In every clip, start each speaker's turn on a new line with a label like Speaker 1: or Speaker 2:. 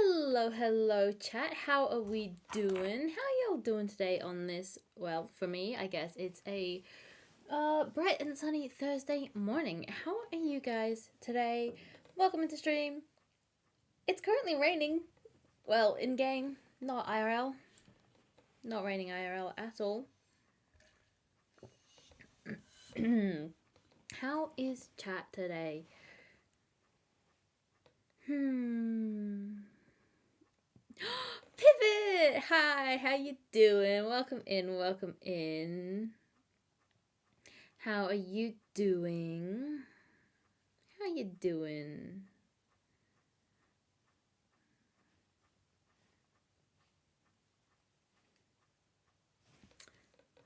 Speaker 1: Hello, chat. How are we doing? How y'all doing today on this? Well, for me, I guess it's a bright and sunny Thursday morning. How are you guys today? Welcome into stream. It's currently raining. Well, in game, not IRL. Not raining IRL at all. How is chat today? Pivot! Hi, how you doing? Welcome in. How are you doing? How you doing?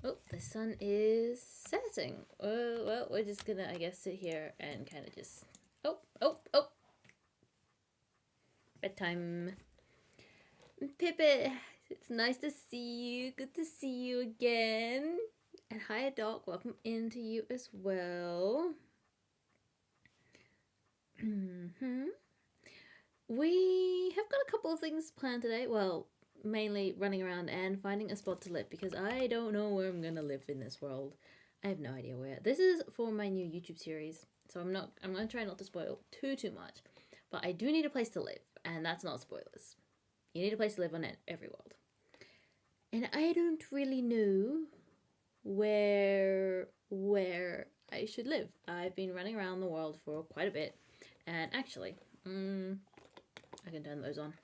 Speaker 1: Oh, the sun is setting. Oh, well, we're just gonna, I guess, sit here and kind of just... Oh! Bedtime. Pipit, it's nice to see you. Good to see you again. And hi, Doc. Welcome into you as well. We have got a couple of things planned today. Well, mainly running around and finding a spot to live because I don't know where I'm gonna live in this world. I have no idea where. This is for my new YouTube series, so I'm gonna try not to spoil too much. But I do need a place to live, and that's not spoilers. You need a place to live on every world. And I don't really know where I should live. I've been running around the world for quite a bit, and actually, I can turn those on.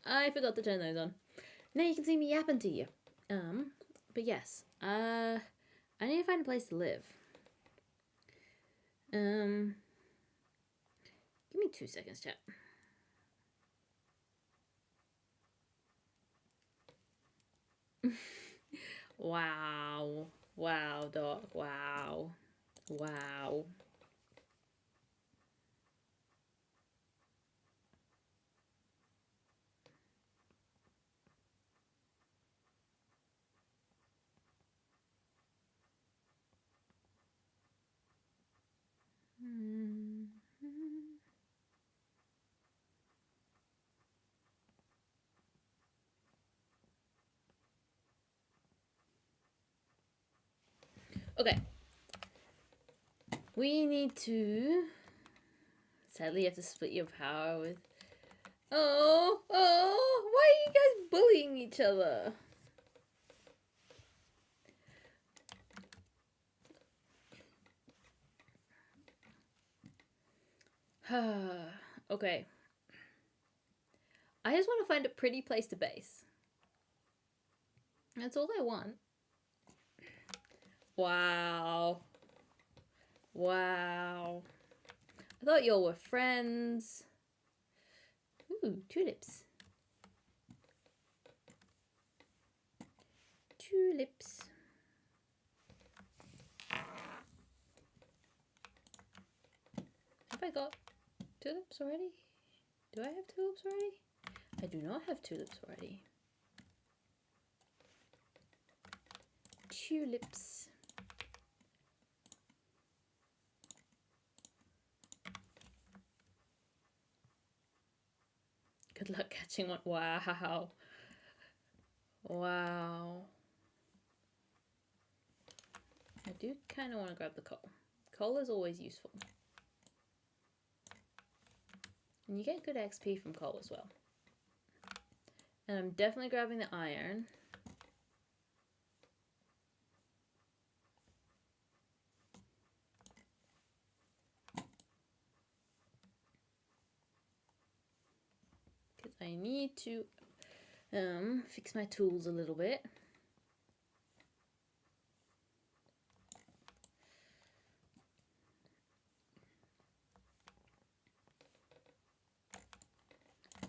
Speaker 1: I forgot to turn those on. Now you can see me yapping to you. But yes, I need to find a place to live. Give me 2 seconds, chat. Wow, Doc, wow. Okay. We need to... Sadly, you have to split your power with... Oh, why are you guys bullying each other? Okay. I just want to find a pretty place to base. That's all I want. Wow. I thought y'all were friends. Ooh, tulips. Have I got tulips already? Do I have tulips already? I do not have tulips already. Tulips. Good luck catching one. Wow. I do kind of want to grab the coal. Coal is always useful. And you get good XP from coal as well. And I'm definitely grabbing the iron. Because I need to fix my tools a little bit.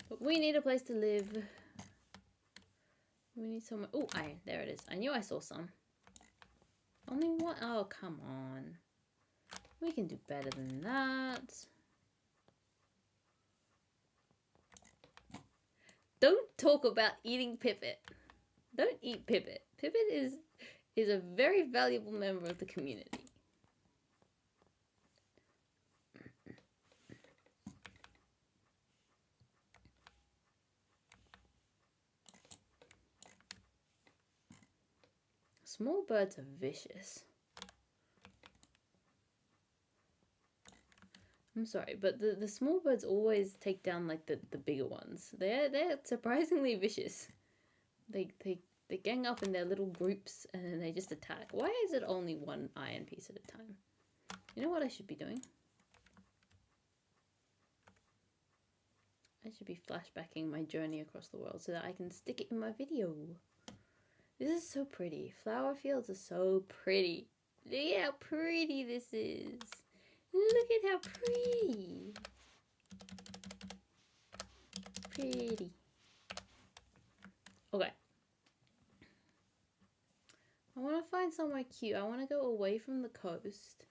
Speaker 1: But we need a place to live. We need somewhere. Oh, iron. There it is. I knew I saw some. Only one. Oh, come on. We can do better than that. Don't talk about eating Pipit. Don't eat Pipit. Pipit is a very valuable member of the community. Small birds are vicious. I'm sorry, but the small birds always take down like the bigger ones. They're surprisingly vicious. They gang up in their little groups and then they just attack. Why is it only one iron piece at a time? You know what I should be doing? I should be flashbacking my journey across the world so that I can stick it in my video. This is so pretty. Flower fields are so pretty. Look at how pretty this is. Look at how pretty. Pretty. Okay. I want to find somewhere cute. I want to go away from the coast.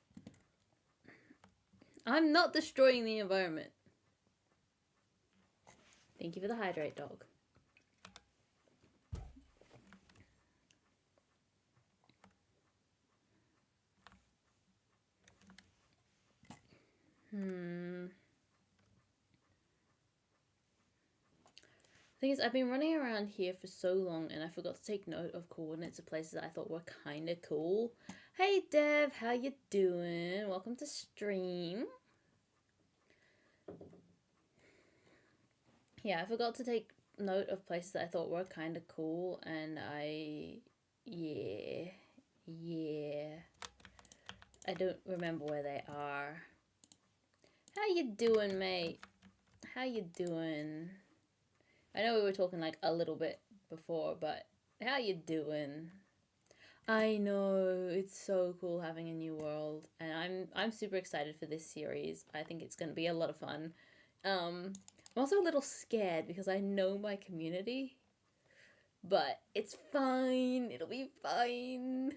Speaker 1: I'm not destroying the environment. Thank you for the hydrate, dog. Thing is, I've been running around here for so long and I forgot to take note of coordinates of places that I thought were kind of cool. Hey Dev, how you doing? Welcome to stream. Yeah, I forgot to take note of places that I thought were kind of cool and yeah. I don't remember where they are. How you doing, mate? How you doing? I know we were talking like a little bit before, but how you doing? I know, it's so cool having a new world, and I'm super excited for this series. I think it's going to be a lot of fun. I'm also a little scared because I know my community, but it's fine. It'll be fine.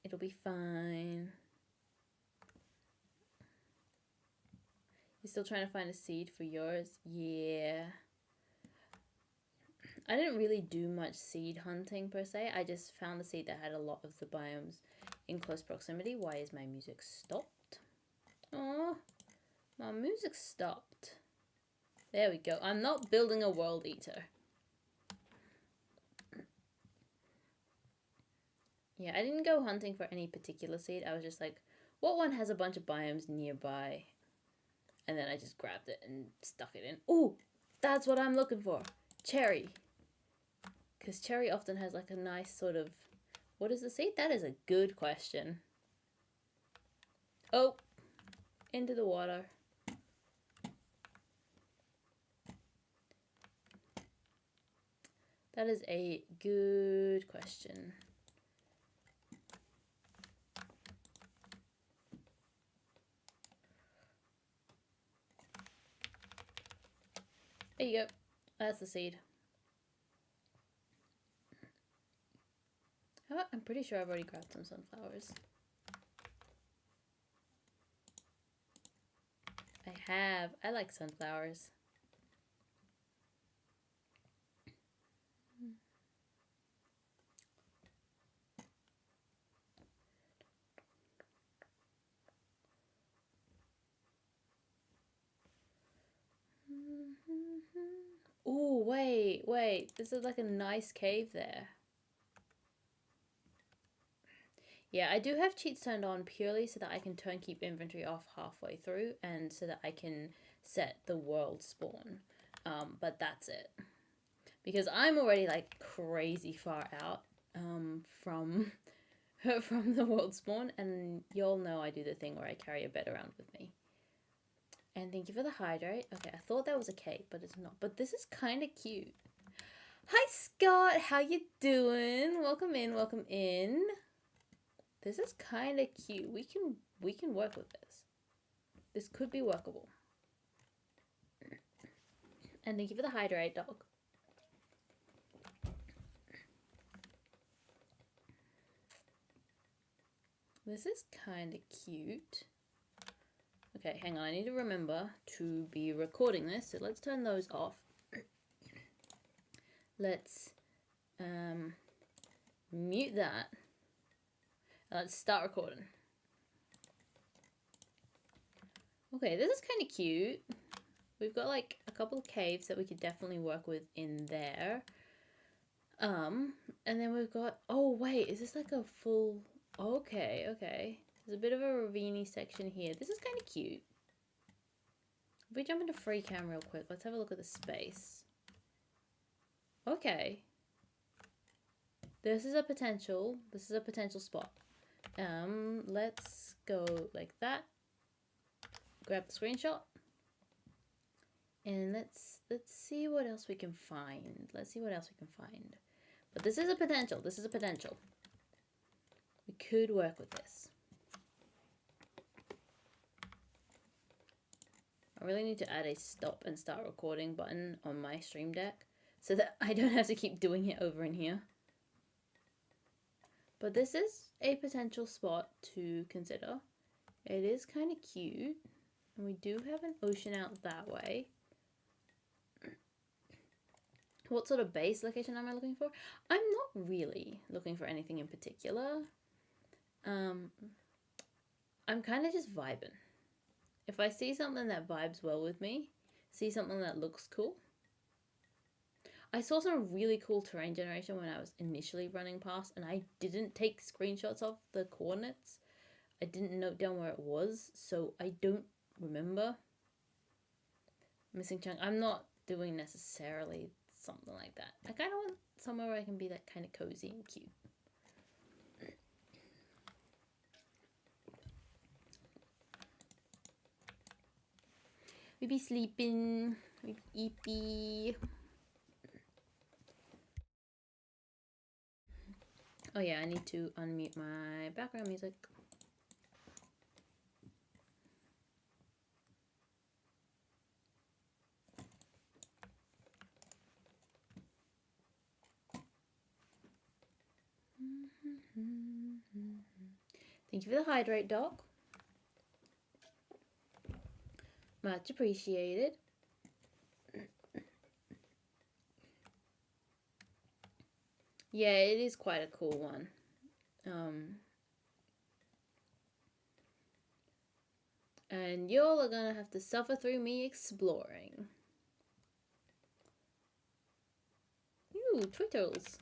Speaker 1: It'll be fine. You still trying to find a seed for yours? Yeah. I didn't really do much seed hunting per se. I just found the seed that had a lot of the biomes in close proximity. Why is my music stopped? Oh, my music stopped. There we go. I'm not building a world eater. Yeah, I didn't go hunting for any particular seed. I was just like, what one has a bunch of biomes nearby? And then I just grabbed it and stuck it in. Ooh, that's what I'm looking for. Cherry. Because cherry often has like a nice sort of... What is the seed? That is a good question. Oh, into the water. That is a good question. There you go. That's the seed. I'm pretty sure I've already grabbed some sunflowers. I have. I like sunflowers. Ooh, wait. This is like a nice cave there. Yeah, I do have cheats turned on purely so that I can turn keep inventory off halfway through and so that I can set the world spawn. But that's it. Because I'm already like crazy far out from the world spawn, and y'all know I do the thing where I carry a bed around with me. And thank you for the hydrate. Okay, I thought that was a cake, but it's not. But this is kind of cute. Hi Scott, how you doing? Welcome in, welcome in. This is kind of cute. We can work with this. This could be workable. And thank you for the hydrate, dog. This is kind of cute. Okay, hang on. I need to remember to be recording this. So let's turn those off. Let's mute that. Let's start recording. Okay, this is kind of cute. We've got like a couple of caves that we could definitely work with in there. And then we've got, oh wait, is this like a full, okay, okay. There's a bit of a ravine section here. This is kind of cute. If we jump into free cam real quick, let's have a look at the space. Okay. This is a potential spot. Let's go like that. Grab the screenshot. And let's see what else we can find. Let's see what else we can find. But this is a potential. This is a potential. We could work with this. I really need to add a stop and start recording button on my Stream Deck so that I don't have to keep doing it over in here. But this is a potential spot to consider. It is kind of cute. And we do have an ocean out that way. What sort of base location am I looking for? I'm not really looking for anything in particular. I'm kind of just vibing. If I see something that vibes well with me, see something that looks cool. I saw some really cool terrain generation when I was initially running past, and I didn't take screenshots of the coordinates. I didn't note down where it was, so I don't remember. Missing chunk. I'm not doing necessarily something like that. I kind of want somewhere where I can be like kind of cozy and cute. We be sleeping, we be eepy. Oh yeah, I need to unmute my background music. Thank you for the hydrate, Doc. Much appreciated. Yeah, it is quite a cool one. And y'all are gonna have to suffer through me exploring. Ooh, turtles.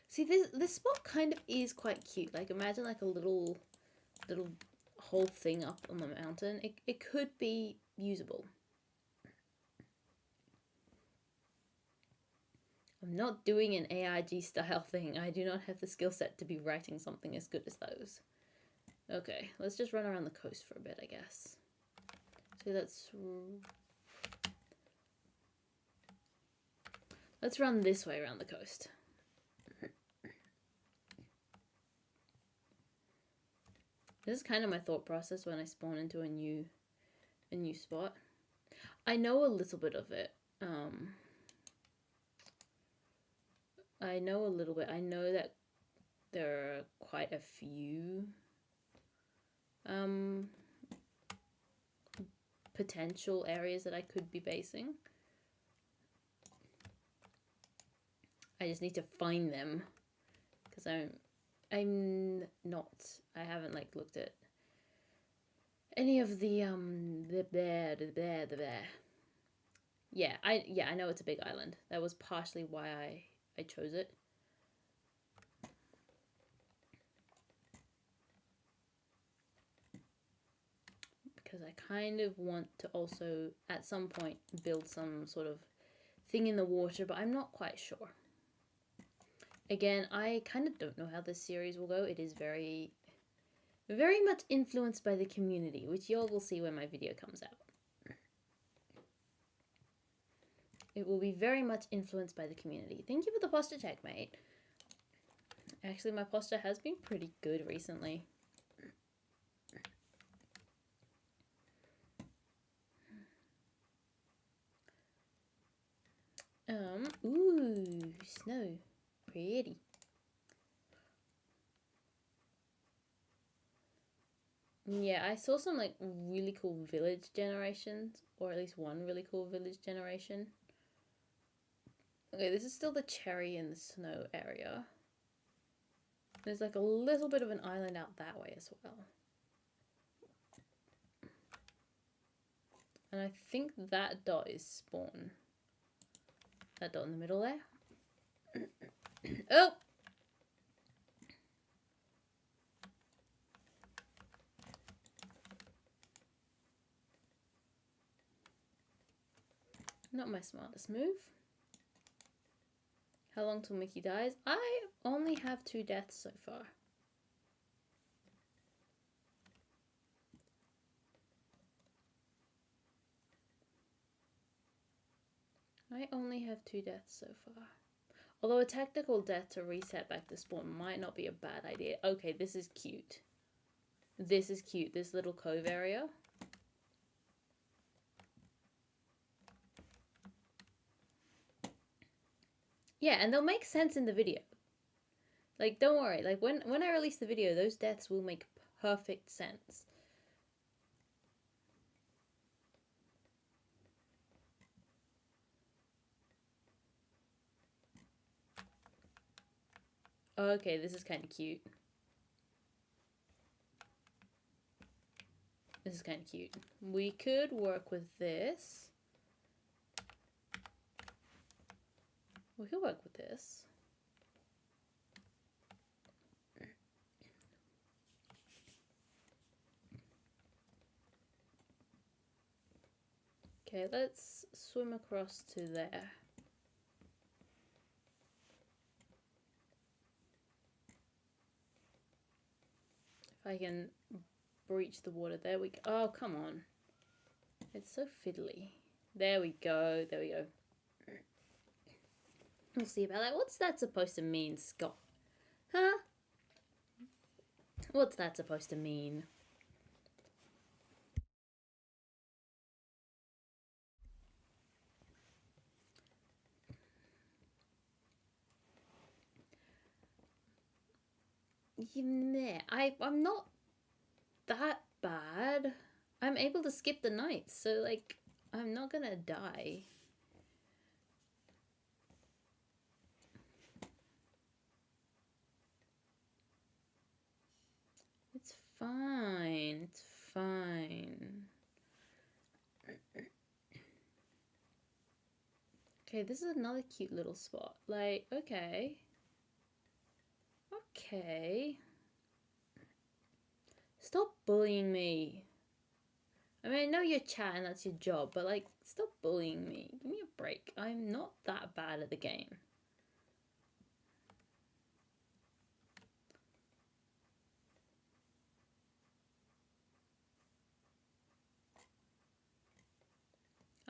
Speaker 1: See, this spot kind of is quite cute. Like, imagine like a little whole thing up on the mountain. It could be usable. I'm not doing an AIG style thing. I do not have the skill set to be writing something as good as those. Okay, let's just run around the coast for a bit, I guess. So let's run this way around the coast. This is kind of my thought process when I spawn into a new spot. I know a little bit of it. I know a little bit. I know that there are quite a few potential areas that I could be basing. I just need to find them because I'm not. I haven't like looked at any of the Yeah, I know it's a big island. That was partially why I chose it. Because I kind of want to also at some point build some sort of thing in the water, but I'm not quite sure. Again, I kind of don't know how this series will go. It is very much influenced by the community, which y'all will see when my video comes out. It will be very much influenced by the community. Thank you for the posture check, mate. Actually, my posture has been pretty good recently. Ooh, snow. Pretty. Yeah, I saw some like really cool village generations, or at least one really cool village generation. Okay, this is still the cherry and the snow area. There's like a little bit of an island out that way as well. And I think that dot is spawn. That dot in the middle there. Oh! Not my smartest move. How long till Mickey dies? I only have 2 deaths so far. I only have 2 deaths so far. Although a technical death to reset back to spawn might not be a bad idea. Okay, this is cute. This is cute, this little cove area. Yeah, and they'll make sense in the video. Like, don't worry. Like, when I release the video, those deaths will make perfect sense. Okay, this is kind of cute. This is kind of cute. We could work with this. We could work with this. Okay, let's swim across to there. If I can breach the water, there we go. Oh, come on. It's so fiddly. There we go, there we go. We'll see about that. What's that supposed to mean, Scott? Huh? What's that supposed to mean? Yeah, I'm not that bad. I'm able to skip the nights, so like I'm not gonna die. It's fine. It's fine. Okay, this is another cute little spot. Like, okay. Okay. Stop bullying me. I mean, I know you're chatting, that's your job, but like, stop bullying me. Give me a break. I'm not that bad at the game.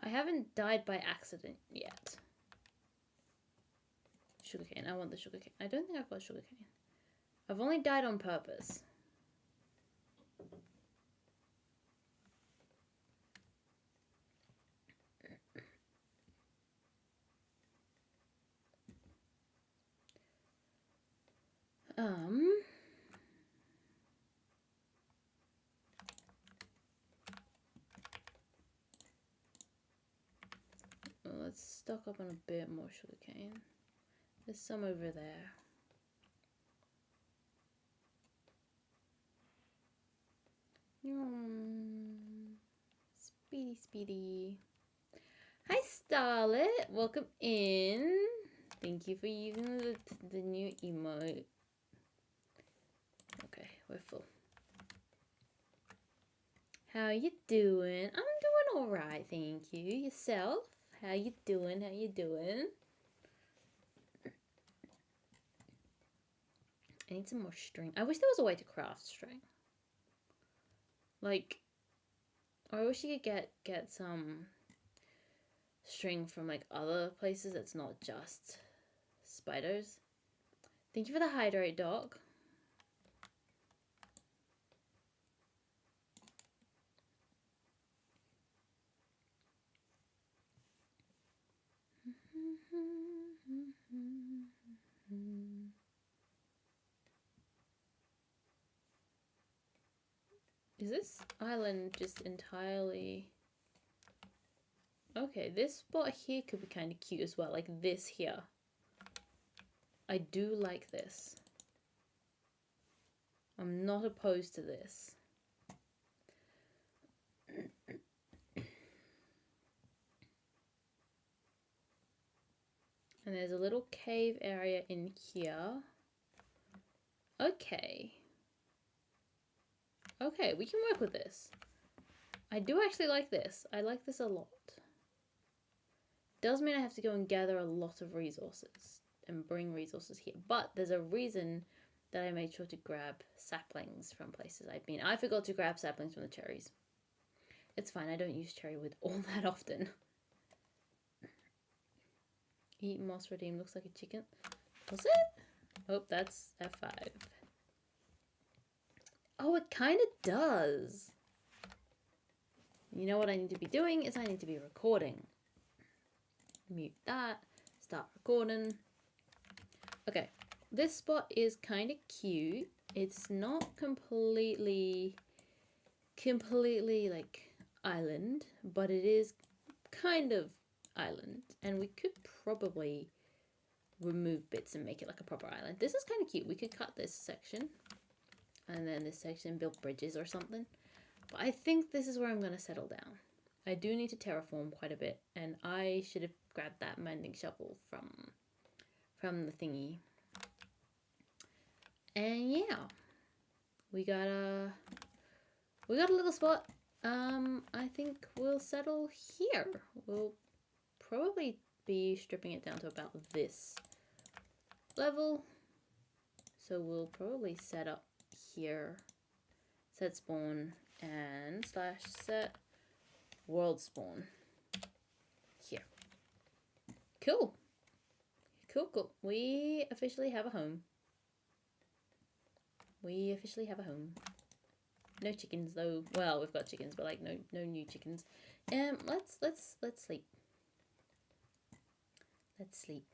Speaker 1: I haven't died by accident yet. Sugarcane. I want the sugarcane. I don't think I've got sugarcane. I've only died on purpose. Well, let's stock up on a bit more sugarcane. There's some over there. Speedy, speedy. Hi, Starlet. Welcome in. Thank you for using the new emote. Okay, we're full. How you doing? I'm doing all right, thank you. Yourself? How you doing? How you doing? I need some more string. I wish there was a way to craft string. Like, or I wish you could get some string from like other places that's not just spiders. Thank you for the hydrate, dog. Is this island just entirely... Okay, this spot here could be kind of cute as well, like this here. I do like this. I'm not opposed to this. And there's a little cave area in here. Okay. Okay, we can work with this. I do actually like this. I like this a lot. Does mean I have to go and gather a lot of resources and bring resources here. But there's a reason that I made sure to grab saplings from places I've been. I forgot to grab saplings from the cherries. It's fine, I don't use cherry wood all that often. Eat moss redeemed, looks like a chicken. Was it? Oh, that's F5. Oh, it kind of does. You know what I need to be doing is I need to be recording. Mute that, start recording. Okay, this spot is kind of cute. It's not completely like island, but it is kind of island, and we could probably remove bits and make it like a proper island. This is kind of cute. We could cut this section and then this section, build bridges or something. But I think this is where I'm going to settle down. I do need to terraform quite a bit, and I should have grabbed that mending shovel from the thingy. And yeah, we got a little spot. I think we'll settle here. We'll probably be stripping it down to about this level. So we'll probably set up here, set spawn, and / set world spawn here. Cool. Cool. We officially have a home. No chickens though. Well, we've got chickens, but like no new chickens. Let's sleep. Let's sleep.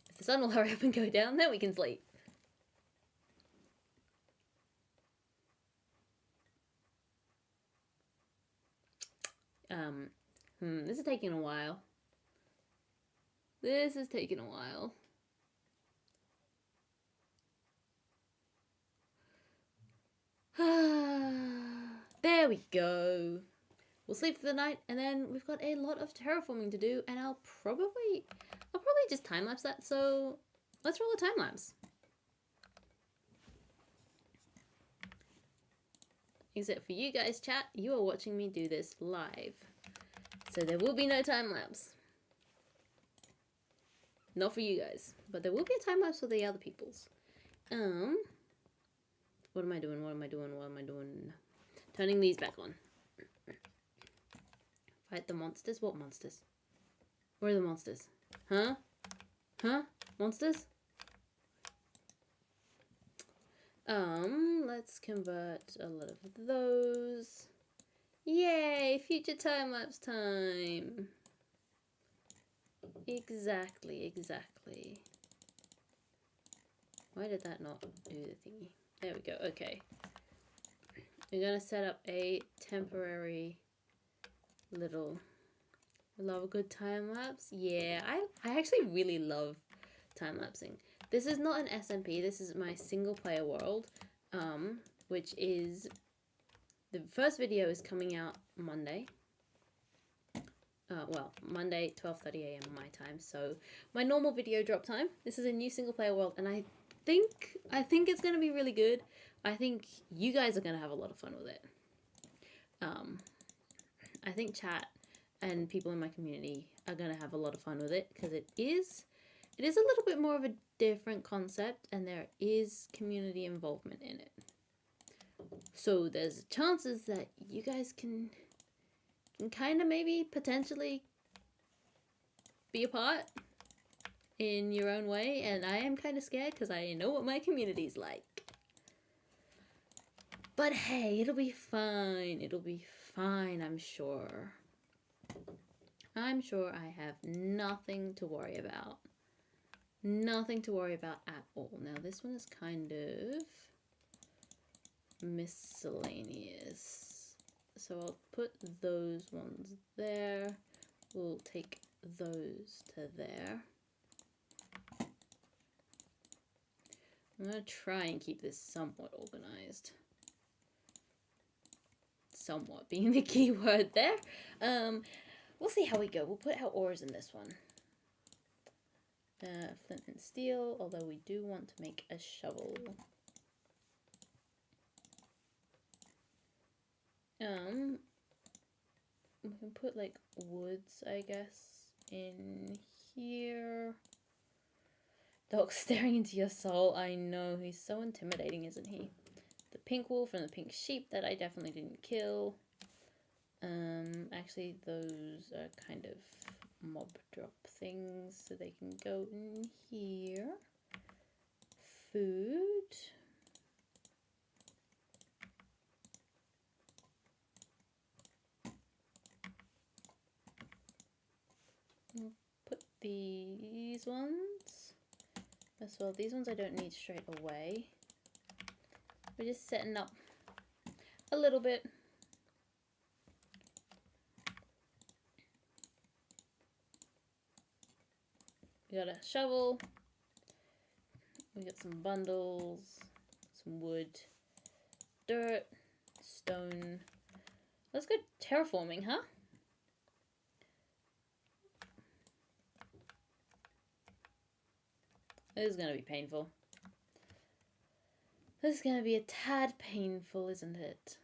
Speaker 1: If the sun will hurry up and go down, then we can sleep. This is taking a while. This is taking a while. There we go. We'll sleep for the night, and then we've got a lot of terraforming to do, and I'll probably just time-lapse that, so let's roll a time-lapse. Except for you guys, chat, you are watching me do this live. So there will be no time-lapse. Not for you guys, but there will be a time-lapse for the other peoples. What am I doing? Turning these back on. Fight the monsters? What monsters? Where are the monsters? Huh? Monsters? Let's convert a lot of those. Yay! Future time-lapse time! Exactly. Why did that not do the thingy? There we go, okay. We're gonna set up a temporary little... Love a good time-lapse? Yeah, I actually really love time-lapsing. This is not an SMP, this is my single-player world, which is... The first video is coming out Monday. Well, Monday, 12:30 AM my time, so my normal video drop time. This is a new single-player world, and I think it's going to be really good. I think you guys are going to have a lot of fun with it. I think chat and people in my community are going to have a lot of fun with it, because it is a little bit more of a different concept, and there is community involvement in it. So there's chances that you guys can kind of maybe potentially be a part in your own way, and I am kind of scared because I know what my community's like. But hey, it'll be fine. I'm sure. I'm sure I have nothing to worry about. Nothing to worry about at all. Now this one is kind of miscellaneous. So I'll put those ones there. We'll take those to there. I'm going to try and keep this somewhat organized. somewhat being the key word there. We'll see how we go. We'll put our ores in this one. Flint and steel, although we do want to make a shovel. We can put like woods, I guess, in here. Dog staring into your soul. I know, he's so intimidating, isn't he? The pink wolf and the pink sheep that I definitely didn't kill. Actually, those are kind of mob drop things, so they can go in here. Food. We'll put these ones as well. These ones I don't need straight away. We're just setting up a little bit. We got a shovel. We got some bundles, some wood, dirt, stone. Let's go terraforming, huh? This is gonna be painful. This is gonna be a tad painful, isn't it?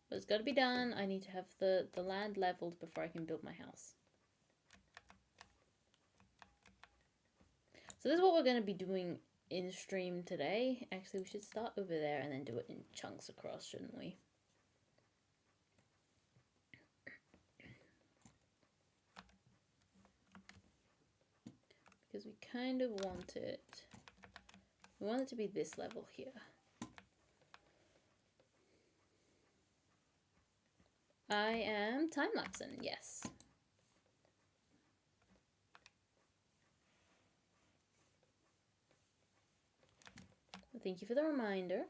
Speaker 1: But it's got to be done. I need to have the land leveled before I can build my house. So this is what we're going to be doing in stream today. Actually, we should start over there and then do it in chunks across, shouldn't we? Because we kind of want it. We want it to be this level here. I am time-lapsing, yes. Well, thank you for the reminder.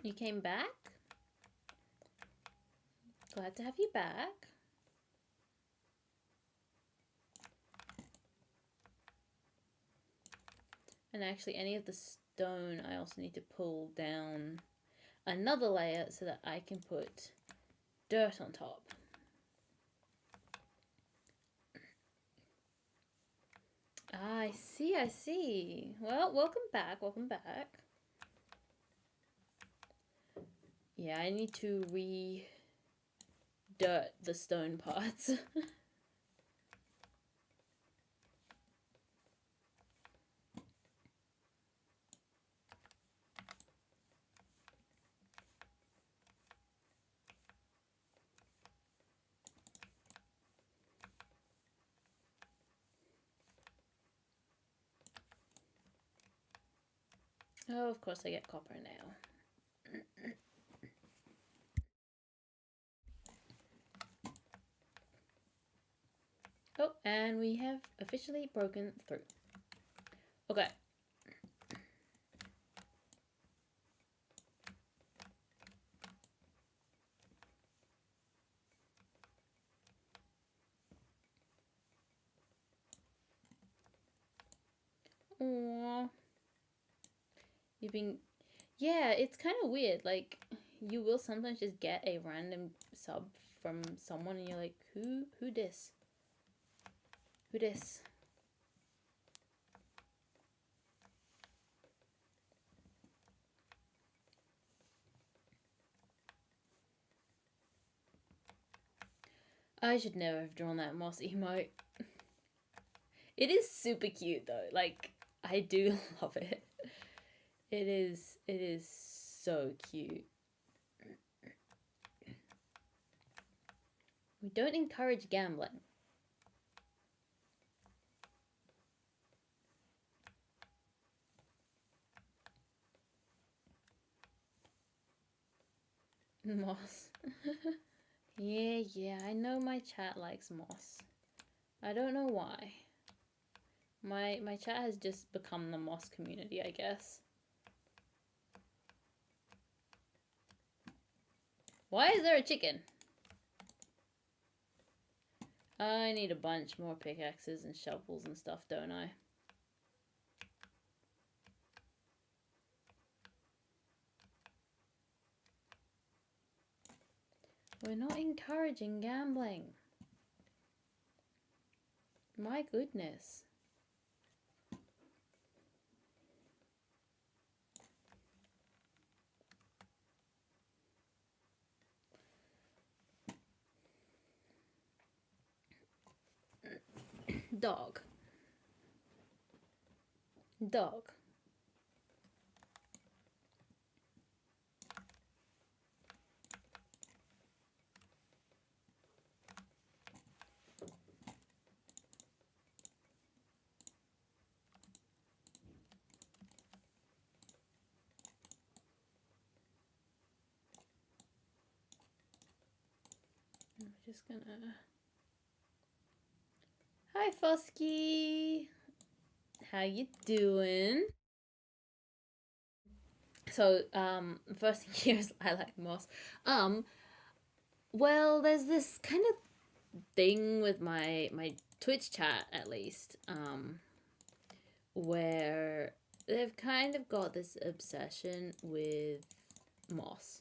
Speaker 1: You came back? Glad to have you back. And actually, any of the stone, I also need to pull down another layer so that I can put dirt on top. Ah, I see, I see. Well, welcome back, welcome back. Yeah, I need to re-dirt the stone parts. Oh, of course I get copper now. Oh, and we have officially broken through. Okay. Aww. You've been... Yeah, it's kind of weird. Like, you will sometimes just get a random sub from someone and you're like, who this? Who this? I should never have drawn that moss emote. It is super cute though. Like, I do love it. It is so cute. We don't encourage gambling. Moss. Yeah, I know my chat likes moss. I don't know why. My chat has just become the moss community, I guess. Why is there a chicken? I need a bunch more pickaxes and shovels and stuff, don't I? We're not encouraging gambling. My goodness. Dog. Dog. I'm just gonna... Hi, Fosky. How you doing? So, first thing here is I like moss. Well, there's this kind of thing with my Twitch chat, at least, where they've kind of got this obsession with moss.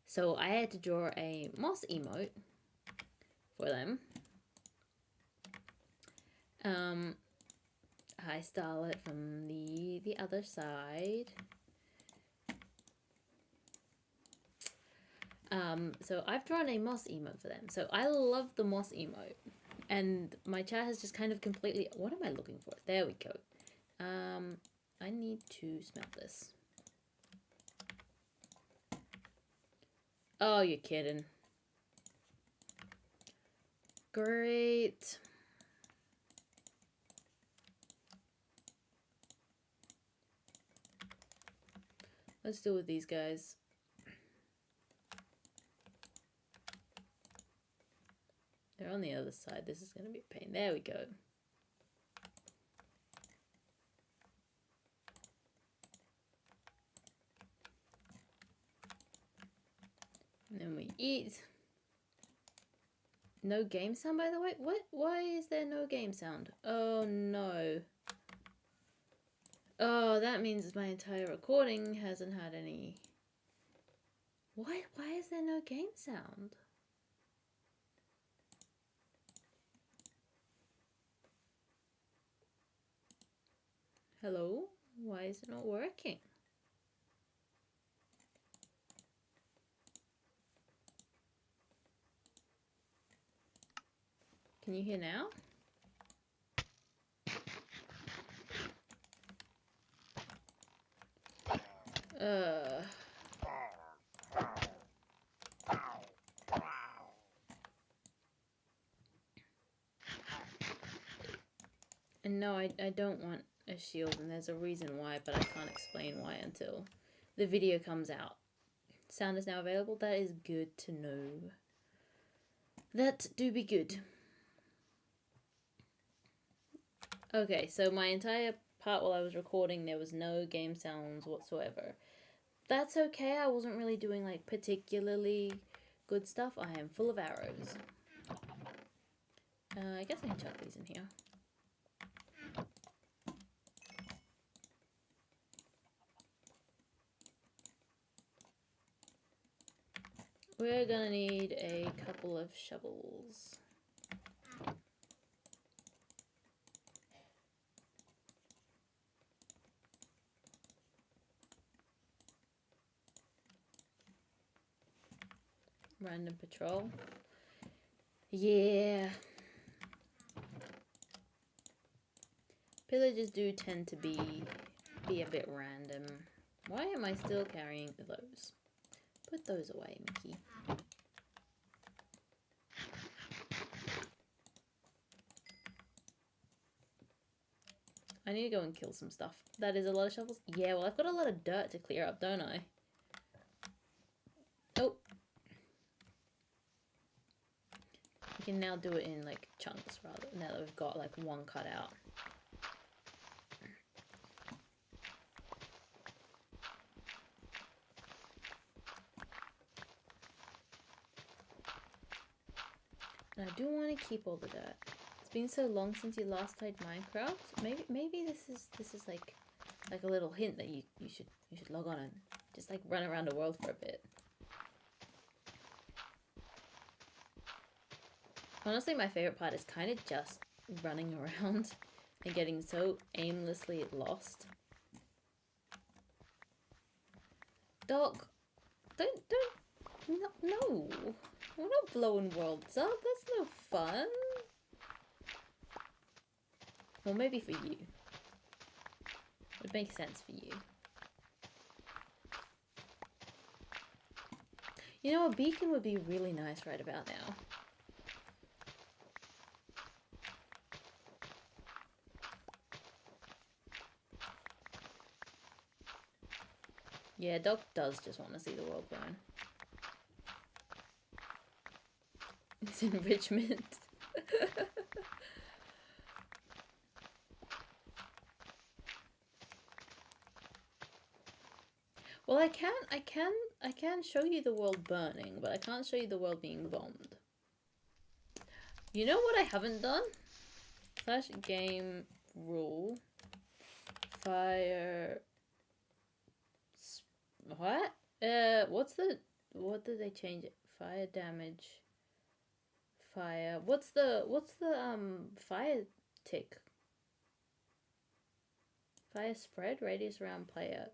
Speaker 1: So I had to draw a moss emote for them. I style it from the other side. So I've drawn a moss emote for them. So I love the moss emote. And my chat has just kind of completely... What am I looking for? There we go. I need to smelt this. Oh, you're kidding. Great. Let's deal with these guys. They're on the other side. This is going to be a pain. There we go. And then we eat. No game sound, by the way? What? Why is there no game sound? Oh, no. Oh, that means my entire recording hasn't had any... Why is there no game sound? Hello? Why is it not working? Can you hear now? And no, I don't want a shield, and there's a reason why, but I can't explain why until the video comes out. Sound is now available. That is good to know. That do be good. Okay, so my entire part while I was recording, there was no game sounds whatsoever. That's okay. I wasn't really doing like particularly good stuff. I am full of arrows. I guess I can chuck these in here. We're gonna need a couple of shovels. Random patrol. Yeah. Pillagers do tend to be a bit random. Why am I still carrying those? Put those away, Mickey. I need to go and kill some stuff. That is a lot of shovels. Yeah, well, I've got a lot of dirt to clear up, don't I? Oh. can now do it in like chunks rather, now that we've got like one cut out. And I do want to keep all the dirt. It's been so long since you last played Minecraft. Maybe this is like a little hint that you should log on and just like run around the world for a bit. Honestly, my favorite part is kind of just running around and getting so aimlessly lost. Dog, no. We're not blowing worlds up. That's no fun. Well, maybe for you. It would make sense for you. You know, a beacon would be really nice right about now. Yeah, Doc does just want to see the world burn. It's enrichment. Well, I can show you the world burning, but I can't show you the world being bombed. You know what I haven't done? / game rule fire. What? What did they change it? Fire damage. Fire. What's the fire tick? Fire spread radius around player.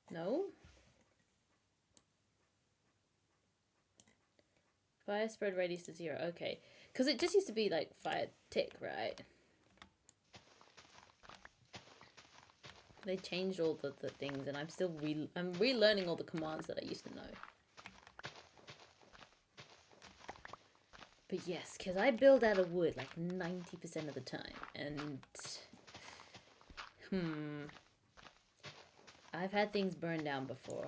Speaker 1: No? Fire spread radius to 0. Okay. Because it just used to be like fire tick, right? They changed all the things, and I'm still I'm relearning all the commands that I used to know. But yes, because I build out of wood like 90% of the time, and I've had things burn down before.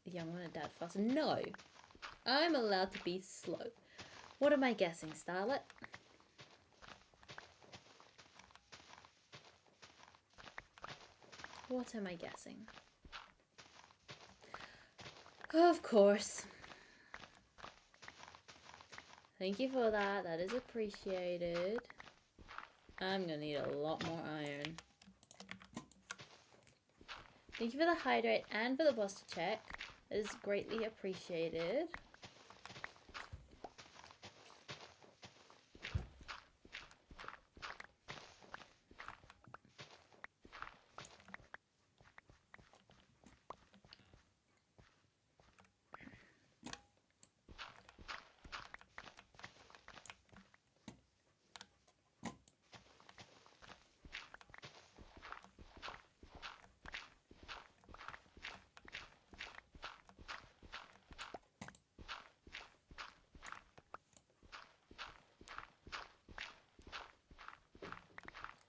Speaker 1: Yeah, I'm gonna die fast. No, I'm allowed to be slow. What am I guessing, Starlet? What am I guessing? Of course. Thank you for that. That is appreciated. I'm gonna need a lot more iron. Thank you for the hydrate and for the boss to check. It is greatly appreciated.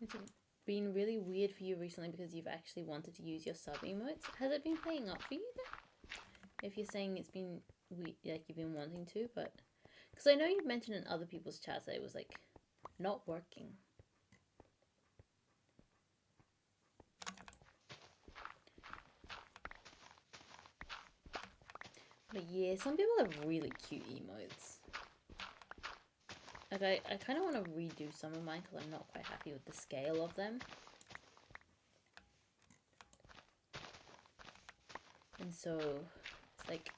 Speaker 1: It's been really weird for you recently because you've actually wanted to use your sub emotes. Has it been playing up for you then? If you're saying it's been like you've been wanting to, but because I know you've mentioned in other people's chats that it was like not working. But yeah, some people have really cute emotes. Like I kind of want to redo some of mine because I'm not quite happy with the scale of them. And so it's like,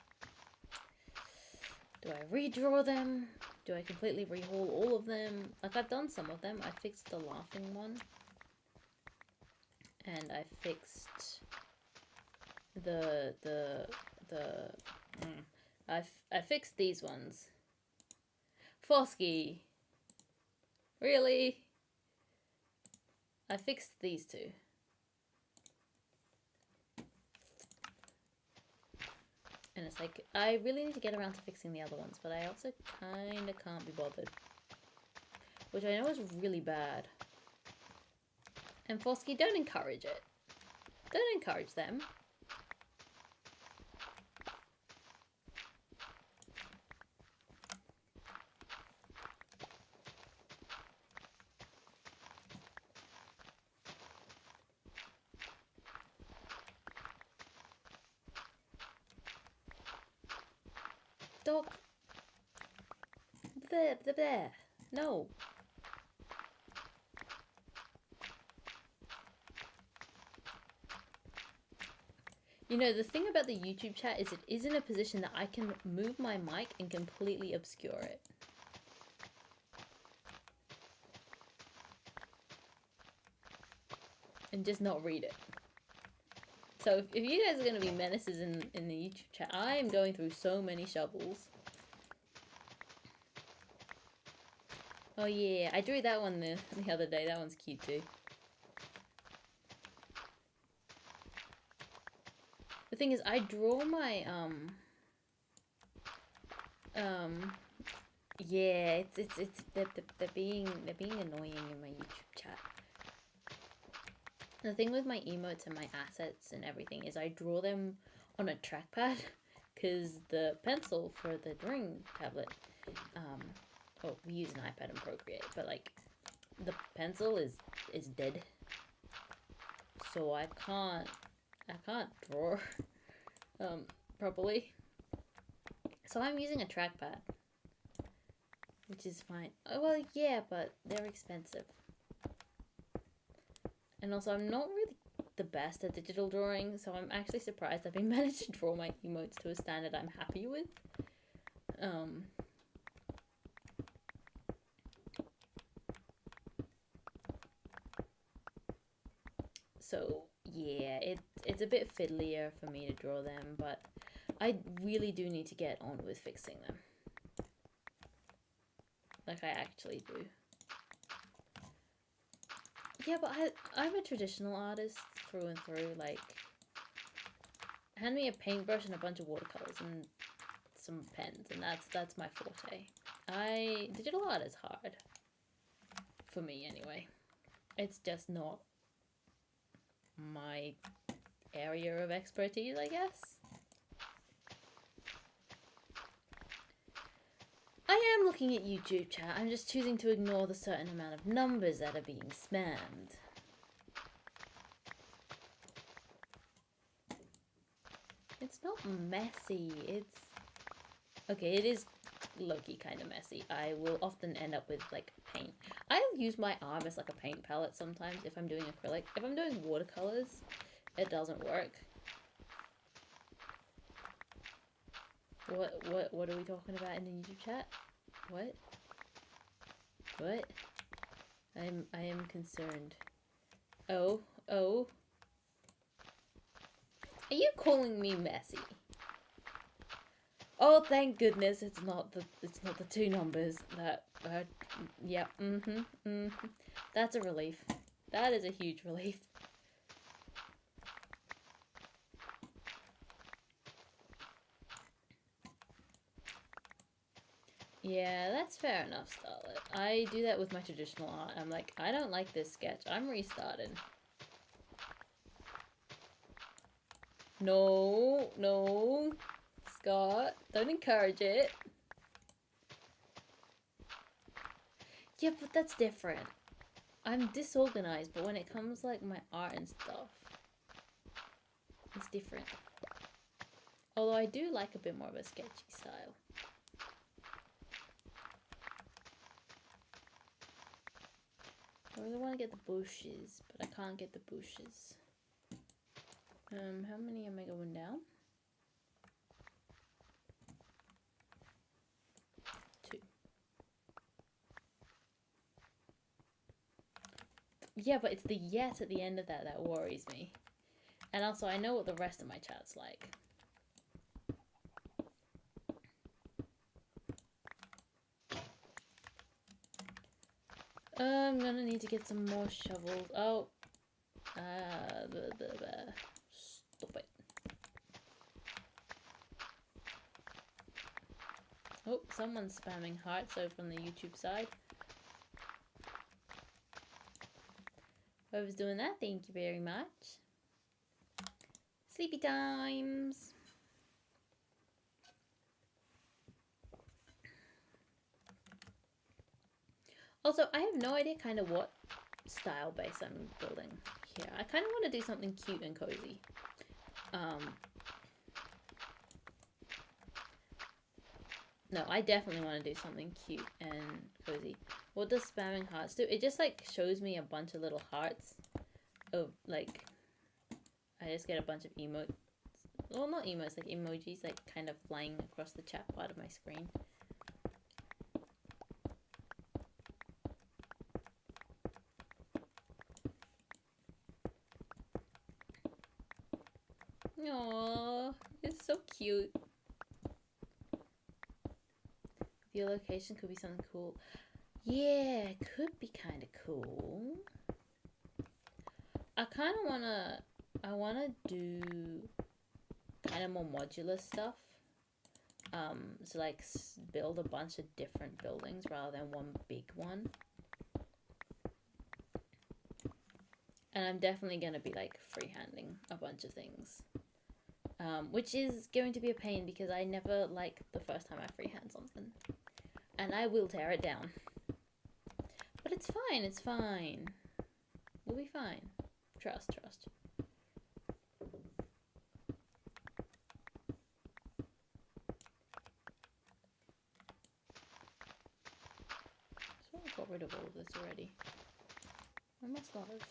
Speaker 1: do I redraw them? Do I completely rehaul all of them? Like I've done some of them. I fixed the laughing one. And I fixed I fixed these ones. Fosky. Really? I fixed these two. And it's like, I really need to get around to fixing the other ones, but I also kind of can't be bothered. Which I know is really bad. And Fosky, don't encourage it. Don't encourage them. Stop. There. No. You know, the thing about the YouTube chat is it is in a position that I can move my mic and completely obscure it. And just not read it. So if you guys are going to be menaces in the YouTube chat, I am going through so many shovels. Oh yeah, I drew that one the other day. That one's cute too. The thing is, I draw my yeah, they're being annoying in my YouTube chat. The thing with my emotes and my assets and everything is I draw them on a trackpad because the pencil for the drawing tablet, well, we use an iPad and Procreate, but like the pencil is dead, so I can't draw properly. So I'm using a trackpad, which is fine. Oh, well, yeah, but they're expensive. And also, I'm not really the best at digital drawing, so I'm actually surprised I've been managed to draw my emotes to a standard I'm happy with. So yeah, it's a bit fiddlier for me to draw them, but I really do need to get on with fixing them. Like I actually do. Yeah, but I'm a traditional artist through and through. Like, hand me a paintbrush and a bunch of watercolors and some pens, and that's my forte. Digital art is hard for me anyway. It's just not my area of expertise, I guess. I am looking at YouTube chat. I'm just choosing to ignore the certain amount of numbers that are being spammed. It's not messy. It's okay. It is low-key kind of messy. I will often end up with like paint. I'll use my arm as like a paint palette sometimes if I'm doing acrylic. If I'm doing watercolors, it doesn't work. What are we talking about in the YouTube chat? What? I am concerned. Oh. Are you calling me messy? Oh, thank goodness it's not the two numbers that yeah, That's a relief. That is a huge relief. Yeah, that's fair enough, Starlet. I do that with my traditional art. I'm like, I don't like this sketch. I'm restarting. No. Scott, don't encourage it. Yeah, but that's different. I'm disorganized, but when it comes like my art and stuff, it's different. Although I do like a bit more of a sketchy style. I really want to get the bushes, but I can't get the bushes. How many am I going down? 2. Yeah, but it's the yet at the end of that worries me. And also, I know what the rest of my chat's like. I'm gonna need to get some more shovels. Oh. Stop it. Oh, someone's spamming hearts over on the YouTube side. Whoever's doing that, thank you very much. Sleepy times. Also, I have no idea kind of what style base I'm building here. I kind of want to do something cute and cozy. No, I definitely want to do something cute and cozy. What does spamming hearts do? It just like shows me a bunch of little hearts. Of like, I just get a bunch of emotes. Well, not emotes, like emojis, like kind of flying across the chat part of my screen. Aww, it's so cute. Your location could be something cool. Yeah, it could be kind of cool. I kind of I wanna do kind of more modular stuff. So like build a bunch of different buildings rather than one big one. And I'm definitely gonna be like freehanding a bunch of things. Which is going to be a pain because I never like the first time I freehand something. And I will tear it down. But it's fine, it's fine. We'll be fine. Trust. So I got rid of all of this already. I must not have.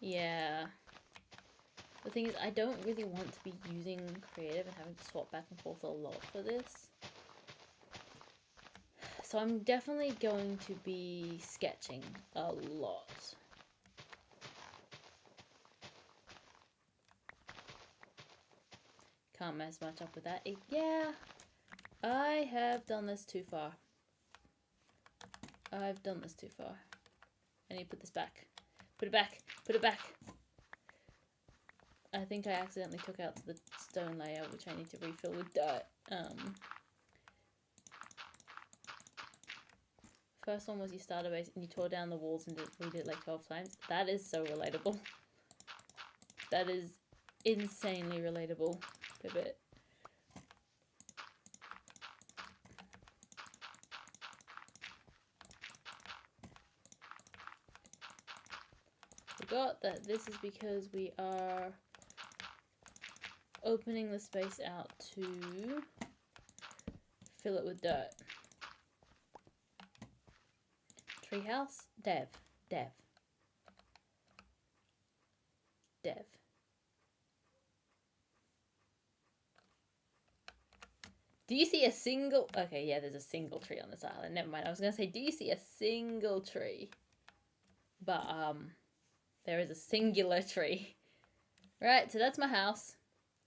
Speaker 1: Yeah. The thing is, I don't really want to be using creative and having to swap back and forth a lot for this. So I'm definitely going to be sketching a lot. Can't mess much up with that. Yeah, I have done this too far. I've done this too far. I need to put this back. Put it back. Put it back. I think I accidentally took out the stone layer, which I need to refill with dirt. First one was you started base and you tore down the walls and redid it like 12 times. That is so relatable. That is insanely relatable. Pivot. Forgot that this is because we are opening the space out to fill it with dirt. Treehouse? Dev. Do you see a single... Okay, yeah, there's a single tree on this island. Never mind. I was going to say, do you see a single tree? But, there is a singular tree. Right, so that's my house.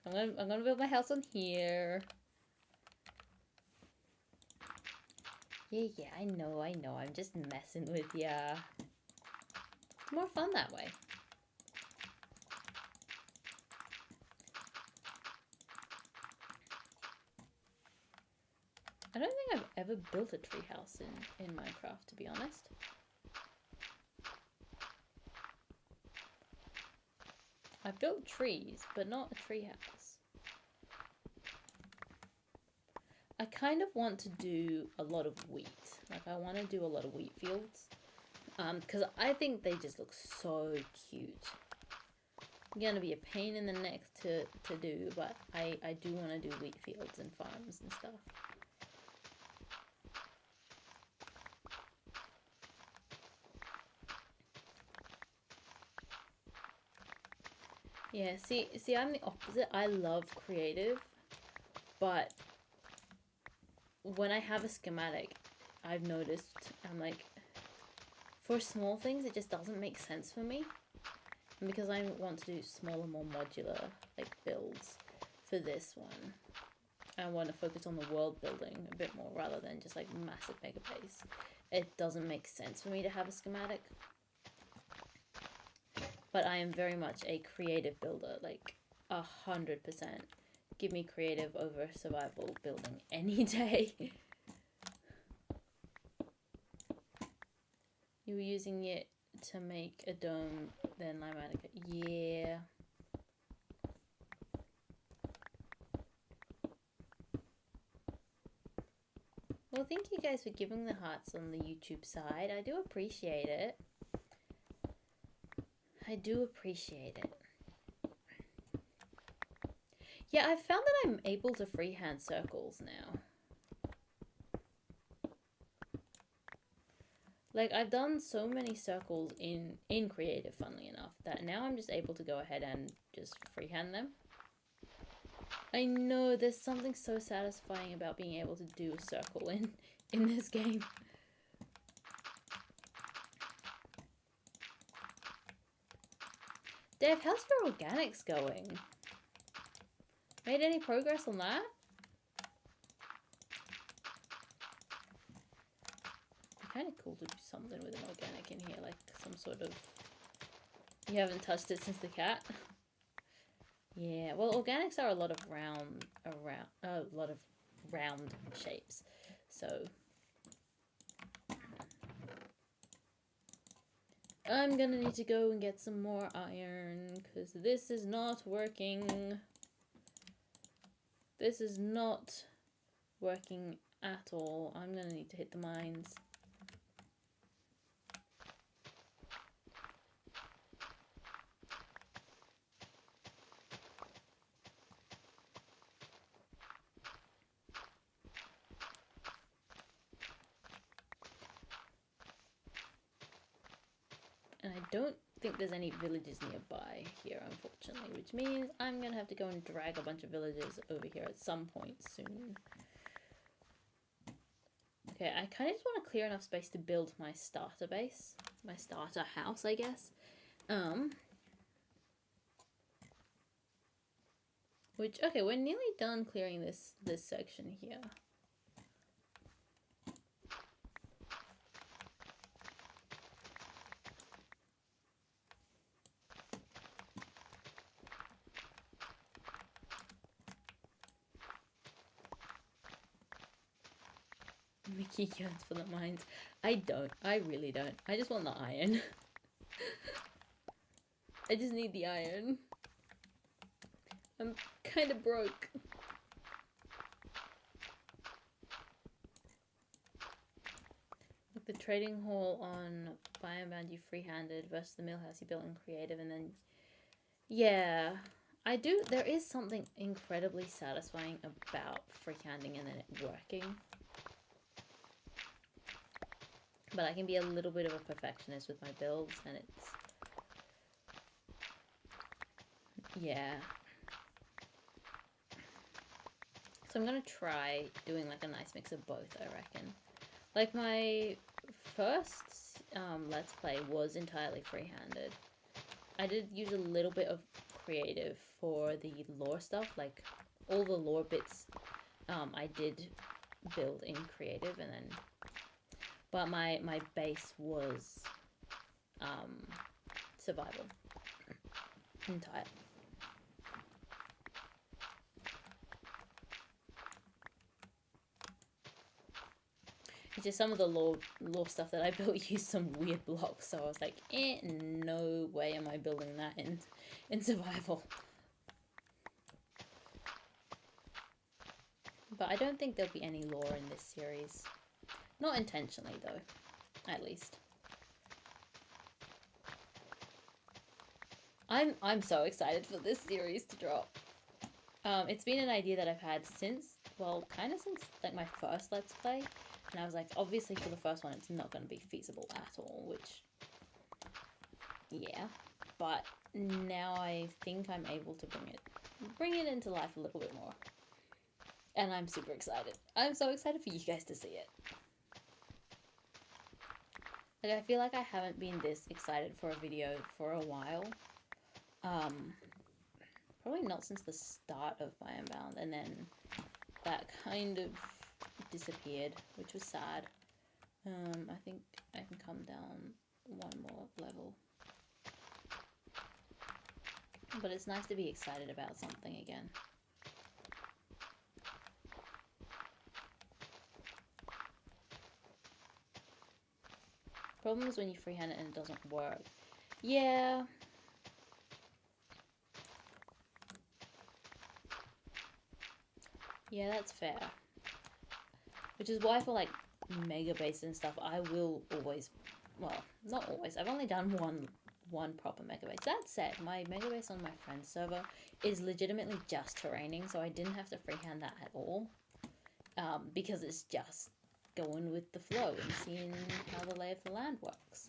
Speaker 1: I'm gonna build my house on here. Yeah, I know. I'm just messing with ya. It's more fun that way. I don't think I've ever built a treehouse in Minecraft, to be honest. I've built trees, but not a treehouse. I kind of want to do a lot of wheat. Like, I want to do a lot of wheat fields. Because I think they just look so cute. Gonna be a pain in the neck to do, but I do want to do wheat fields and farms and stuff. Yeah, see, I'm the opposite. I love creative, but when I have a schematic, I've noticed I'm like, for small things, it just doesn't make sense for me. And because I want to do smaller, more modular like builds for this one, I want to focus on the world building a bit more rather than just like massive mega base. It doesn't make sense for me to have a schematic. But I am very much a creative builder, like 100%. Give me creative over survival building any day. You were using it to make a dome, then Limatica. Yeah. Well, thank you guys for giving the hearts on the YouTube side. I do appreciate it. I do appreciate it. Yeah, I've found that I'm able to freehand circles now. Like, I've done so many circles in creative, funnily enough, that now I'm just able to go ahead and just freehand them. I know, there's something so satisfying about being able to do a circle in this game. Dev, how's your organics going? Made any progress on that? It'd be kind of cool to do something with an organic in here, like some sort of... You haven't touched it since the cat? Yeah, well, organics are a lot of round shapes, so I'm gonna need to go and get some more iron, because this is not working. This is not working at all. I'm gonna need to hit the mines. And I don't think there's any villages nearby here, unfortunately, which means I'm gonna have to go and drag a bunch of villagers over here at some point soon. Okay, I kind of just want to clear enough space to build my starter base, my starter house, I guess. Which, okay, we're nearly done clearing this section here. Mickey yearns for the mines. I don't. I really don't. I just want the iron. I just need the iron. I'm kind of broke. Like the trading hall on Biobound you freehanded versus the millhouse you built in creative, and then... Yeah. I do... There is something incredibly satisfying about freehanding and then it working. But I can be a little bit of a perfectionist with my builds, and it's... Yeah. So I'm gonna try doing like a nice mix of both, I reckon. Like my first Let's Play was entirely free-handed. I did use a little bit of creative for the lore stuff, like all the lore bits I did build in creative, and then... But my base was survival entirely. It's just some of the lore stuff that I built used some weird blocks, so I was like, no way am I building that in survival. But I don't think there'll be any lore in this series. Not intentionally, though. At least. I'm so excited for this series to drop. It's been an idea that I've had since, well, kind of since like my first Let's Play. And I was like, obviously for the first one, it's not going to be feasible at all, which, yeah. But now I think I'm able to bring it into life a little bit more. And I'm super excited. I'm so excited for you guys to see it. Like, I feel like I haven't been this excited for a video for a while. Probably not since the start of Biobound, and then that kind of disappeared, which was sad. I think I can come down one more level. But it's nice to be excited about something again. Problem is when you freehand it and it doesn't work. Yeah. Yeah, that's fair. Which is why for like mega base and stuff, I will always, well, not always. I've only done one one proper mega base. That said, my mega base on my friend's server is legitimately just terraining, so I didn't have to freehand that at all. Because it's just going with the flow and seeing how the lay of the land works.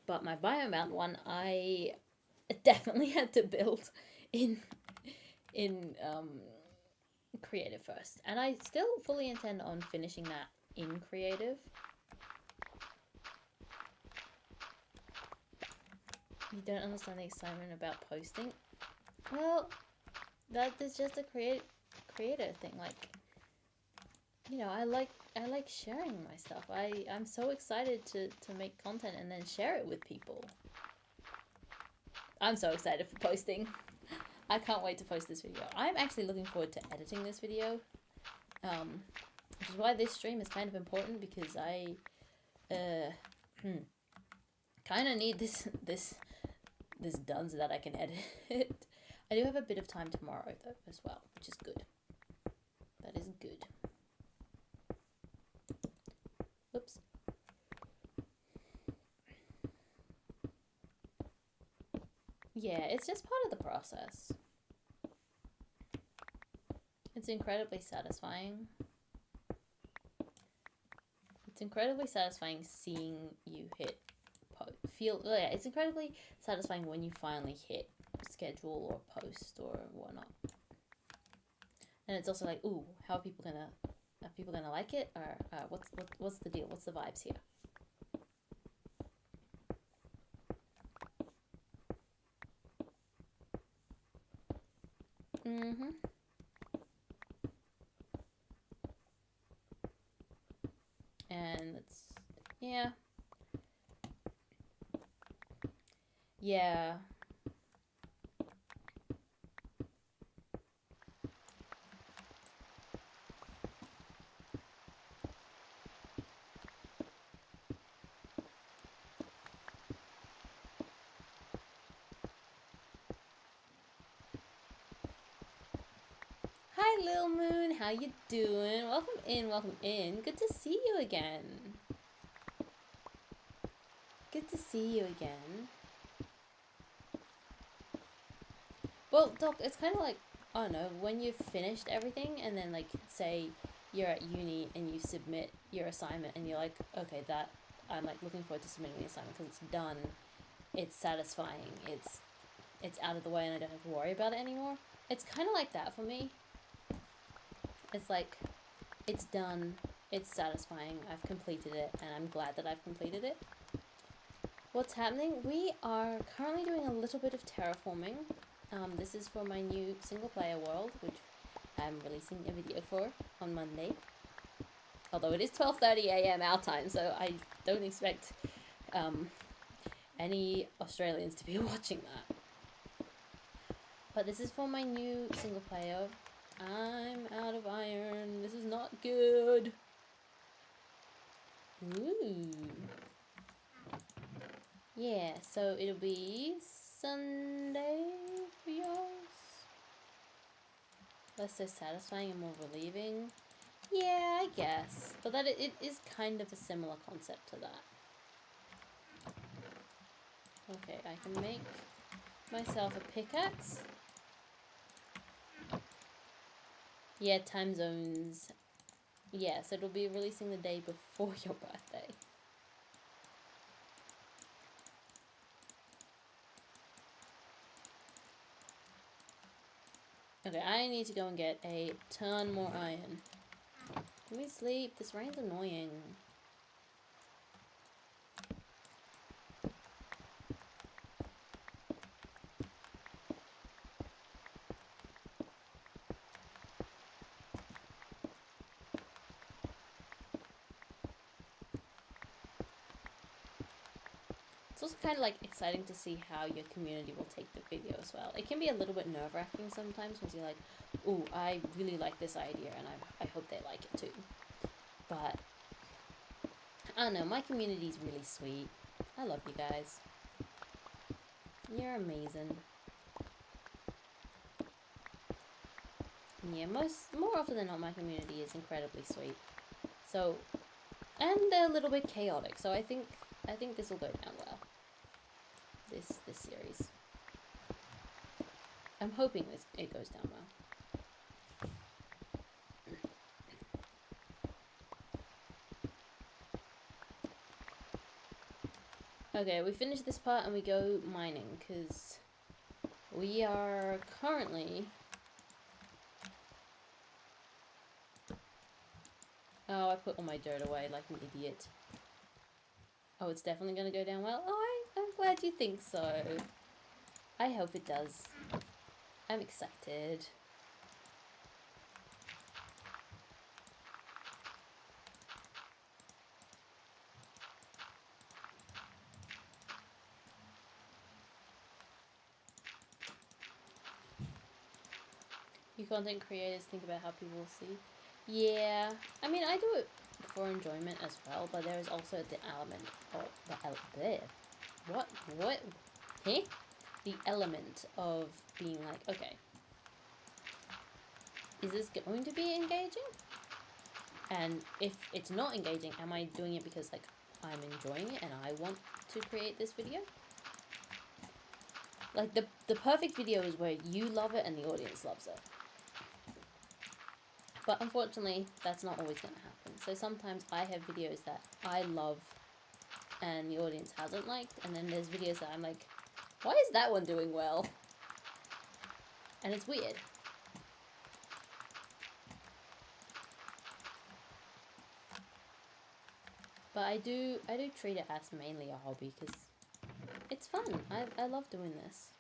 Speaker 1: But my Biomount one, I definitely had to build in creative first, and I still fully intend on finishing that in creative. You don't understand the excitement about posting? Well, that is just a creator thing. Like, you know, I like sharing my stuff. I'm so excited to make content and then share it with people. I'm so excited for posting. I can't wait to post this video. I'm actually looking forward to editing this video. Which is why this stream is kind of important, because I kind of need this done so that I can edit it. I do have a bit of time tomorrow though as well, which is good. That is good. Oops. Yeah, it's just part of the process. It's incredibly satisfying. It's incredibly satisfying seeing you hit it's incredibly satisfying when you finally hit schedule or post or whatnot. And it's also like, ooh, are people gonna like it, or what's the deal? What's the vibes here? And it's yeah. Hi, Lil Moon. How you doing? Welcome in. Welcome in. Good to see you again. Good to see you again. Well, Doc, it's kind of like, I don't know, when you've finished everything and then, like, say you're at uni and you submit your assignment and you're like, okay, that, I'm, like, looking forward to submitting the assignment because it's done, it's satisfying, it's out of the way and I don't have to worry about it anymore. It's kind of like that for me. It's like, it's done, it's satisfying, I've completed it, and I'm glad that I've completed it. What's happening? We are currently doing a little bit of terraforming. This is for my new single player world, which I'm releasing a video for on Monday. Although it is 12:30 AM our time, so I don't expect any Australians to be watching that. But this is for my new single player. I'm out of iron. This is not good. Ooh. Yeah, so it'll be Sunday for yours. Less so satisfying and more relieving. Yeah, I guess. But that it is kind of a similar concept to that. Okay, I can make myself a pickaxe. Yeah, time zones. Yeah, so it'll be releasing the day before your birthday. Okay, I need to go and get a ton more iron. Let me sleep. This rain's annoying. It's also kind of like exciting to see how your community will take the video as well. It can be a little bit nerve-wracking sometimes because you're like, ooh, I really like this idea and I hope they like it too. But, I don't know, my community's really sweet. I love you guys. You're amazing. Yeah, more often than not, my community is incredibly sweet. So, And they're a little bit chaotic, so I think this will go down well. This series. I'm hoping it goes down well. Okay, we finish this part and we go mining, because we are currently... Oh, I put all my dirt away like an idiot. Oh, it's definitely going to go down well? Oh, I'm glad you think so. I hope it does. I'm excited. You content creators think about how people will see. Yeah, I mean, I do it for enjoyment as well, but there is also the element of what? Hey? The element of being like, okay, is this going to be engaging? And if it's not engaging, am I doing it because like I'm enjoying it and I want to create this video? Like the perfect video is where you love it and the audience loves it. But unfortunately, that's not always going to happen. So sometimes I have videos that I love and the audience hasn't liked, and then there's videos that I'm like, why is that one doing well? And it's weird. But I do treat it as mainly a hobby because it's fun. I love doing this.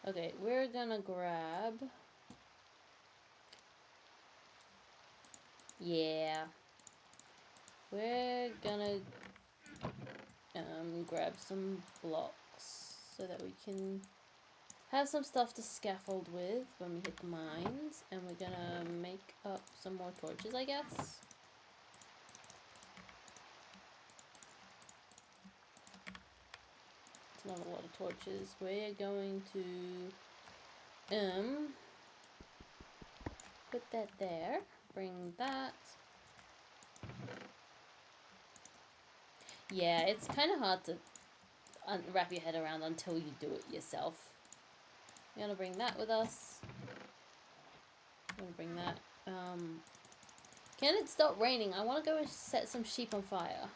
Speaker 1: Okay, we're gonna grab... Yeah. We're gonna grab some blocks so that we can have some stuff to scaffold with when we hit the mines. And we're gonna make up some more torches, I guess. It's not a lot of torches. We're going to put that there. Bring that. Yeah, it's kind of hard to wrap your head around until you do it yourself. We're gonna bring that with us. I'm gonna bring that. Can it stop raining? I want to go and set some sheep on fire.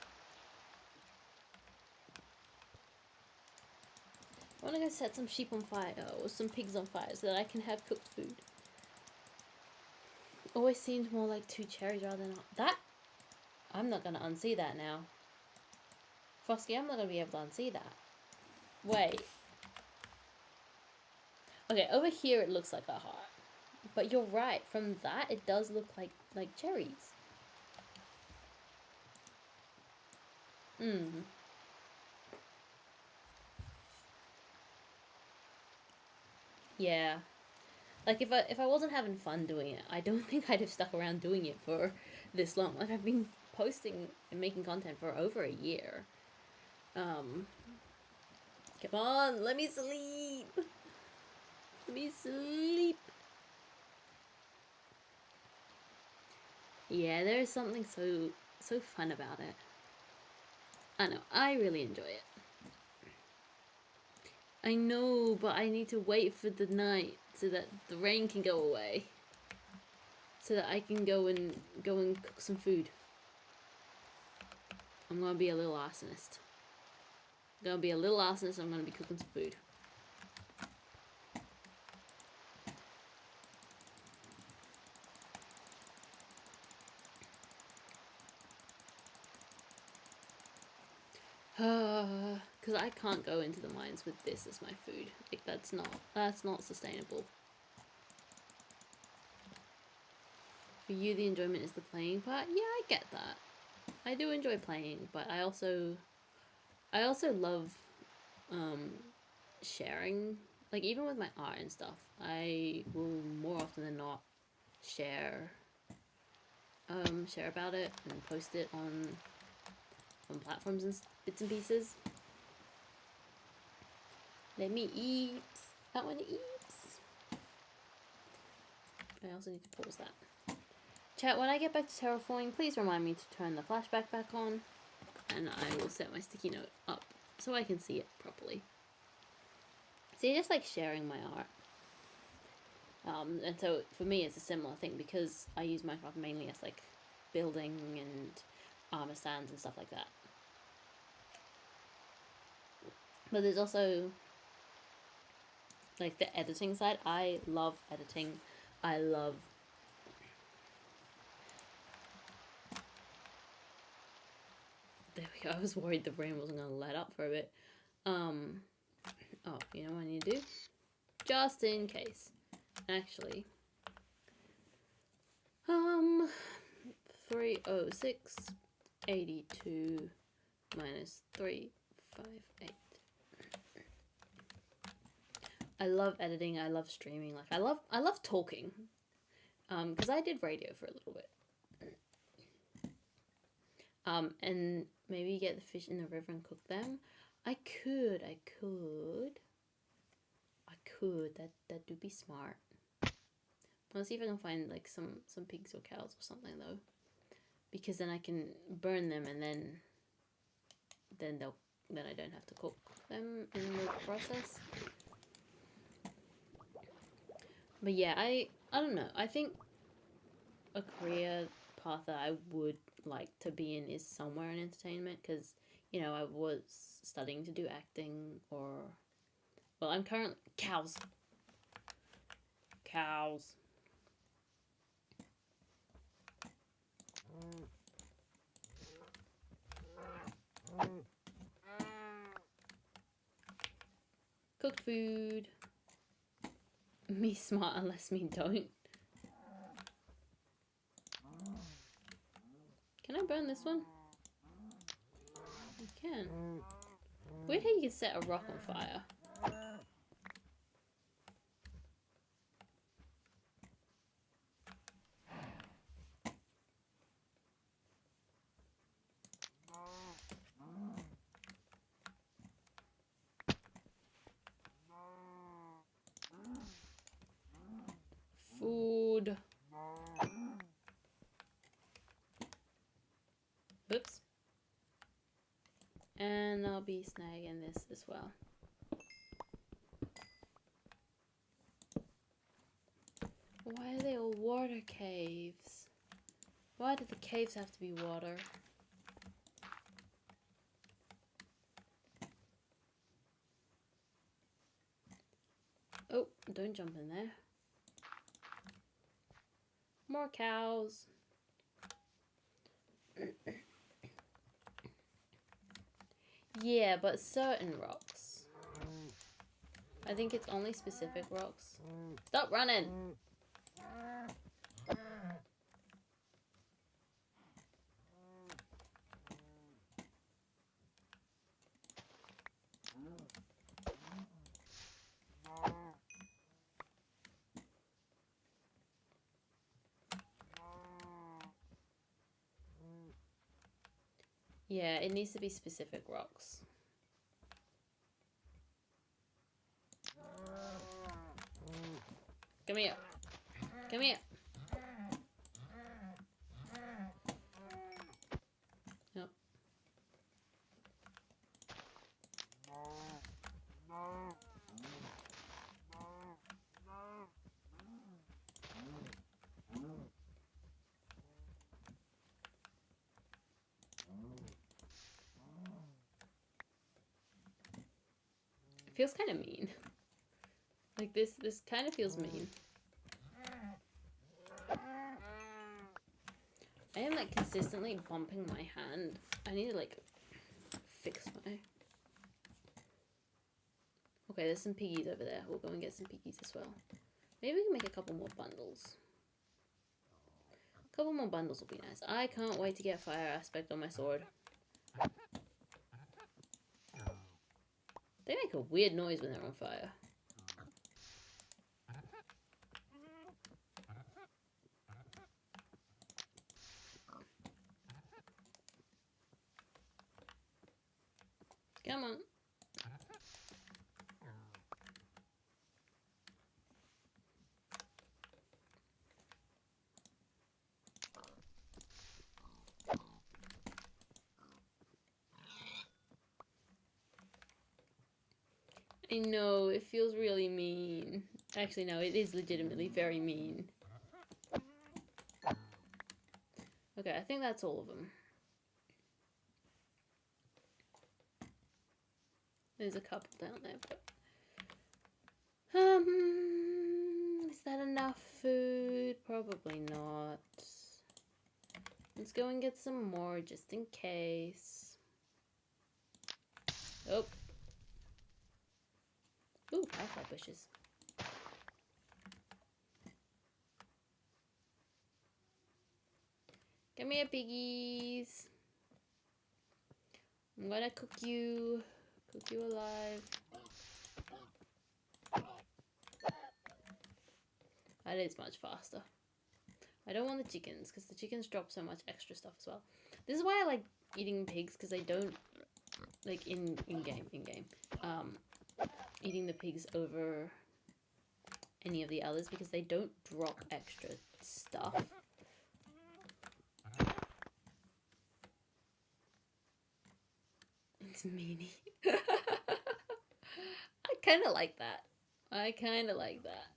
Speaker 1: I want to go set some sheep on fire or some pigs on fire so that I can have cooked food. Always seems more like 2 cherries rather than that. I'm not gonna unsee that now. Frosky, I'm not gonna be able to unsee that. Wait. Okay, over here it looks like a heart. But you're right, from that it does look like cherries. Yeah. Like if I wasn't having fun doing it, I don't think I'd have stuck around doing it for this long. Like I've been posting and making content for over a year. Come on, let me sleep. Let me sleep. Yeah, there is something so fun about it. I know, I really enjoy it. I know, but I need to wait for the night so that the rain can go away. So that I can go and cook some food. I'm gonna be a little arsonist. I'm gonna be a little arsonist, I'm gonna be cooking some food. Because I can't go into the mines with this as my food. Like that's not sustainable. For you, the enjoyment is the playing part. Yeah, I get that. I do enjoy playing, but I also love sharing. Like even with my art and stuff, I will more often than not share about it and post it on platforms and bits and pieces. Let me eat. I want to eat. I also need to pause that. Chat, when I get back to terraforming, please remind me to turn the flashback back on, and I will set my sticky note up so I can see it properly. See, just like sharing my art. And so for me it's a similar thing because I use Minecraft mainly as like building and armor stands and stuff like that. But there's also like the editing side. I love editing. I love there we go. I was worried the brain wasn't gonna light up for a bit. Oh, you know what I need to do? Just in case. Actually. 306 82 minus 358. I love editing, I love streaming, like I love talking. Because I did radio for a little bit. And maybe get the fish in the river and cook them. I could. That do be smart. I'll see if I can find like some pigs or cows or something though. Because then I can burn them and then I don't have to cook them in the process. But yeah, I don't know. I think a career path that I would like to be in is somewhere in entertainment because, you know, I was studying to do acting or... Well, I'm currently... Cows. Cooked food. Me smart unless me don't. Can I burn this one? You can. Weird how you can set a rock on fire. Food. Oops. And I'll be snagging this as well. Why are they all water caves? Why do the caves have to be water? Oh, don't jump in there. More cows. Yeah, but certain rocks. I think it's only specific rocks. Stop running! Yeah, it needs to be specific rocks. Come here. Come here. Nope. It feels kind of mean. Like this kind of feels mean. I am like consistently bumping my hand. I need to like fix my... Okay, there's some piggies over there. We'll go and get some piggies as well. Maybe we can make a couple more bundles. A couple more bundles will be nice. I can't wait to get fire aspect on my sword. They make a weird noise when they're on fire. Come on. I know, it feels really mean. Actually, no, it is legitimately very mean. Okay, I think that's all of them. There's a couple down there, but... is that enough food? Probably not. Let's go and get some more, just in case. Oh. Ooh, firefly bushes. Come here, piggies. I'm gonna cook you alive. That is much faster. I don't want the chickens, because the chickens drop so much extra stuff as well. This is why I like eating pigs, because they don't, like, in-game, eating the pigs over any of the others, because they don't drop extra stuff. It's meanie. I kind of like that. I kind of like that.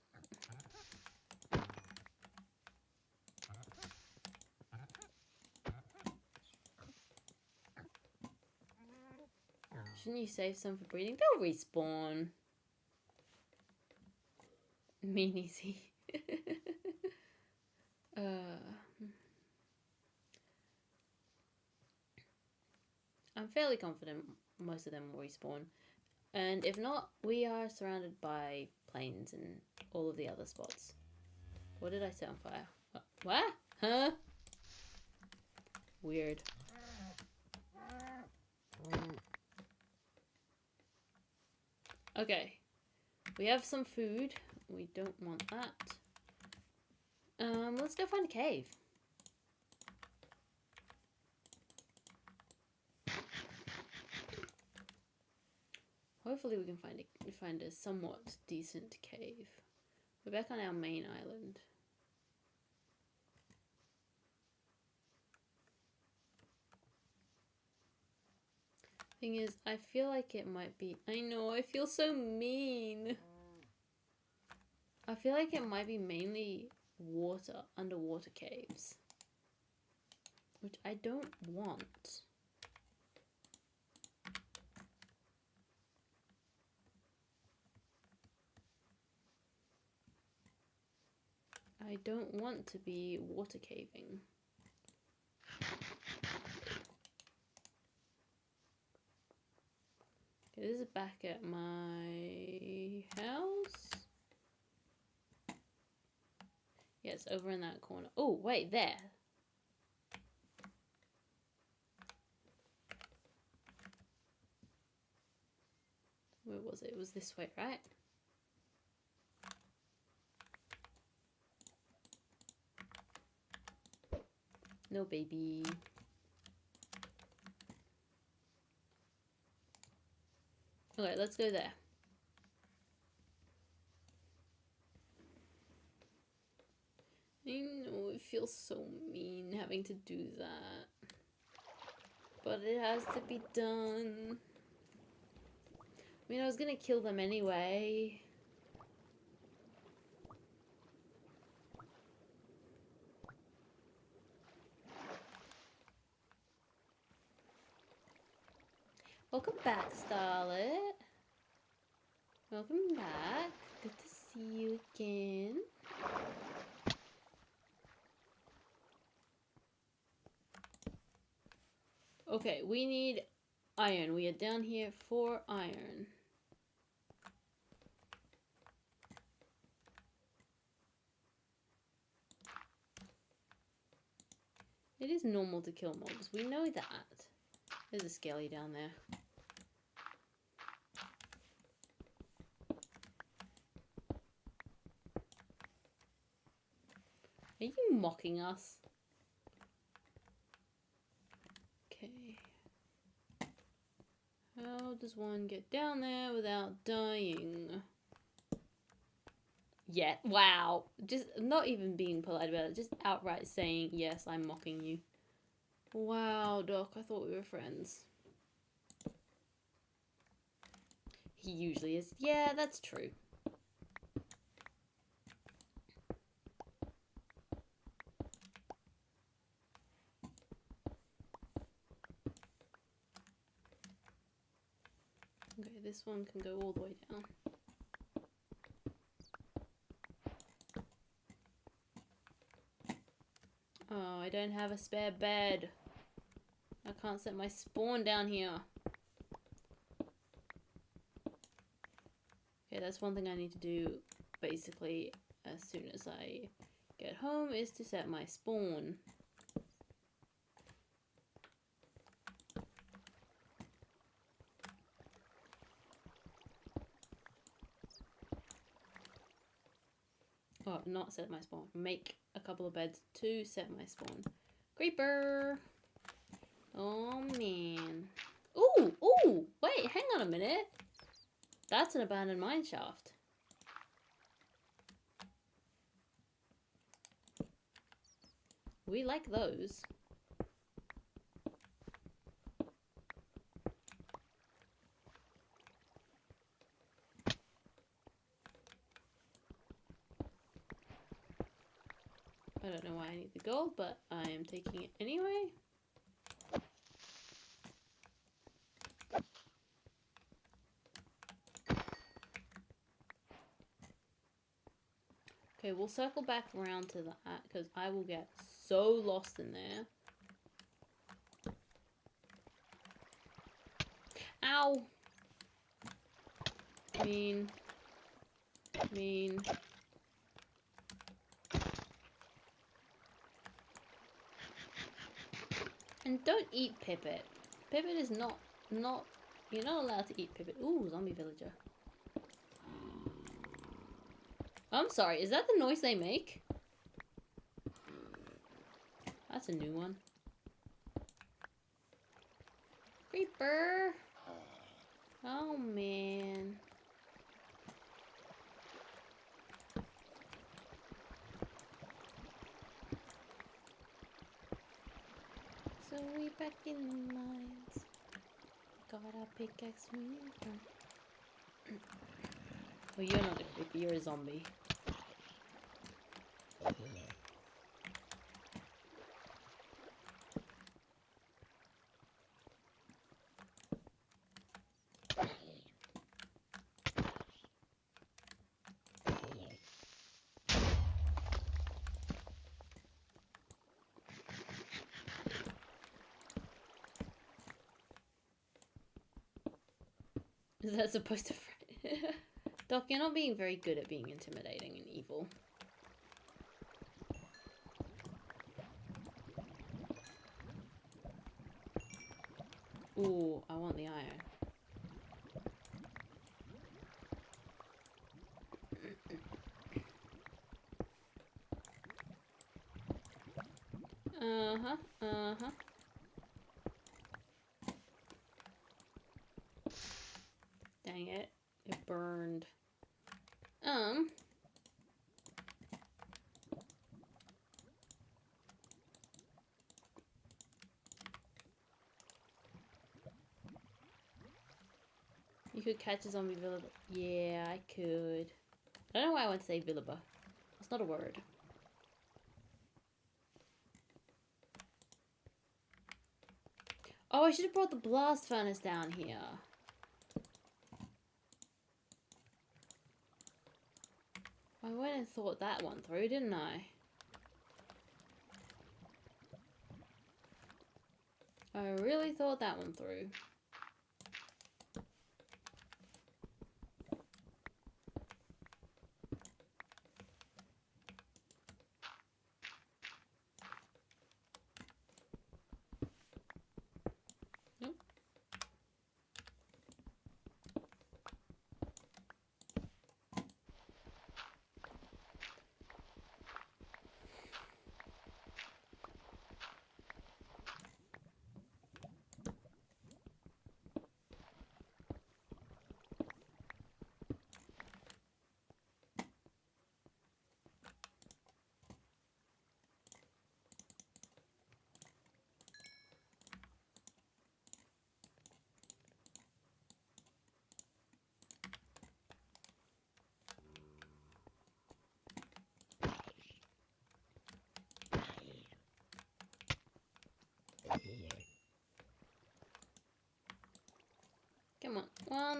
Speaker 1: Shouldn't you save some for breeding? They'll respawn. Meaniesy. I'm fairly confident most of them will respawn. And if not, we are surrounded by plains and all of the other spots. What did I set on fire? What? Huh? Weird. Okay. We have some food. We don't want that. Let's go find a cave. Hopefully we can find a somewhat decent cave. We're back on our main island. Thing is, I feel like it might be... I know, I feel so mean. I feel like it might be mainly water, underwater caves. Which I don't want. I don't want to be water caving. Okay, this is back at my house. Yes, over in that corner. Oh, wait, there. Where was it? It was this way, right? No, baby. Okay, let's go there. I know, it feels so mean having to do that. But it has to be done. I mean, I was gonna kill them anyway. Welcome back, Starlet. Welcome back. Good to see you again. Okay, we need iron. We are down here for iron. It is normal to kill mobs. We know that. There's a skelly down there. Are you mocking us? Okay. How does one get down there without dying? Yeah, wow. Just not even being polite about it, just outright saying, yes, I'm mocking you. Wow, Doc, I thought we were friends. He usually is. Yeah, that's true. Okay, this one can go all the way down. Oh, I don't have a spare bed. I can't set my spawn down here. Okay, that's one thing I need to do basically as soon as I get home, is to set my spawn. Oh, not set my spawn. Make a couple of beds to set my spawn. Creeper! Oh, man. Ooh! Ooh! Wait, hang on a minute. That's an abandoned mine shaft. We like those. I don't know why I need the gold, but I am taking it anyway. Okay, we'll circle back around to that because I will get so lost in there. Ow! Mean. Mean. And don't eat Pipit. Pipit is not, you're not allowed to eat Pipit. Ooh, zombie villager. I'm sorry, is that the noise they make? That's a new one. Creeper! Oh, man. So we back in the mines. Got a pickaxe we need. Well, you're not a creeper, you're a zombie. Is that supposed to frighten? Doc, you're not being very good at being intimidating and evil. Ooh, I want the iron. Uh-huh, uh-huh. Dang it. It burned. You could catch a zombie villager. Yeah, I could. I don't know why I want to say villager. It's not a word. Oh, I should have brought the blast furnace down here. I went and thought that one through, didn't I? I really thought that one through. Nope.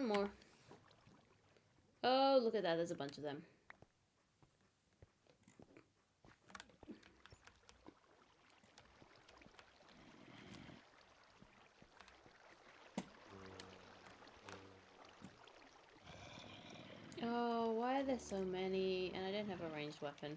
Speaker 1: one more. Oh, look at that. There's a bunch of them. Oh, why are there so many? And I don't have a ranged weapon.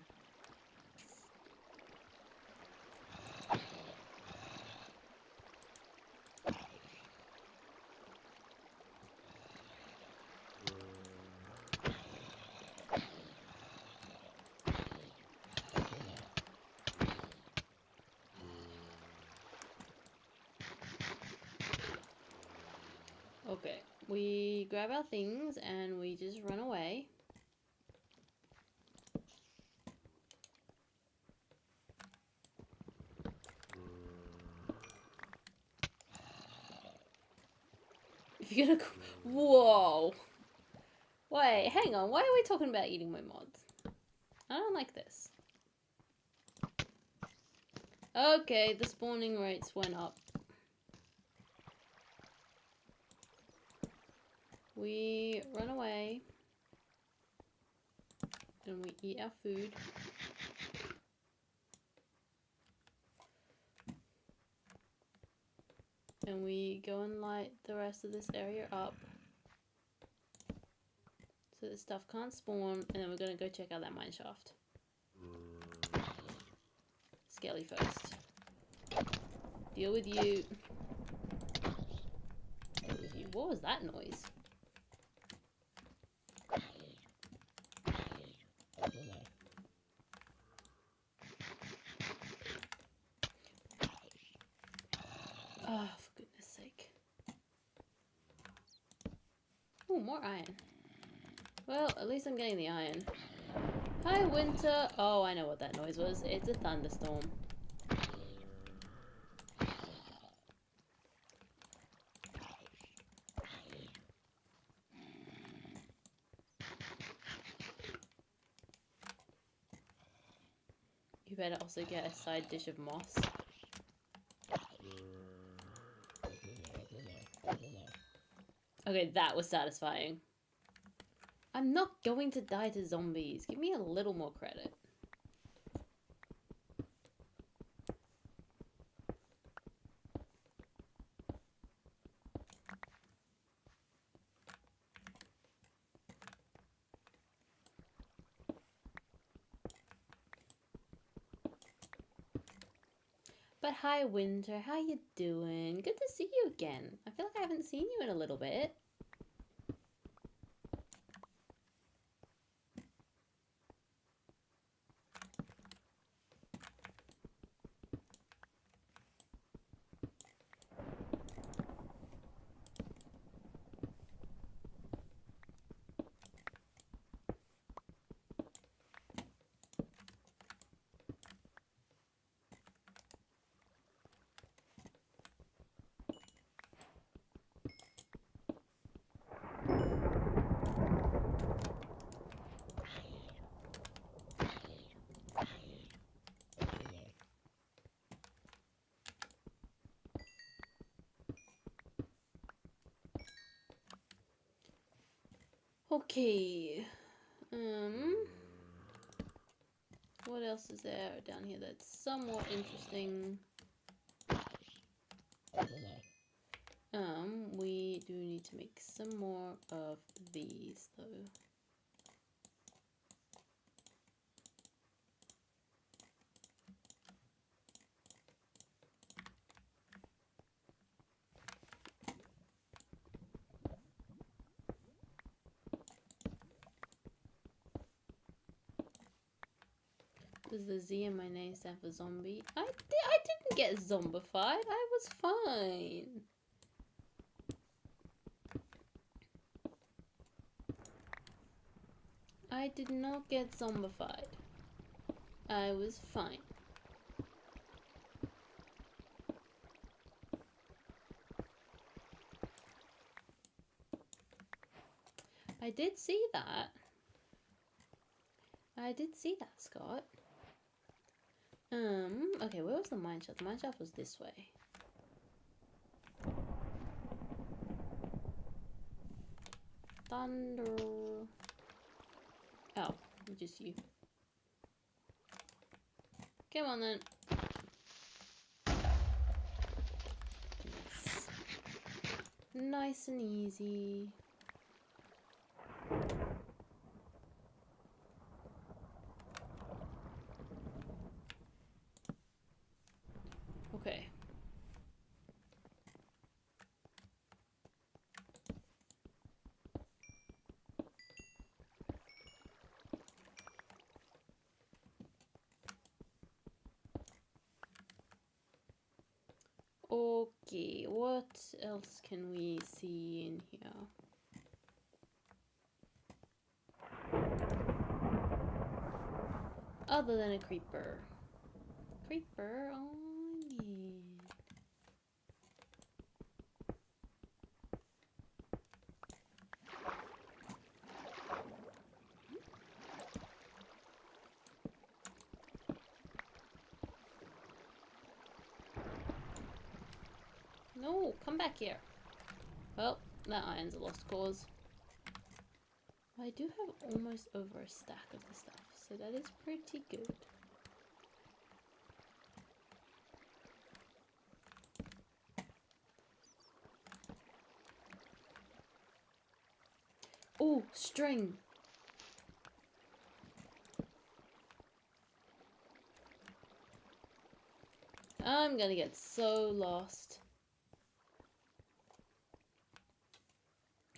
Speaker 1: Okay, we grab our things and we just run away. If you're gonna... Whoa! Wait, hang on. Why are we talking about eating my mods? I don't like this. Okay, the spawning rates went up. We run away. And we eat our food. And we go and light the rest of this area up. So that stuff can't spawn. And then we're gonna go check out that mine shaft. Skelly first. Deal with you. Deal with you. What was that noise? Oh, for goodness sake. Oh, more iron. Well, at least I'm getting the iron. Hi, Winter. Oh, I know what that noise was. It's a thunderstorm. You better also get a side dish of moss. Okay, that was satisfying. I'm not going to die to zombies. Give me a little more credit. But hi, Winter. How you doing? Good to see you again. I feel like I haven't seen you in a little bit. Okay. What else is there down here that's somewhat interesting? We do need to make some more of these though. Does the Z in my name stand for zombie? I didn't get zombified. I was fine. I did not get zombified. I was fine. I did see that. I did see that, Scott. Okay, where was the mine shaft? The mine shaft was this way. Thunder. Oh, just you. Come on then. Nice. Nice and easy. Okay. Okay, what else can we see in here? Other than a creeper. Creeper, oh yeah. No, come back here. Well, that iron's a lost cause. I do have almost over a stack of the stuff, so that is pretty good. Oh, string! I'm gonna get so lost.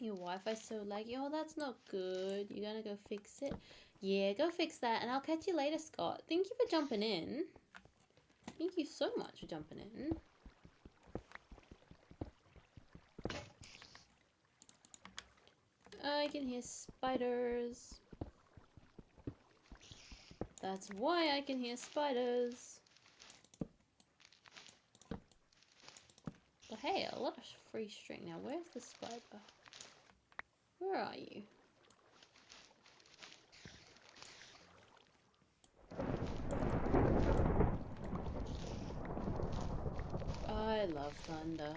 Speaker 1: Your Wi-Fi's so laggy. Oh, that's not good. You gonna go fix it? Yeah, go fix that, and I'll catch you later, Scott. Thank you for jumping in. Thank you so much for jumping in. I can hear spiders. That's why I can hear spiders. But hey, a lot of free string. Now, where's the spider? Where are you? I love thunder.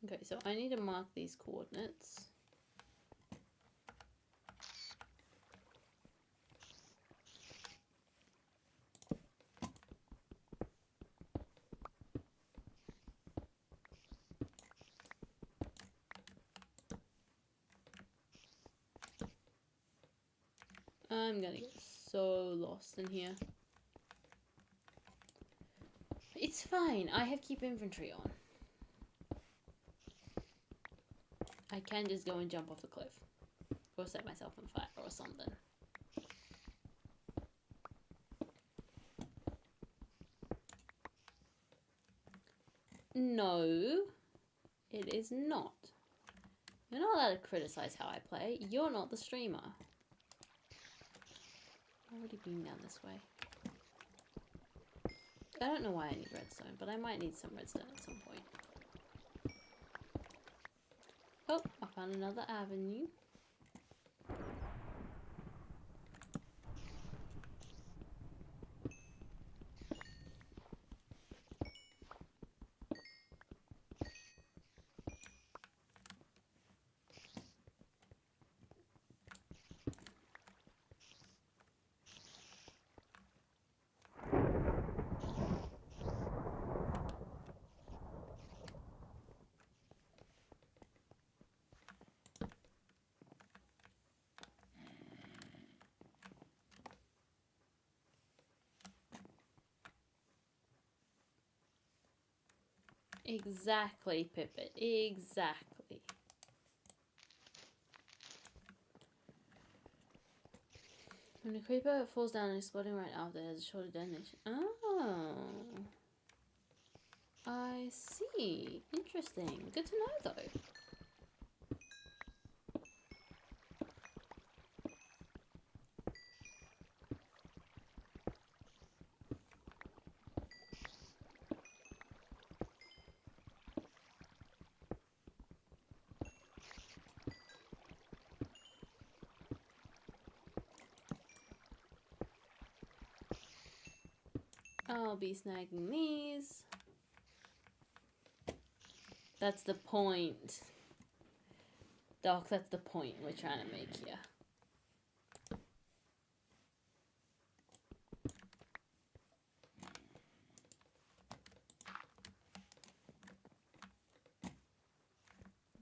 Speaker 1: Okay, so I need to mark these coordinates. I'm gonna get so lost in here. It's fine, I have keep inventory on. I can just go and jump off the cliff. Or set myself on fire or something. No, it is not. You're not allowed to criticize how I play. You're not the streamer. I've already been down this way. I don't know why I need redstone, but I might need some redstone at some point. Oh, I found another avenue. Exactly, Pipit. Exactly. When a creeper falls down and exploding right after, it has a shorter detonation. Oh. I see. Interesting. Good to know, though. I'll be snagging these. That's the point. Doc, that's the point we're trying to make here.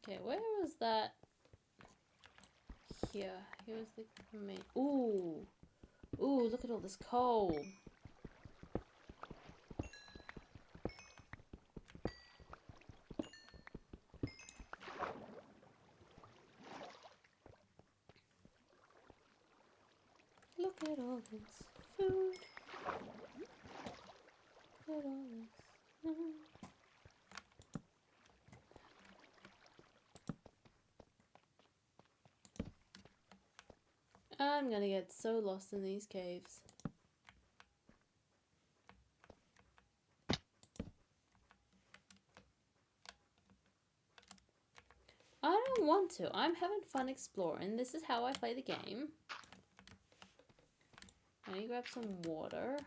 Speaker 1: Okay, where was that? Here. Here was the main. Ooh. Ooh, look at all this coal. Look at all this food. Look at all this food. I'm gonna get so lost in these caves. I don't want to. I'm having fun exploring. This is how I play the game. Let me grab some water.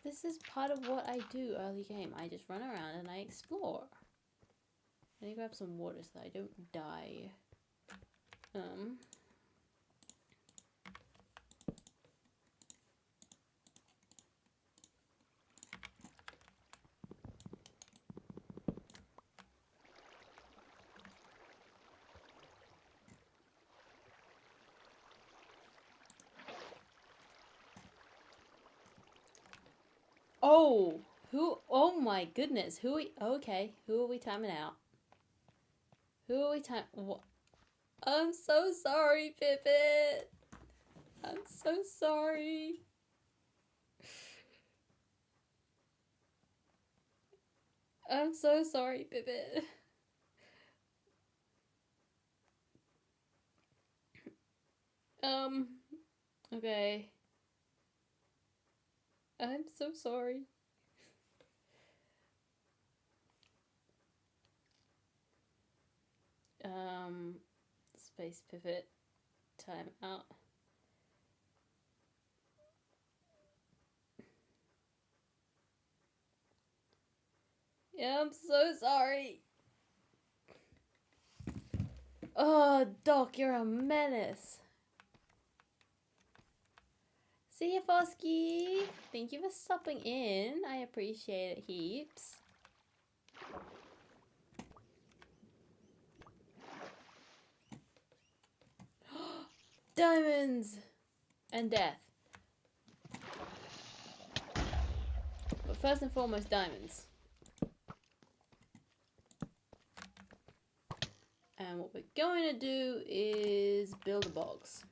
Speaker 1: This is part of what I do early game. I just run around and I explore. Let me grab some water so that I don't die. Oh, oh my goodness, okay, who are we timing out? Who are we what? I'm so sorry, Pipit. I'm so sorry. I'm so sorry, Pipit. Okay. I'm so sorry. Space pivot, time out. Yeah, I'm so sorry. Oh, Doc, you're a menace. See ya, Fosky. Thank you for stopping in. I appreciate it heaps. Diamonds! And death. But first and foremost, diamonds. And what we're going to do is build a box.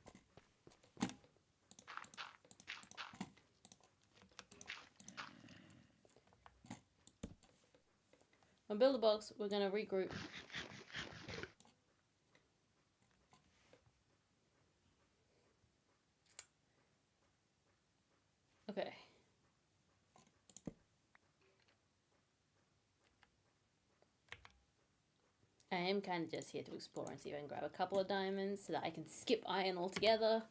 Speaker 1: When build a box, we're going to regroup. Okay. I am kind of just here to explore and see if I can grab a couple of diamonds so that I can skip iron altogether.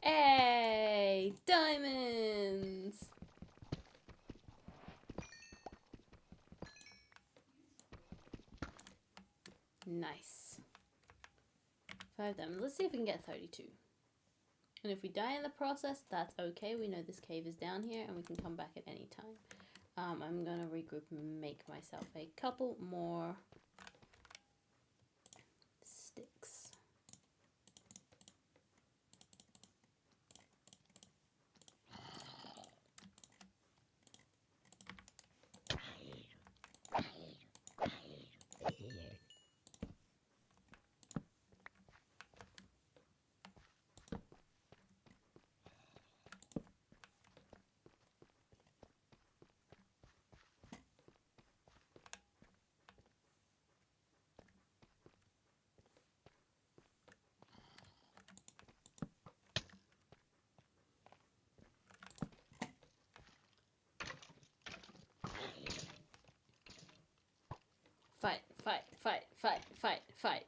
Speaker 1: Hey, diamonds! Nice. 5 diamonds. Let's see if we can get 32. And if we die in the process, that's okay. We know this cave is down here and we can come back at any time. I'm going to regroup and make myself a couple more sticks. Fight, fight, fight, fight, fight, fight.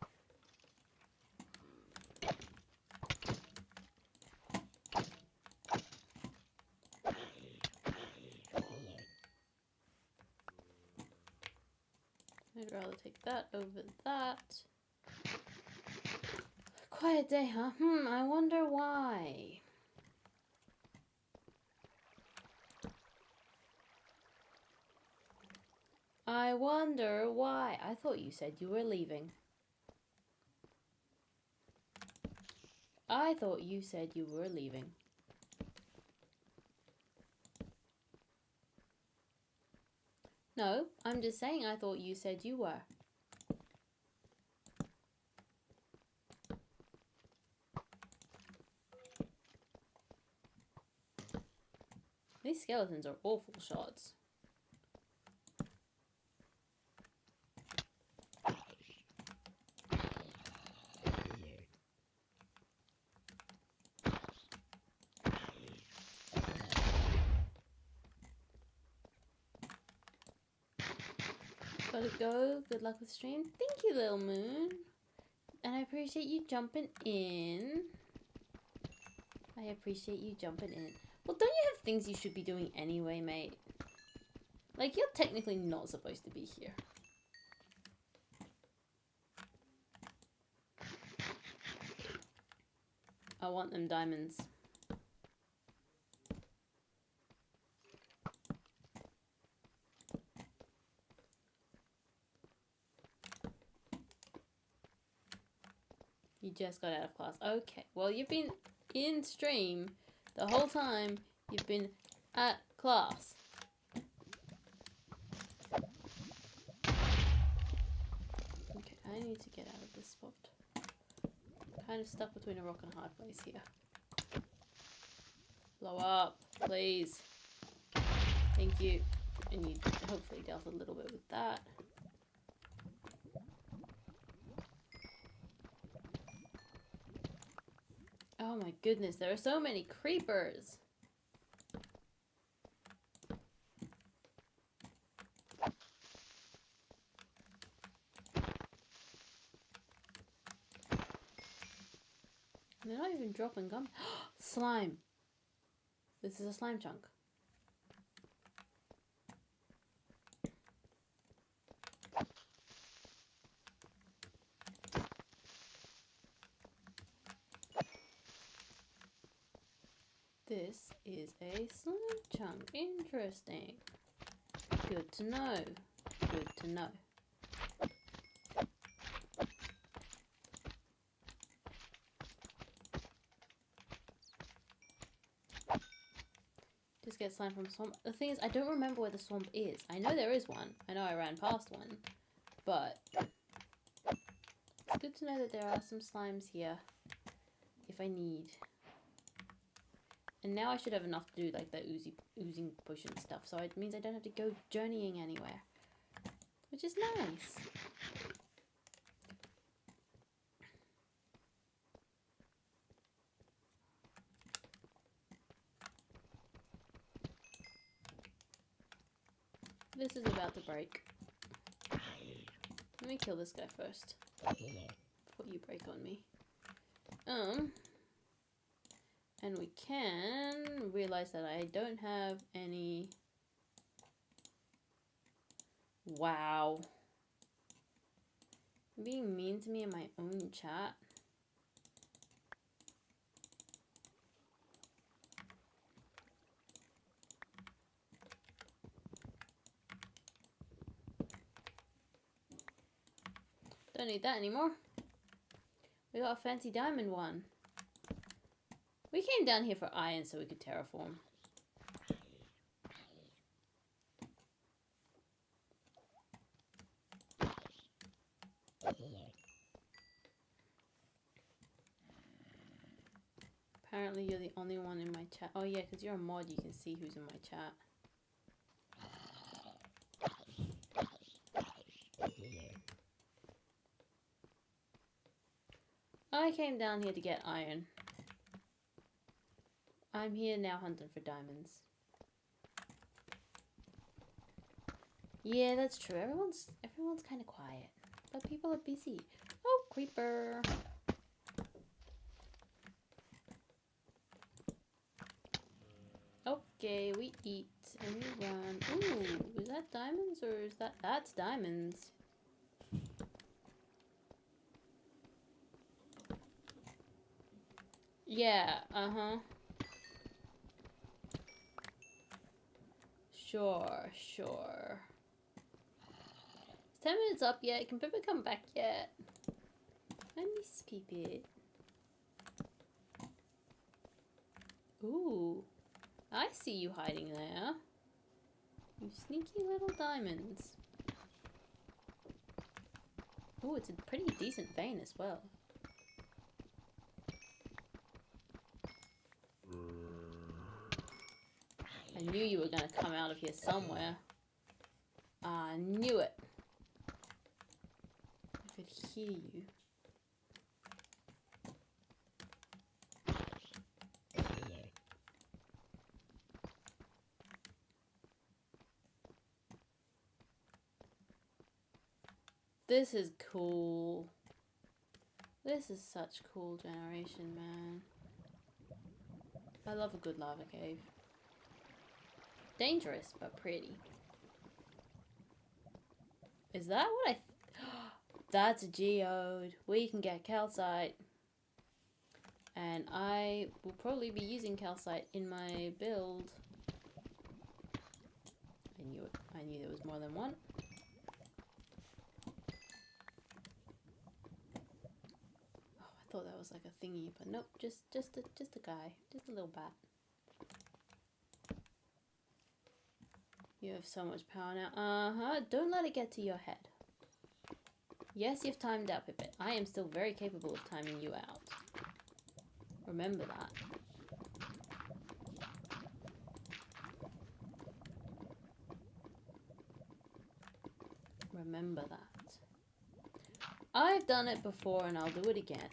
Speaker 1: I'd rather take that over that. Quiet day, huh? I wonder why. I wonder why. I thought you said you were leaving. I thought you said you were leaving. No, I'm just saying I thought you said you were. These skeletons are awful shots. Gotta go. Good luck with stream. Thank you, Little Moon. And I appreciate you jumping in. I appreciate you jumping in. Well, don't you have things you should be doing anyway, mate? Like, you're technically not supposed to be here. I want them diamonds. You just got out of class. Okay, well, you've been in stream the whole time you've been at class. Okay, I need to get out of this spot. Kind of stuck between a rock and a hard place here. Blow up, please. Thank you. And you hopefully dealt a little bit with that. Oh my goodness, there are so many creepers. They're not even dropping gum. Slime. This is a slime chunk. This is a slime chunk. Interesting. Good to know. Good to know. Just get slime from swamp. The thing is, I don't remember where the swamp is. I know there is one. I know I ran past one. But it's good to know that there are some slimes here if I need. And now I should have enough to do like the oozing potion stuff. So it means I don't have to go journeying anywhere. Which is nice. This is about to break. Let me kill this guy first. Before you break on me. And we can realize that I don't have any... Wow. You're being mean to me in my own chat. Don't need that anymore. We got a fancy diamond one. We came down here for iron so we could terraform. Apparently you're the only one in my chat. Oh yeah, because you're a mod, you can see who's in my chat. I came down here to get iron. I'm here now hunting for diamonds. Yeah, that's true. Everyone's kind of quiet, but people are busy. Oh, creeper. Okay, we eat and we run. Ooh, is that diamonds or is that's diamonds? Yeah, uh-huh. Sure, sure. Is 10 minutes up yet? Can Pippa come back yet? I miss Pippa. Ooh, I see you hiding there. You sneaky little diamonds. Ooh, it's a pretty decent vein as well. I knew you were gonna come out of here somewhere. I knew it. I could hear you. This is cool. This is such cool generation, man. I love a good lava cave. Dangerous, but pretty. Is that what I... That's a geode. We can get calcite. And I will probably be using calcite in my build. I knew it. I knew there was more than one. Oh, I thought that was like a thingy, but nope, just a guy. Just a little bat. You have so much power now. Uh-huh. Don't let it get to your head. Yes, you've timed out, Pipit. I am still very capable of timing you out. Remember that. Remember that. I've done it before and I'll do it again.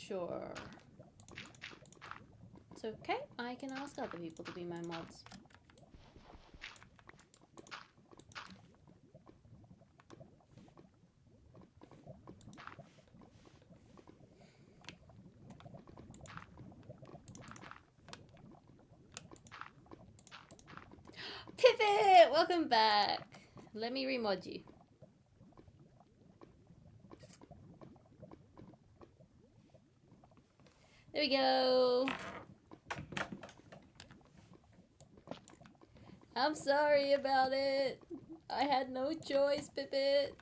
Speaker 1: Sure. It's okay. I can ask other people to be my mods. Pivot! Welcome back. Let me remod you. There we go. I'm sorry about it. I had no choice, Pipit.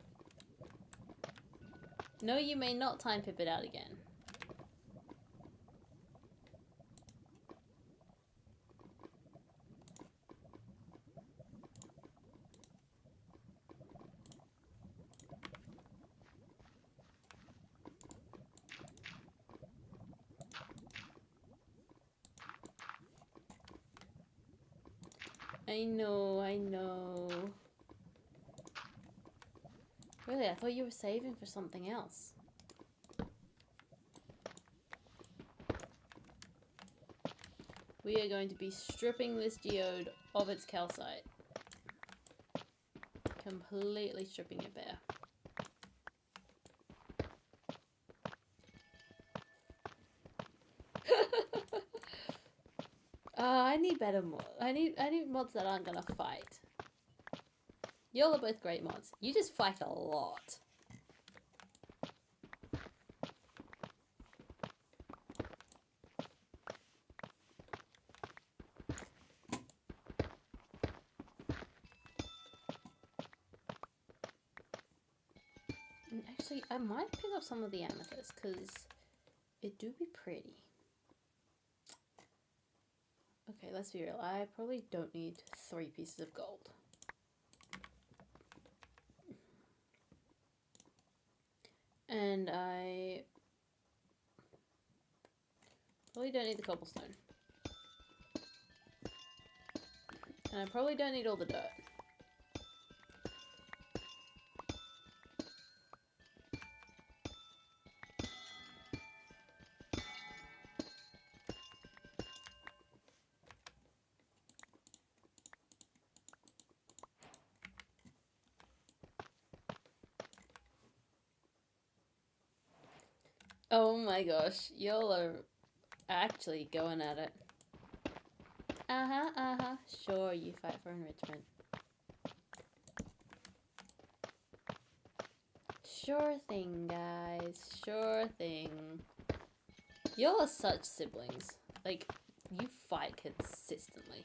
Speaker 1: No, you may not time Pipit out again. I know, I know. Really, I thought you were saving for something else. We are going to be stripping this geode of its calcite. Completely stripping it bare. I need better mods. I need mods that aren't gonna fight. Y'all are both great mods. You just fight a lot. And actually, I might pick up some of the amethyst because it do be pretty. Okay, let's be real. I probably don't need 3 pieces of gold. And I probably don't need the cobblestone. And I probably don't need all the dirt. Oh my gosh, y'all are actually going at it. Sure, you fight for enrichment. Sure thing, guys. Sure thing. Y'all are such siblings. Like, you fight consistently.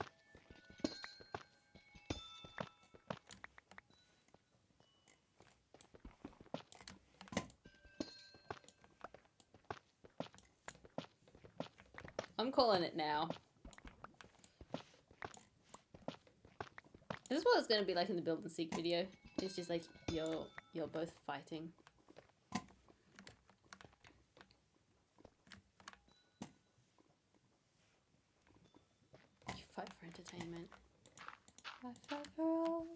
Speaker 1: I'm calling it now. This is what it's gonna be like in the build and seek video. It's just like you're both fighting. You fight for entertainment. I fight for all.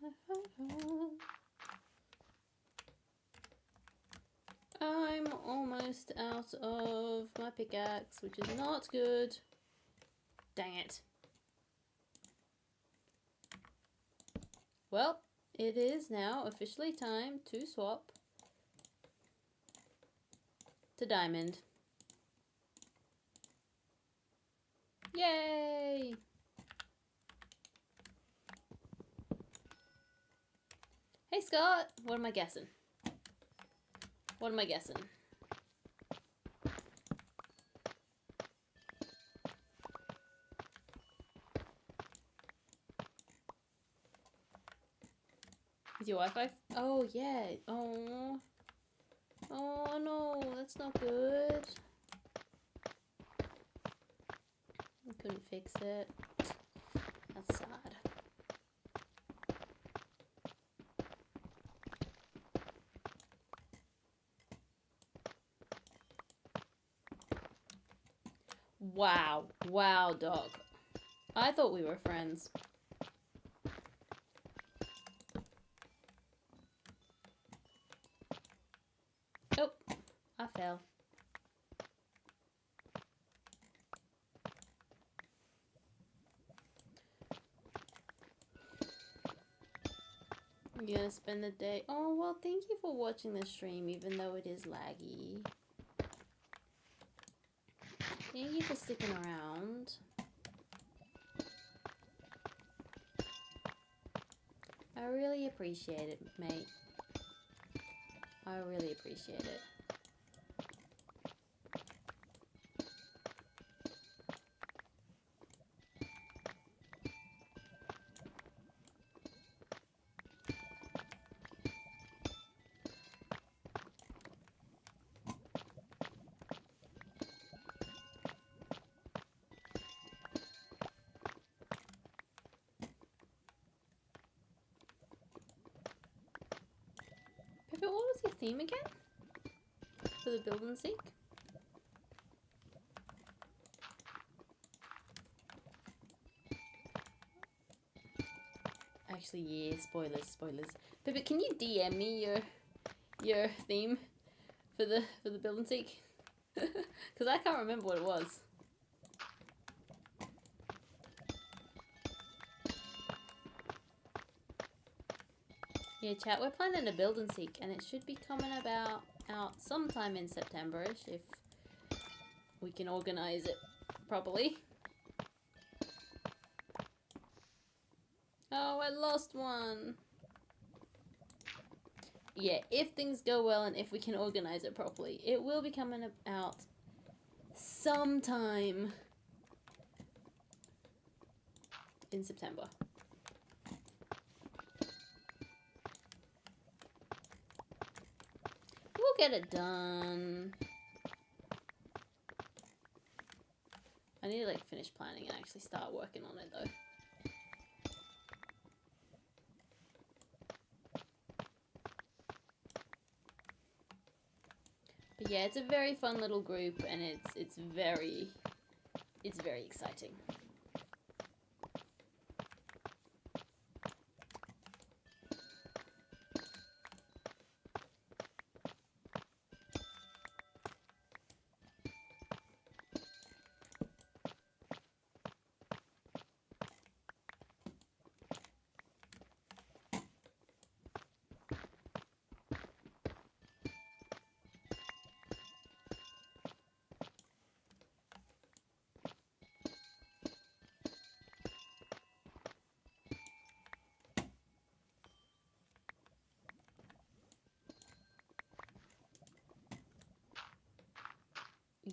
Speaker 1: I fight for all. I'm almost out of my pickaxe, which is not good. Dang it. Well, it is now officially time to swap to diamond. Yay! Hey Scott, what am I guessing? What am I guessing? Is your Wi-Fi? Oh yeah. Oh. Oh no, that's not good. I couldn't fix it. That's sad. Wow. Wow, dog. I thought we were friends. Oh, I fell. You're gonna spend the day. Oh, well, thank you for watching the stream, even though it is laggy. Thank you for sticking around. I really appreciate it, mate. I really appreciate it. Pippa, what was your theme again? For the build and seek? Actually, yeah, spoilers. Pippa, can you DM me your theme for the build and seek? Because I can't remember what it was. Yeah, chat, we're planning a build and seek, and it should be coming out sometime in September-ish if we can organize it properly. Oh, I lost one. Yeah, if things go well and if we can organize it properly, it will be coming out sometime in September. We'll get it done. I need to like finish planning and actually start working on it though. But yeah, it's a very fun little group and it's very exciting.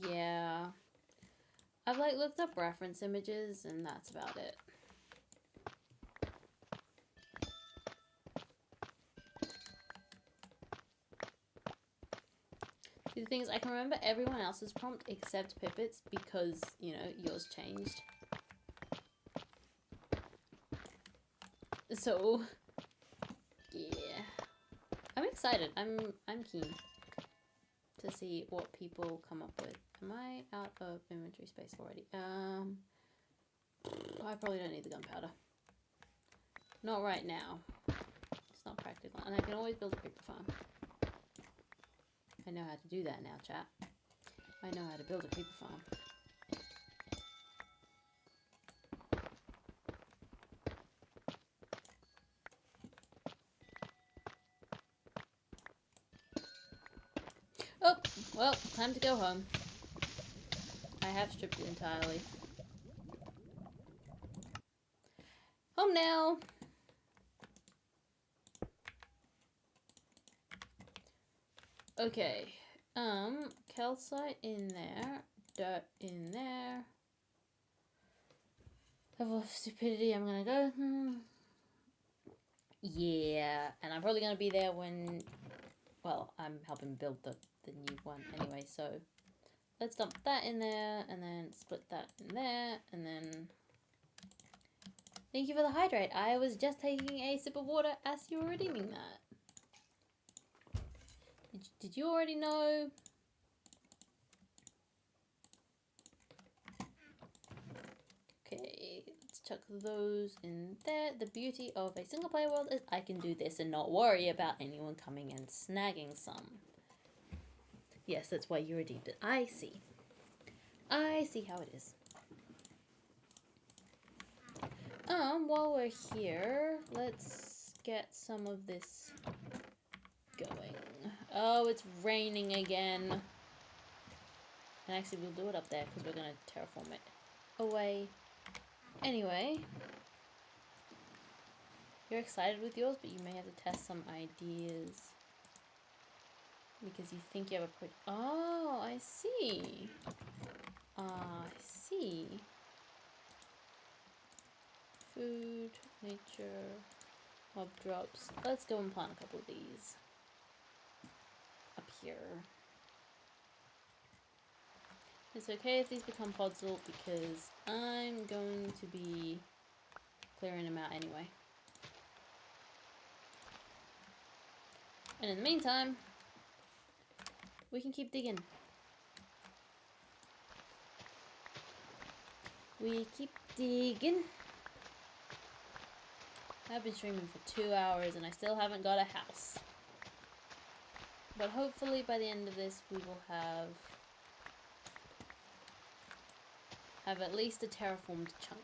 Speaker 1: Yeah. I've like looked up reference images and that's about it. The thing is, I can remember everyone else's prompt except Pipit's because, you know, yours changed. So, yeah. I'm excited. I'm keen to see what people come up with. Am I out of inventory space already? I probably don't need the gunpowder. Not right now. It's not practical. And I can always build a creeper farm. I know how to do that now, chat. I know how to build a creeper farm. Oh, well, time to go home. I have stripped it entirely. Home now! Okay. Calcite in there. Dirt in there. Level of stupidity, I'm gonna go. Yeah, and I'm probably gonna be there when... Well, I'm helping build the new one anyway, so... Let's dump that in there, and then split that in there, and then... Thank you for the hydrate. I was just taking a sip of water as you were redeeming that. Did you already know? Okay, let's chuck those in there. The beauty of a single player world is I can do this and not worry about anyone coming and snagging some. Yes, that's why you redeemed it. I see. I see how it is. While we're here, let's get some of this going. Oh, it's raining again. And actually, we'll do it up there because we're going to terraform it away. Anyway, you're excited with yours, but you may have to test some ideas. Because you think you have a oh, I see. I see. Food, nature, mob drops. Let's go and plant a couple of these. Up here. It's okay if these become podzol because I'm going to be clearing them out anyway. And in the meantime, we can keep digging. We keep digging. I've been streaming for 2 hours and I still haven't got a house. But hopefully by the end of this we will have at least a terraformed chunk.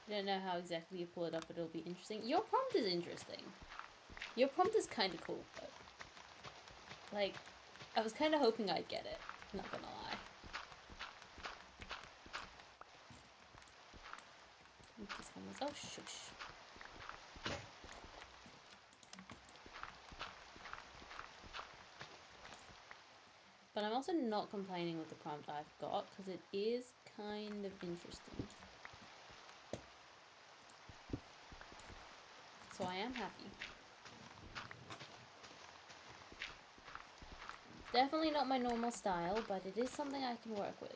Speaker 1: I don't know how exactly you pull it up, but it'll be interesting. Your prompt is interesting. Your prompt is kind of cool, but like, I was kind of hoping I'd get it. Not gonna lie. This one was, oh shush. But I'm also not complaining with the prompt I've got because it is kind of interesting. So I am happy. Definitely not my normal style, but it is something I can work with.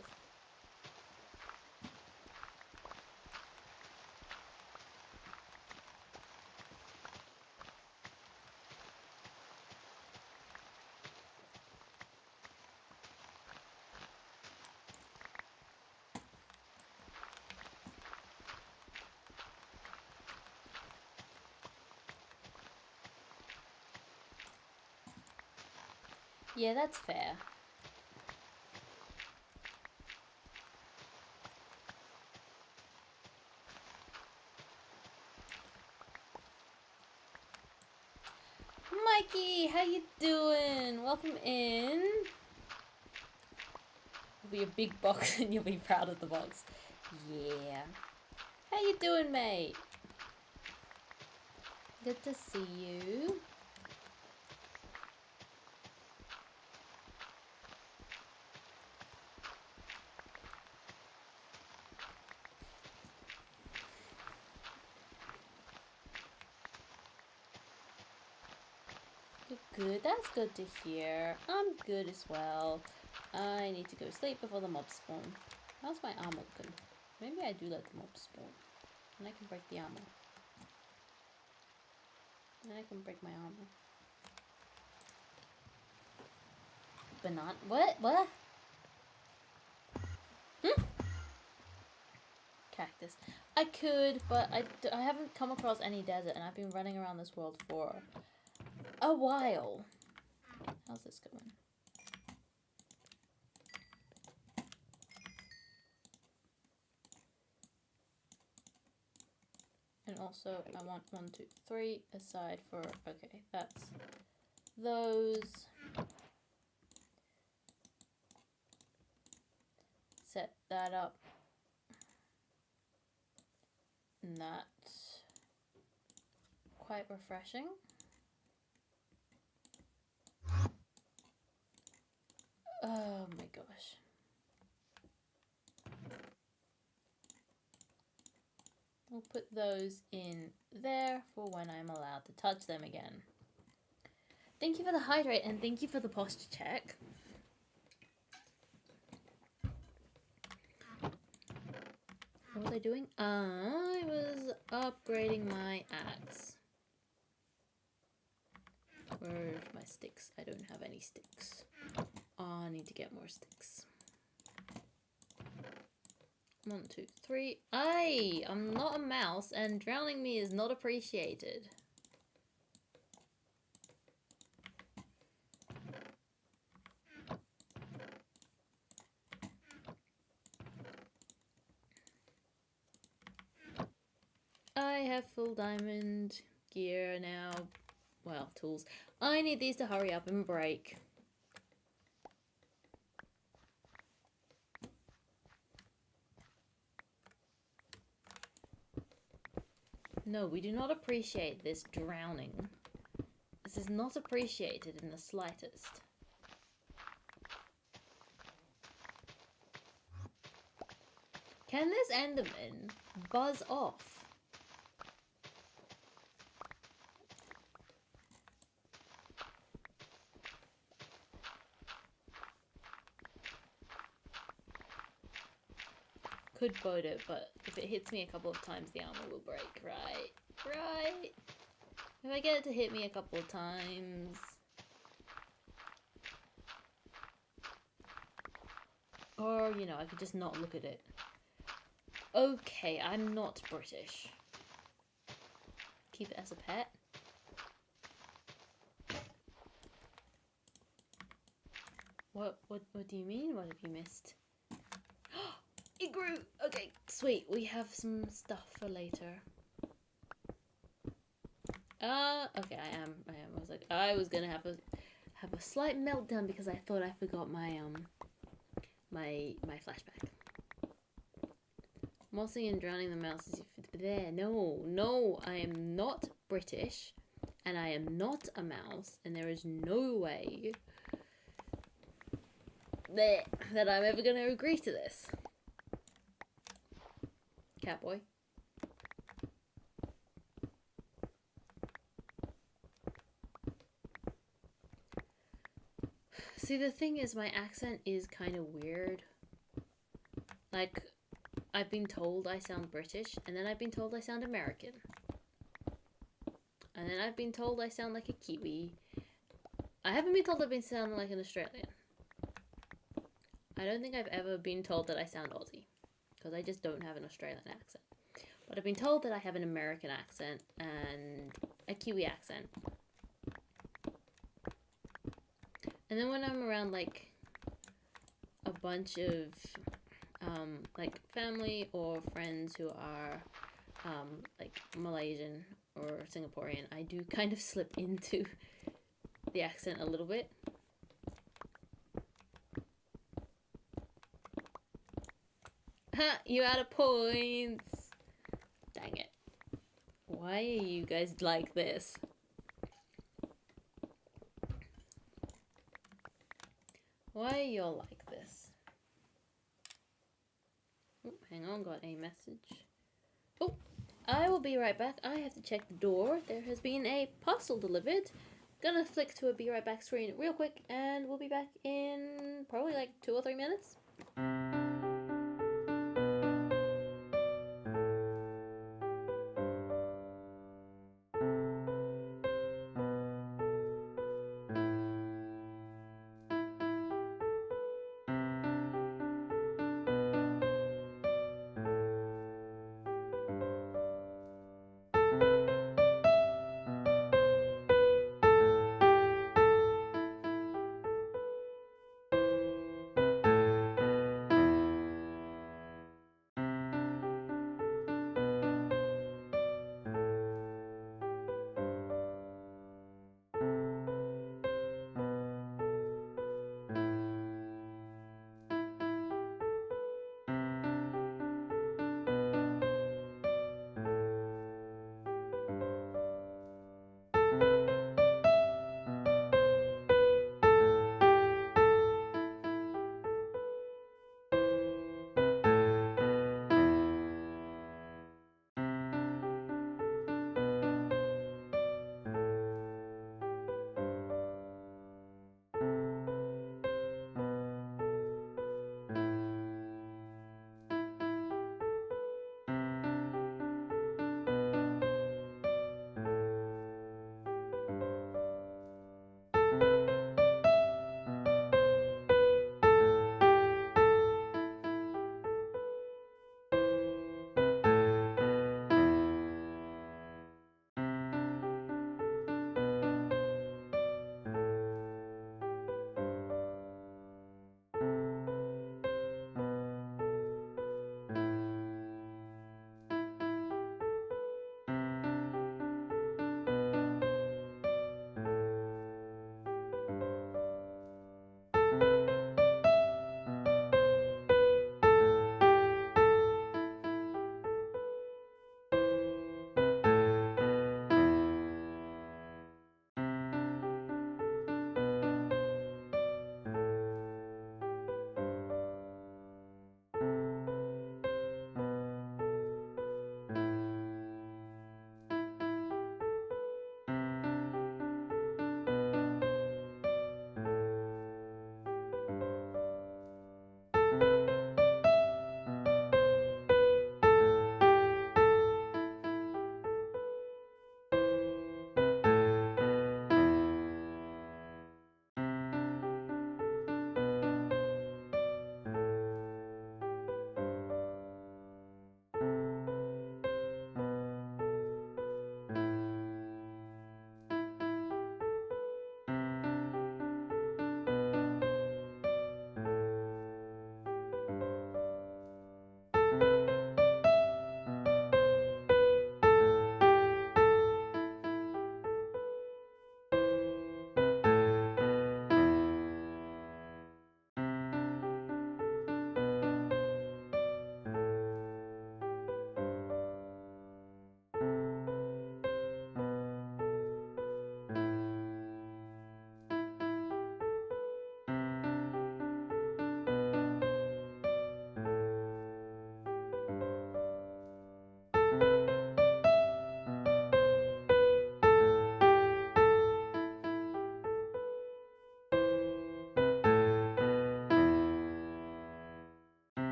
Speaker 1: Yeah, that's fair. Mikey, how you doing? Welcome in. It'll be a big box and you'll be proud of the box. Yeah. How you doing, mate? Good to see you. good. That's good to hear. I'm good as well. I need to go sleep before the mobs spawn. How's my armor looking? Maybe I do let the mobs spawn. And I can break the armor. And I can break my armor. Banana? What? What? Cactus. I could, but I haven't come across any desert, and I've been running around this world for a while. How's this going? And also, I want 1, 2, 3 aside for, okay, that's those. Set that up. And that's quite refreshing. Oh my gosh. We'll put those in there for when I'm allowed to touch them again. Thank you for the hydrate and thank you for the posture check. What was I doing? I was upgrading my axe. Where's my sticks? I don't have any sticks. Oh, I need to get more sticks. 1, 2, 3. I'm not a mouse and drowning me is not appreciated. I have full diamond gear now. Well, tools. I need these to hurry up and break. No, we do not appreciate this drowning. This is not appreciated in the slightest. Can this Enderman buzz off? Could boat it, but if it hits me a couple of times, the armor will break. Right. Right. If I get it to hit me a couple of times... Or, you know, I could just not look at it. Okay, I'm not British. Keep it as a pet. What do you mean? What have you missed? It grew! Okay, sweet. We have some stuff for later. Okay, I am. I was like, I was gonna have a slight meltdown because I thought I forgot my my flashback. Mossing and drowning the mouse is there. No, I am not British, and I am not a mouse, and there is no way that I'm ever gonna agree to this. Catboy. See, the thing is, my accent is kind of weird. Like, I've been told I sound British, and then I've been told I sound American. And then I've been told I sound like a Kiwi. I haven't been told I've been sounding like an Australian. I don't think I've ever been told that I sound Aussie, because I just don't have an Australian accent. But I've been told that I have an American accent and a Kiwi accent. And then when I'm around, like, a bunch of, like, family or friends who are, like, Malaysian or Singaporean, I do kind of slip into the accent a little bit. Ha! You out of points! Dang it. Why are you guys like this? Why are y'all like this? Oh, hang on, got a message. Oh, I will be right back. I have to check the door. There has been a parcel delivered. Gonna flick to a be right back screen real quick, and we'll be back in probably like 2 or 3 minutes.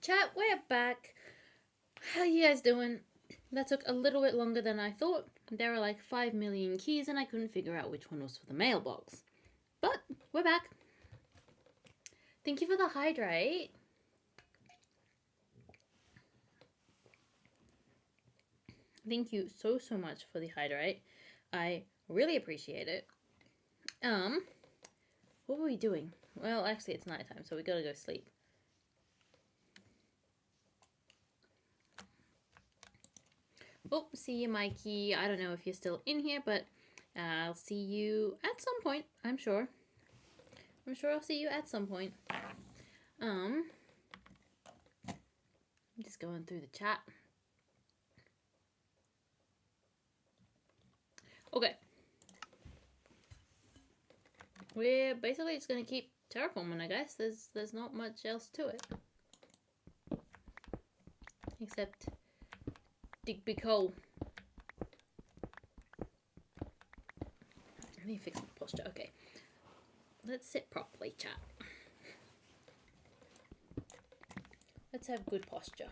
Speaker 1: Chat, we're back. How you guys doing? That took a little bit longer than I thought. There were like 5 million keys and I couldn't figure out which one was for the mailbox. But we're back. Thank you for the hydrate. Thank you so much for the hydrate. I really appreciate it. What were we doing? Well, actually it's nighttime, so we gotta go sleep. Oh, see you, Mikey. I don't know if you're still in here, but I'll see you at some point, I'm sure. I'm sure I'll see you at some point. I'm just going through the chat. Okay. We're basically just gonna keep terraforming, I guess. There's not much else to it. Except dig big hole. Let me fix my posture. Okay. Let's sit properly, chat. Let's have good posture.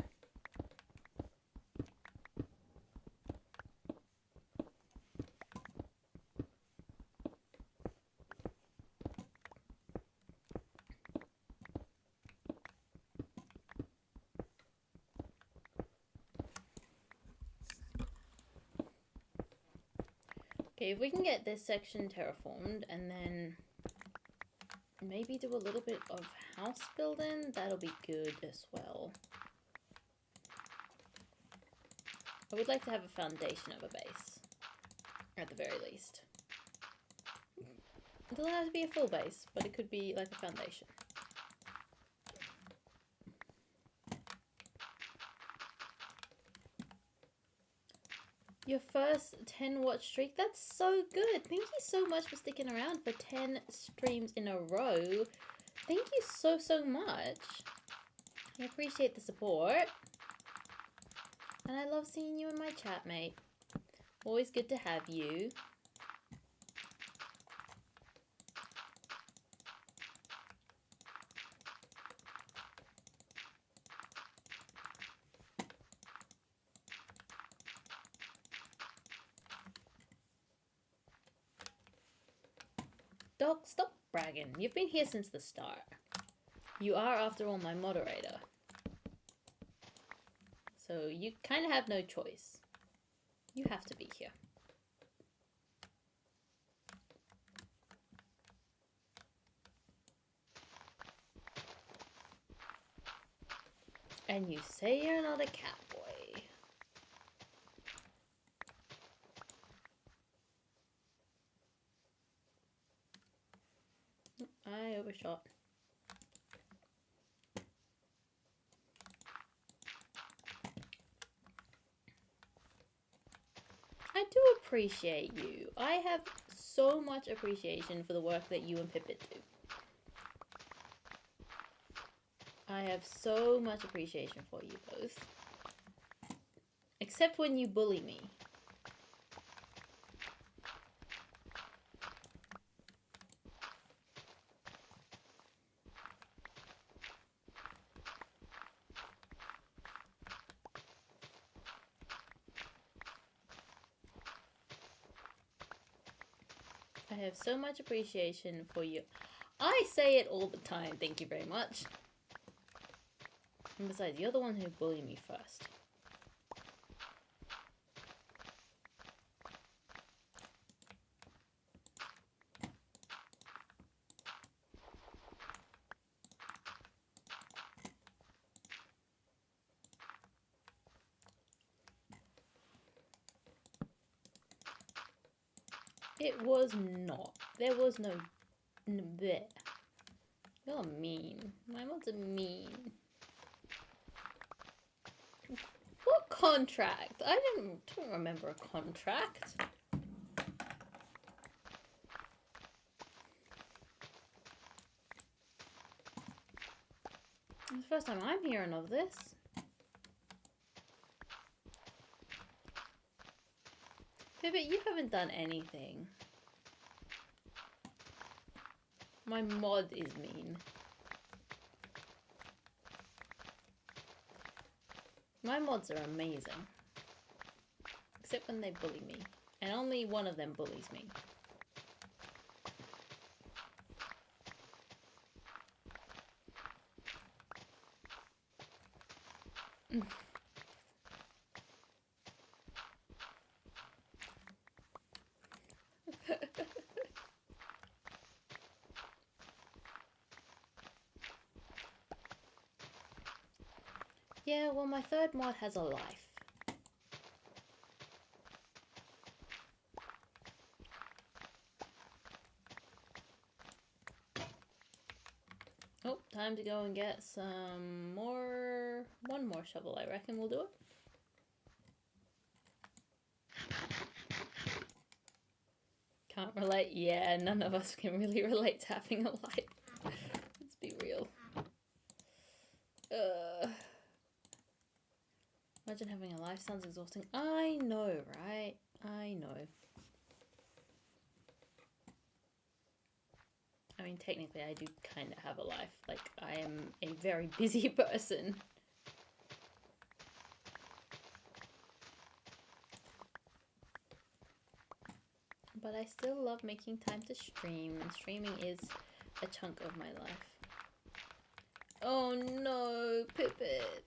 Speaker 1: Okay, if we can get this section terraformed and then maybe do a little bit of house building, that'll be good as well. I would like to have a foundation of a base, at the very least. It doesn't have to be a full base, but it could be like a foundation. Your first 10 watch streak? That's so good. Thank you so much for sticking around for 10 streams in a row. Thank you so much. I appreciate the support. And I love seeing you in my chat, mate. Always good to have you. Doc, stop bragging. You've been here since the start. You are, after all, my moderator. So you kind of have no choice. You have to be here. And you say you're not a cat boy. I overshot. I do appreciate you. I have so much appreciation for the work that you and Pippet do. I have so much appreciation for you both. Except when you bully me. I have so much appreciation for you. I say it all the time, thank you very much. And besides, you're the one who bullied me first. It was not. There was no... Bleh. You're mean. My mods are mean. What contract? I don't remember a contract. It's the first time I'm hearing of this. Pivot, you haven't done anything. My mod is mean. My mods are amazing. Except when they bully me. And only one of them bullies me. Yeah, well, my third mod has a life. Oh, time to go and get some more... One more shovel, I reckon we'll do it. Can't relate. Yeah, none of us can really relate to having a life. Let's be real. Imagine having a life sounds exhausting. I know, right? I know. I mean, technically I do kind of have a life. Like, I am a very busy person. But I still love making time to stream, and streaming is a chunk of my life. Oh no, Pippet,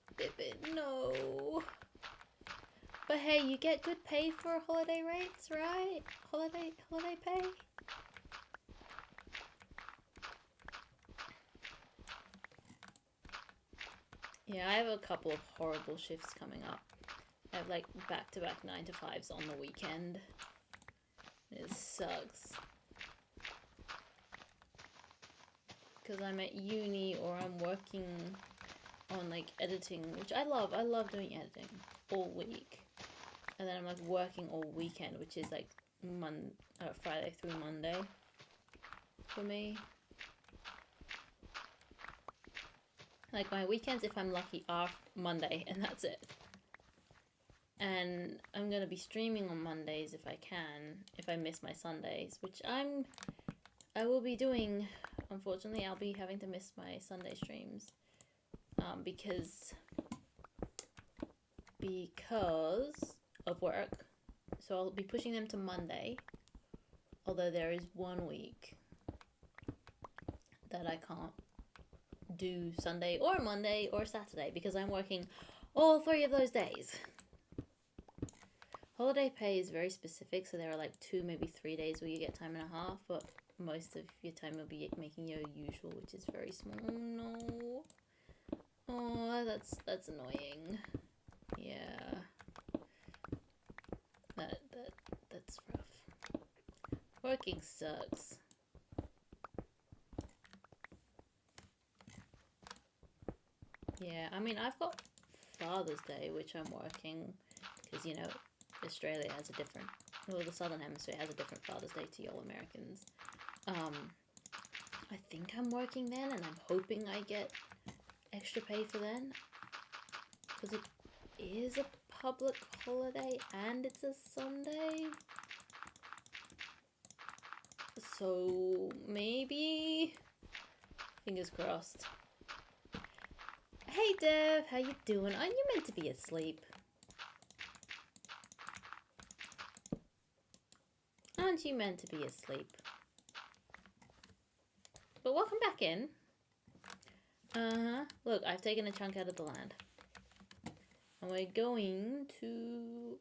Speaker 1: no. But hey, you get good pay for holiday rates, right? Holiday pay? Yeah, I have a couple of horrible shifts coming up. I have like back-to-back 9-to-5s on the weekend. It sucks. Because I'm at uni or I'm working on like editing, which I love. I love doing editing all week. And then I'm like working all weekend, which is like Friday through Monday for me. Like my weekends, if I'm lucky, are Monday, and that's it. And I'm gonna be streaming on Mondays if I can, if I miss my Sundays, which I will be doing. Unfortunately, I'll be having to miss my Sunday streams because of work. So I'll be pushing them to Monday, although there is 1 week that I can't do Sunday or Monday or Saturday because I'm working all 3 of those days. Holiday pay is very specific, so there are like 2, maybe 3 days where you get time and a half, but most of your time you'll be making your usual, which is very small. No. Oh, that's annoying. Yeah. That's rough. Working sucks. Yeah, I mean, I've got Father's Day, which I'm working, because, you know, Australia has a different, well, the Southern Hemisphere has a different Father's Day to y'all Americans. I think I'm working then, and I'm hoping I get extra pay for then, because it is a public holiday, and it's a Sunday. So, maybe, fingers crossed. Hey Dev, how you doing? Aren't you meant to be asleep? Aren't you meant to be asleep? But welcome back in. Look, I've taken a chunk out of the land. And we're going to...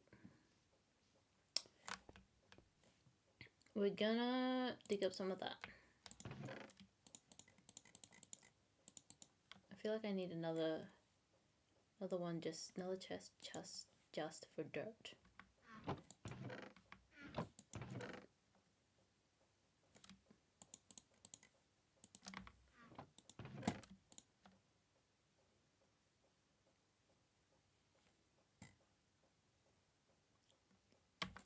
Speaker 1: We're gonna dig up some of that. I feel like I need another one, just another chest just for dirt.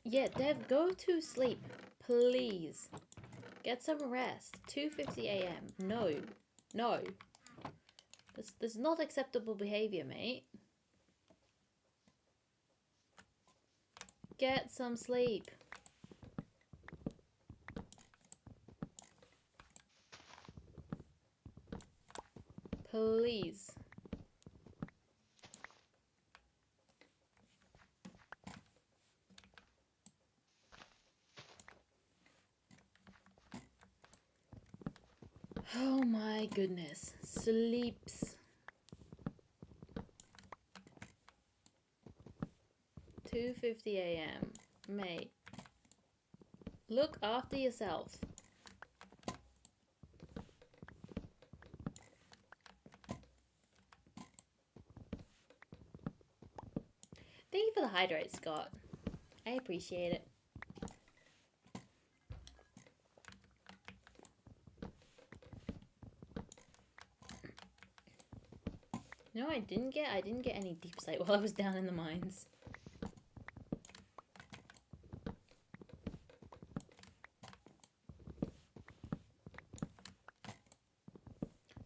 Speaker 1: Yeah, Dev, go to sleep, please. Get some rest. 2:50 a.m. No. This is not acceptable behavior, mate. Get some sleep. Please. Oh my goodness. Sleeps. 2:50 a.m. Mate. Look after yourself. Thank you for the hydrate, Scott. I appreciate it. No, I didn't get any deep slate while I was down in the mines.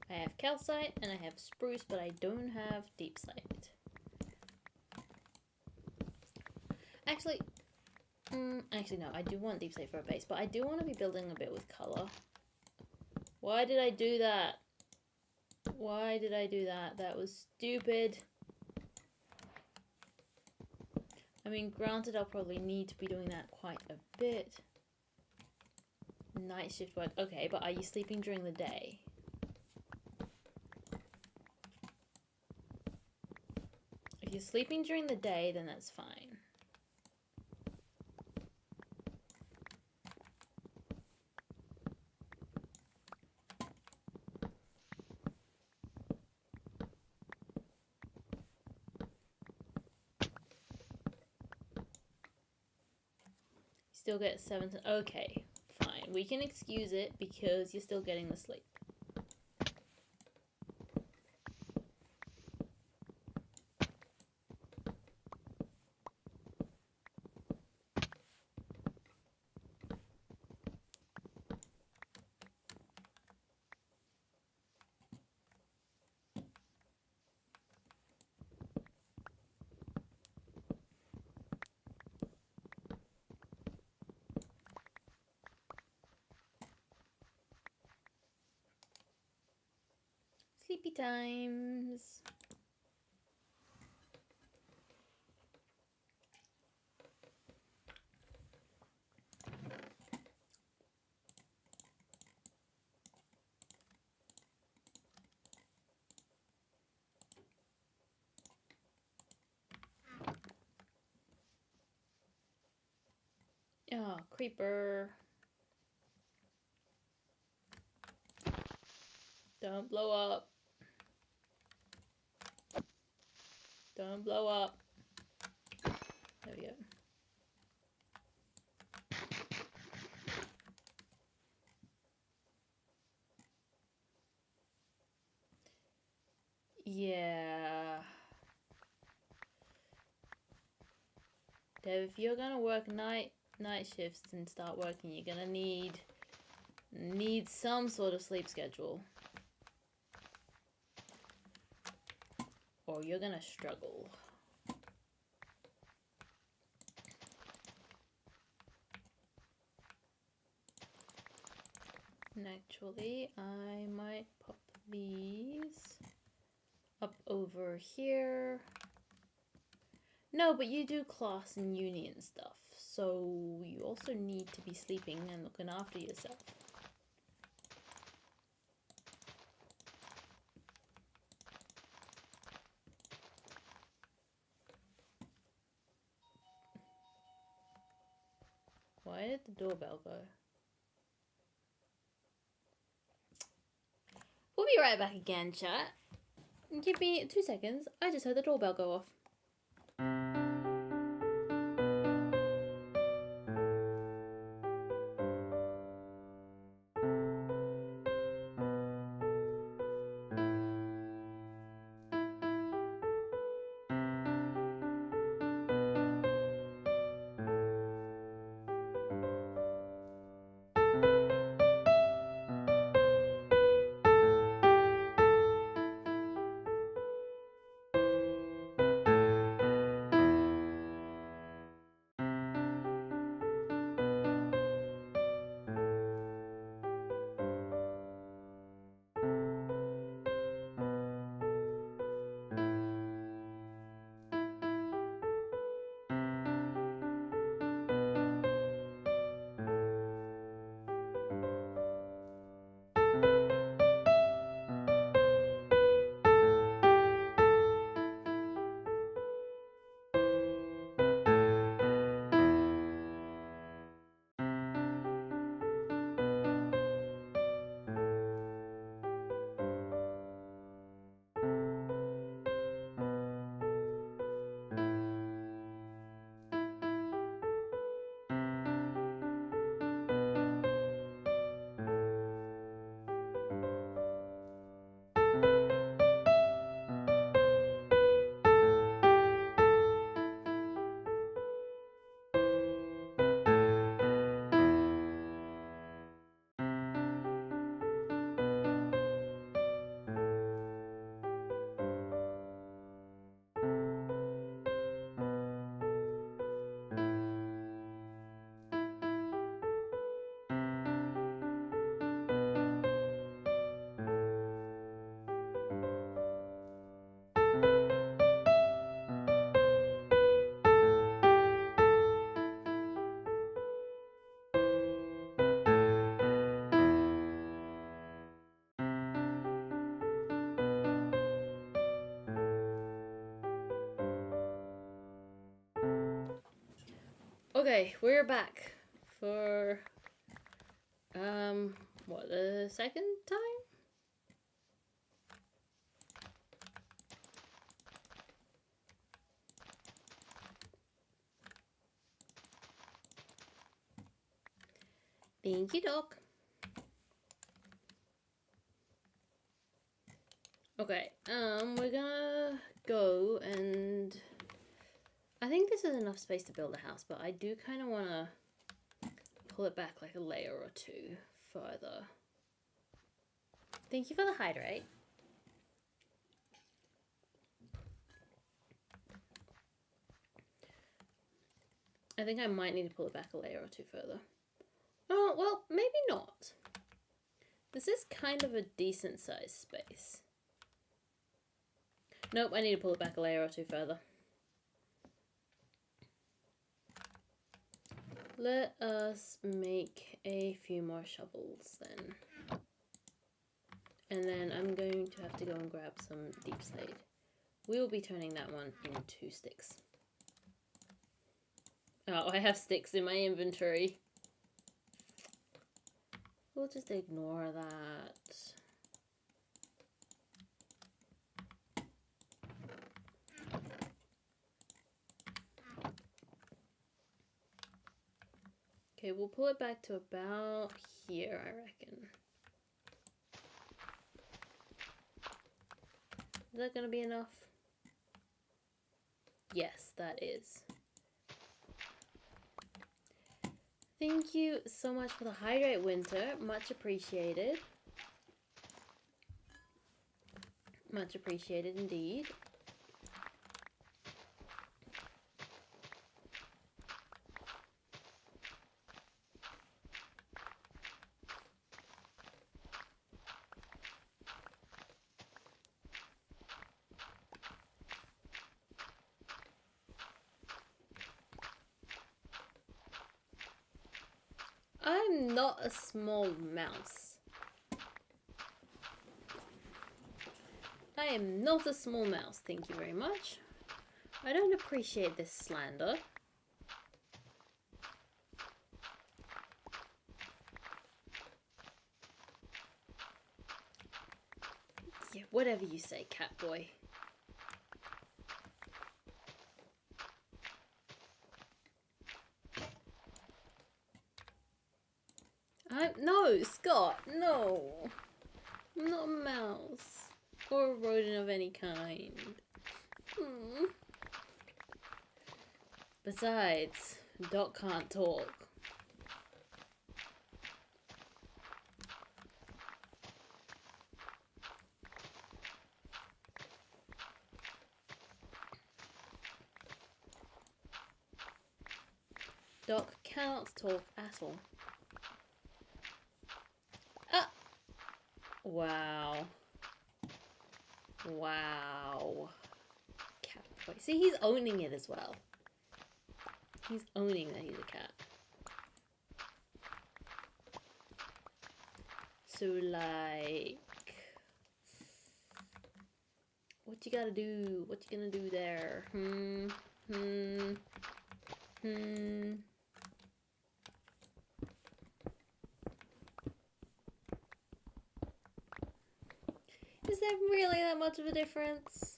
Speaker 1: I have calcite and I have spruce, but I don't have deep slate. Actually, no, I do want deep slate for a base, but I do want to be building a bit with color. Why did I do that? Why did I do that? That was stupid. I mean, granted, I'll probably need to be doing that quite a bit. Night shift work. Okay, but are you sleeping during the day? If you're sleeping during the day, then that's fine. Still get 7 to... Okay, fine. We can excuse it because you're still getting the sleep. Sleepy times. Oh, creeper. Don't blow up. Don't blow up. There we go. Yeah. Dev, if you're gonna work night shifts and start working, you're gonna need some sort of sleep schedule. Or you're gonna struggle. And actually, I might pop these up over here. No, but you do class and uni and stuff, so you also need to be sleeping and looking after yourself. Why did the doorbell go? We'll be right back again, chat. Give me 2 seconds. I just heard the doorbell go off. Okay, we're back for what, the second time? Thank you, Doc. Okay, we're gonna go and I think this is enough space to build a house, but I do kind of want to pull it back like a layer or two further. Thank you for the hydrate. I think I might need to pull it back a layer or two further. Oh, well, maybe not. This is kind of a decent sized space. Nope, I need to pull it back a layer or two further. Let us make a few more shovels then. And then I'm going to have to go and grab some deep slate. We will be turning that one into sticks. Oh, I have sticks in my inventory. We'll just ignore that. Okay, we'll pull it back to about here, I reckon. Is that gonna be enough? Yes, that is. Thank you so much for the hydrate, Winter. Much appreciated. Much appreciated indeed. I'm not a small mouse. I am not a small mouse, thank you very much. I don't appreciate this slander. Yeah, whatever you say, cat boy. No, Scott, no. I'm not a mouse. Or a rodent of any kind. Besides, Doc can't talk. Doc cannot talk at all. Ah! Wow. Wow. Cat boy. See, he's owning it as well. He's owning that he's a cat. So, like... what you gotta do? What you gonna do there? Is there really that much of a difference?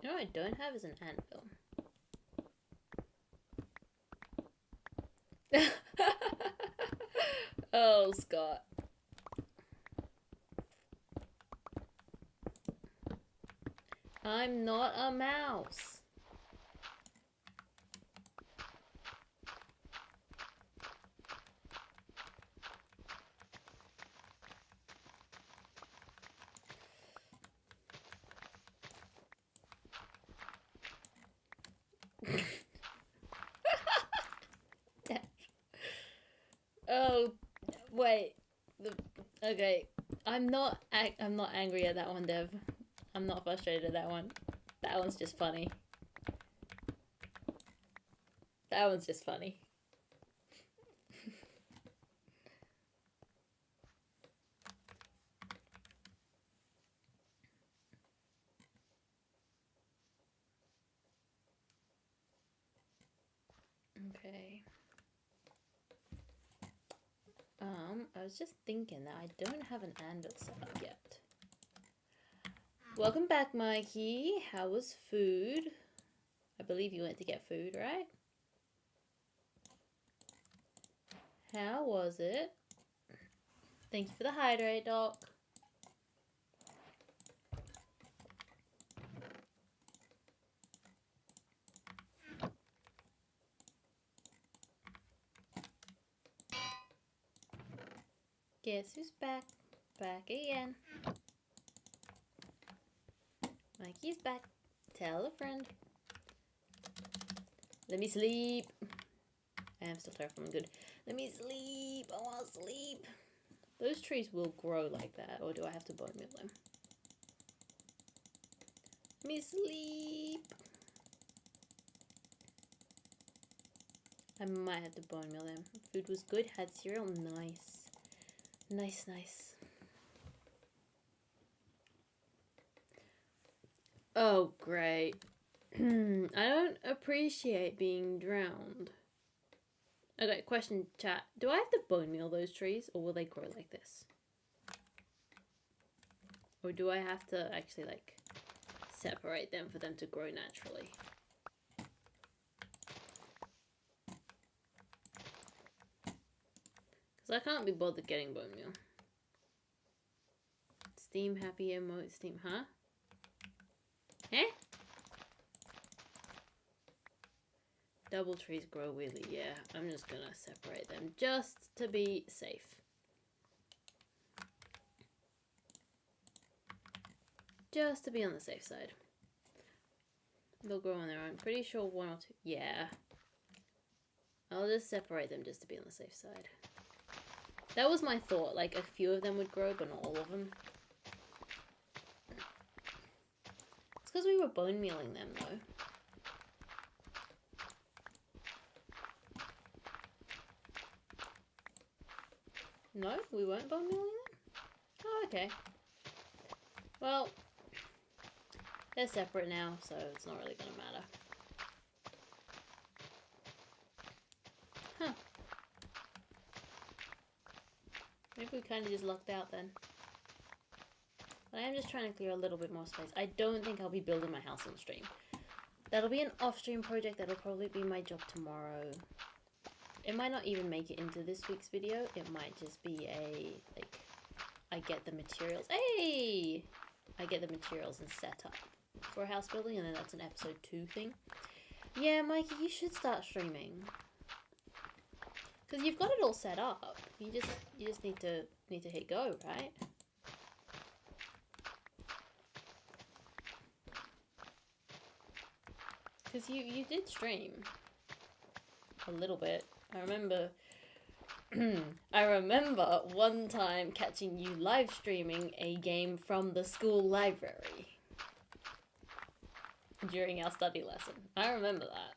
Speaker 1: You know what I don't have is an anvil. Oh, Scott. I'm not a mouse. Oh, wait. Okay. I'm not angry at that one, Dev. I'm not frustrated at that one. That one's just funny. That one's just funny. Okay. I was just thinking that I don't have an anvil set up yet. Welcome back, Mikey. How was food? I believe you went to get food, right? How was it? Thank you for the hydrate, Doc. Guess who's back? Back again. Mikey's back. Tell a friend. Let me sleep. I am still terrified. I'm good. Let me sleep. I want to sleep. Those trees will grow like that, or do I have to bone meal them? Let me sleep. I might have to bone meal them. Food was good. Had cereal. Nice. Nice, nice. Oh, great. I don't appreciate being drowned. Okay, question chat. Do I have to bone meal those trees, or will they grow like this? Or do I have to actually, like, separate them for them to grow naturally? Because I can't be bothered getting bone meal. Steam happy emote steam, huh? Eh? Double trees grow weirdly, yeah. I'm just gonna separate them just to be safe. Just to be on the safe side. They'll grow on their own. Pretty sure one or two. Yeah. I'll just separate them just to be on the safe side. That was my thought. Like, a few of them would grow, but not all of them. It's because we were bone mealing them, though. No, we weren't bone mealing them? Oh, okay. Well, they're separate now, so it's not really gonna matter. Huh. Maybe we kind of just lucked out then. But I am just trying to clear a little bit more space. I don't think I'll be building my house on stream. That'll be an off-stream project. That'll probably be my job tomorrow. It might not even make it into this week's video. It might just be a, like, I get the materials. Hey! I get the materials and set up for house building, and then that's an episode 2 thing. Yeah, Mikey, you should start streaming. Because you've got it all set up. You just need to hit go, right? Because you did stream a little bit. I remember one time catching you live streaming a game from the school library during our study lesson. I remember that.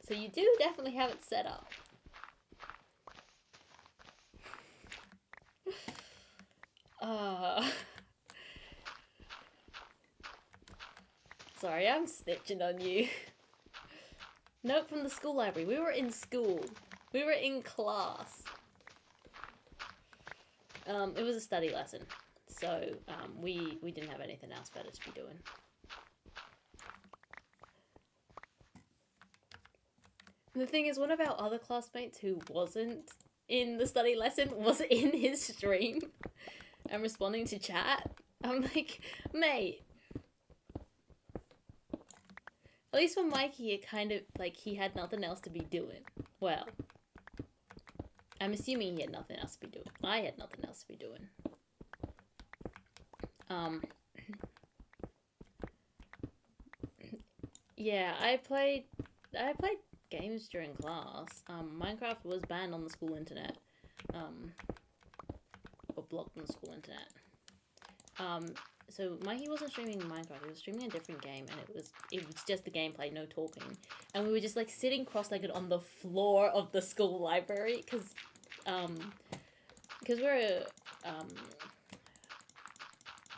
Speaker 1: So you do definitely have it set up. Sorry, I'm snitching on you. Nope, from the school library. We were in school. We were in class. It was a study lesson. So, we didn't have anything else better to be doing. The thing is, one of our other classmates who wasn't in the study lesson was in his stream and responding to chat. I'm like, mate. At least for Mikey, it kind of, like, he had nothing else to be doing. Well, I'm assuming he had nothing else to be doing. I had nothing else to be doing. Yeah, I played games during class. Minecraft was banned on the school internet. Or blocked on the school internet. So Mikey wasn't streaming Minecraft, he was streaming a different game, and it was just the gameplay, no talking. And we were just like sitting cross-legged on the floor of the school library, because we're a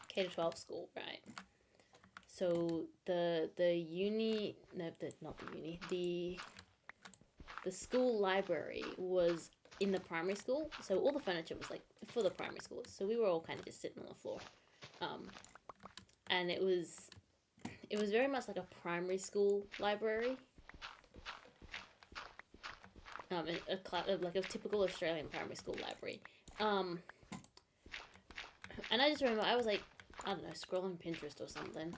Speaker 1: K-12 school, right? So the school library was in the primary school, so all the furniture was like for the primary schools. So we were all kind of just sitting on the floor, and it was very much like a primary school library, like a typical Australian primary school library. And I just remember I was like, I don't know, scrolling Pinterest or something.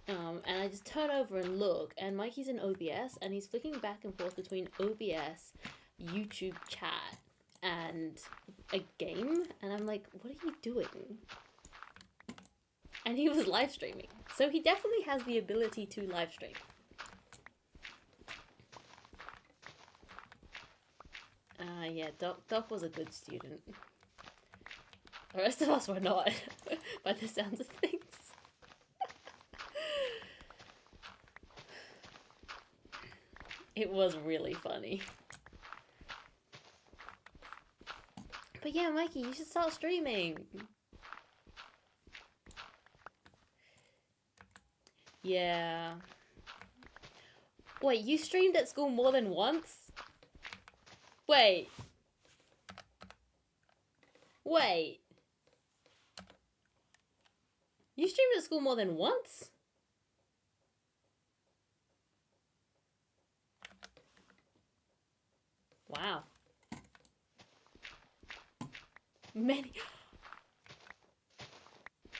Speaker 1: And I just turn over and look, and Mikey's in OBS, and he's flicking back and forth between OBS, YouTube chat, and a game. And I'm like, what are you doing? And he was live streaming. So he definitely has the ability to live stream. Yeah, Doc was a good student. The rest of us were not, by the sounds of things. It was really funny. But yeah, Mikey, you should start streaming. Yeah. Wait, you streamed at school more than once? Wait. You streamed at school more than once? Wow. Many.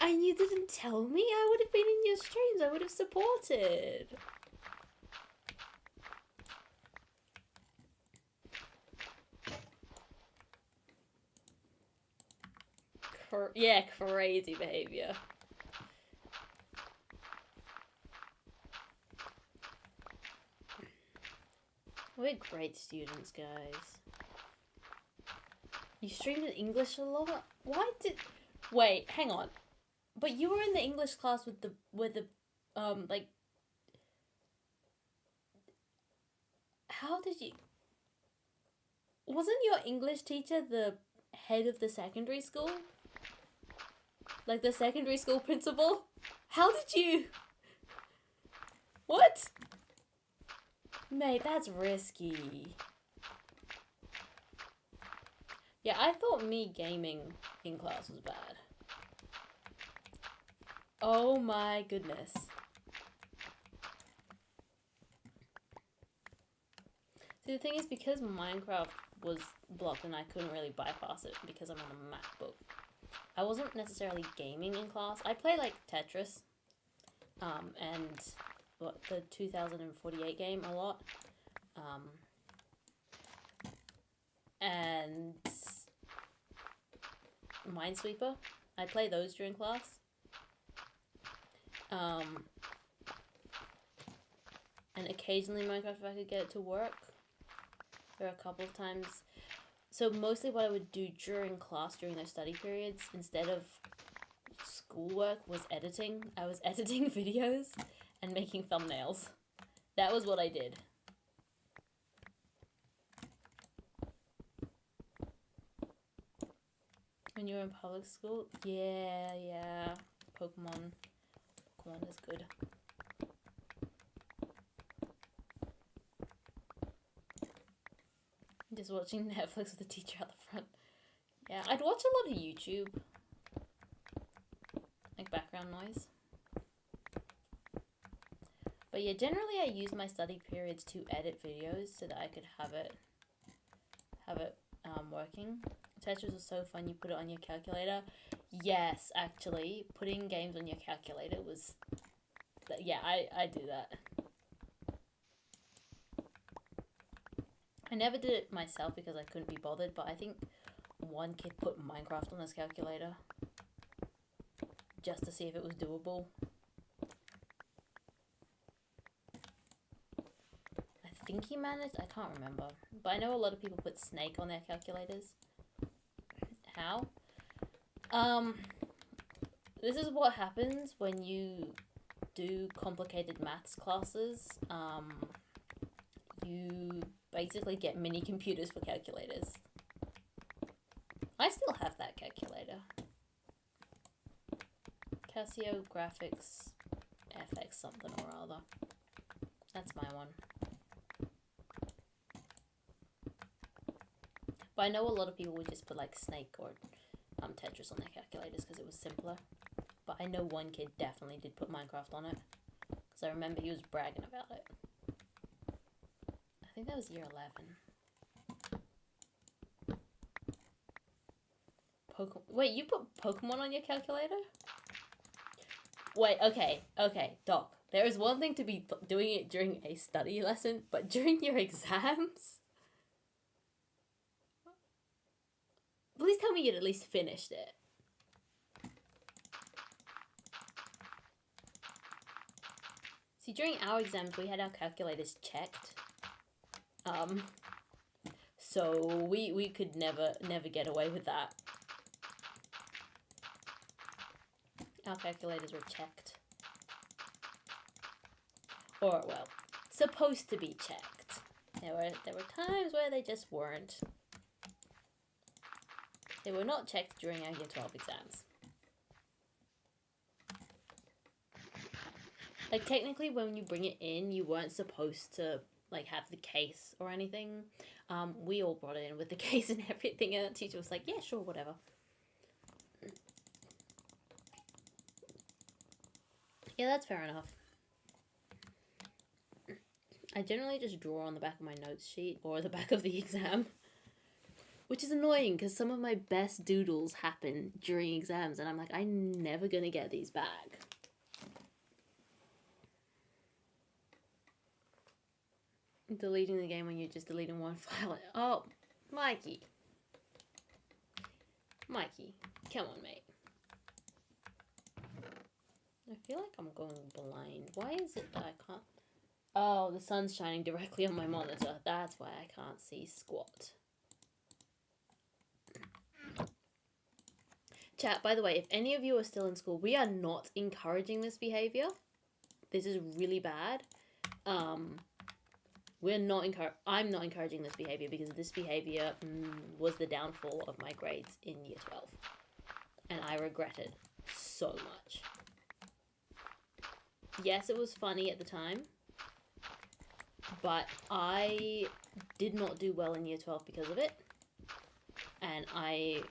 Speaker 1: And you didn't tell me? I would have been in your streams. I would have supported. Yeah, crazy behavior. We're great students, guys. You streamed in English a lot? Wait, hang on. But you were in the English class with the like... How did you... Wasn't your English teacher the head of the secondary school? Like the secondary school principal? How did you... What? Mate, that's risky. Yeah, I thought me gaming in class was bad. Oh my goodness. See, the thing is, because Minecraft was blocked and I couldn't really bypass it because I'm on a MacBook, I wasn't necessarily gaming in class. I play like Tetris, and the 2048 game a lot, and Minesweeper. I play those during class. And occasionally Minecraft if I could get it to work. There are a couple of times. So mostly what I would do during class, during those study periods, instead of schoolwork, was editing. I was editing videos and making thumbnails. That was what I did. When you were in public school? Yeah. Pokemon is good. Just watching Netflix with the teacher at the front. Yeah, I'd watch a lot of YouTube. Like background noise. But yeah, generally I use my study periods to edit videos so that I could have it working. Tetris was so fun, you put it on your calculator. Yes, actually, putting games on your calculator was... Yeah, I do that. I never did it myself because I couldn't be bothered, but I think one kid put Minecraft on his calculator just to see if it was doable. I think he managed, I can't remember, but I know a lot of people put Snake on their calculators. How? Um, this is what happens when you do complicated maths classes. You basically get mini computers for calculators. I still have that calculator. Casio Graphics FX something or other. That's my one. But I know a lot of people would just put like Snake or Tetris on their calculators because it was simpler. But I know one kid definitely did put Minecraft on it. Because I remember he was bragging about it. I think that was year 11. Wait, you put Pokemon on your calculator? Wait, okay, Doc. There is one thing to be doing it during a study lesson, but during your exams? Please tell me you'd at least finished it. See, during our exams, we had our calculators checked. So we could never get away with that. Our calculators were checked. Or, well, supposed to be checked. There were times where they just weren't. They were not checked during our Year 12 exams. Like, technically, when you bring it in, you weren't supposed to, like, have the case or anything. We all brought it in with the case and everything, and the teacher was like, yeah, sure, whatever. Yeah, that's fair enough. I generally just draw on the back of my notes sheet or the back of the exam. Which is annoying because some of my best doodles happen during exams and I'm like, I'm never gonna get these back. Deleting the game when you're just deleting one file. Oh, Mikey. Mikey, come on, mate. I feel like I'm going blind. Why is it that I can't... Oh, the sun's shining directly on my monitor. That's why I can't see squat. Chat, by the way, if any of you are still in school, we are not encouraging this behavior. This is really bad. I'm not encouraging this behavior because this behavior was the downfall of my grades in Year 12. And I regret it so much. Yes, it was funny at the time, but I did not do well in Year 12 because of it. And I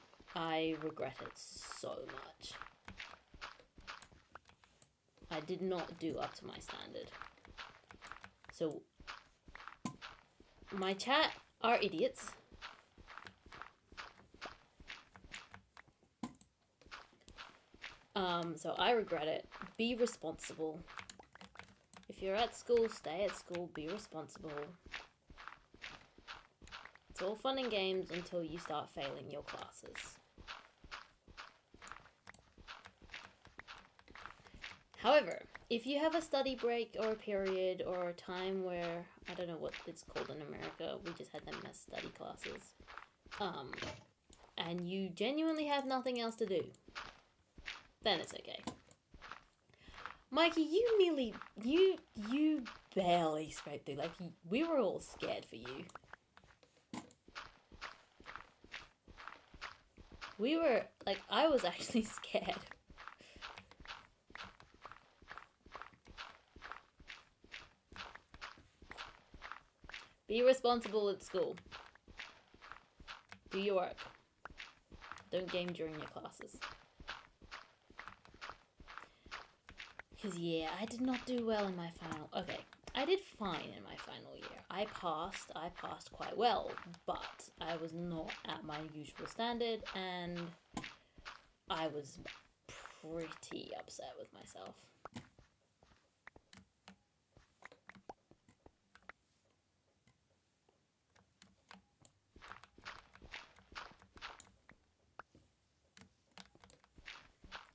Speaker 1: regret it so much. I did not do up to my standard. So, my chat are idiots. So I regret it. Be responsible. If you're at school, stay at school, be responsible. It's all fun and games until you start failing your classes. However, if you have a study break or a period or a time where, I don't know what it's called in America, we just had them as study classes, and you genuinely have nothing else to do, then it's okay. Mikey, you barely scraped through. Like, we were all scared for you. We were, like, I was actually scared. Be responsible at school. Do your work. Don't game during your classes. Because, yeah, I did not do well in my final... Okay, I did fine in my final year. I passed quite well, but I was not at my usual standard, and I was pretty upset with myself.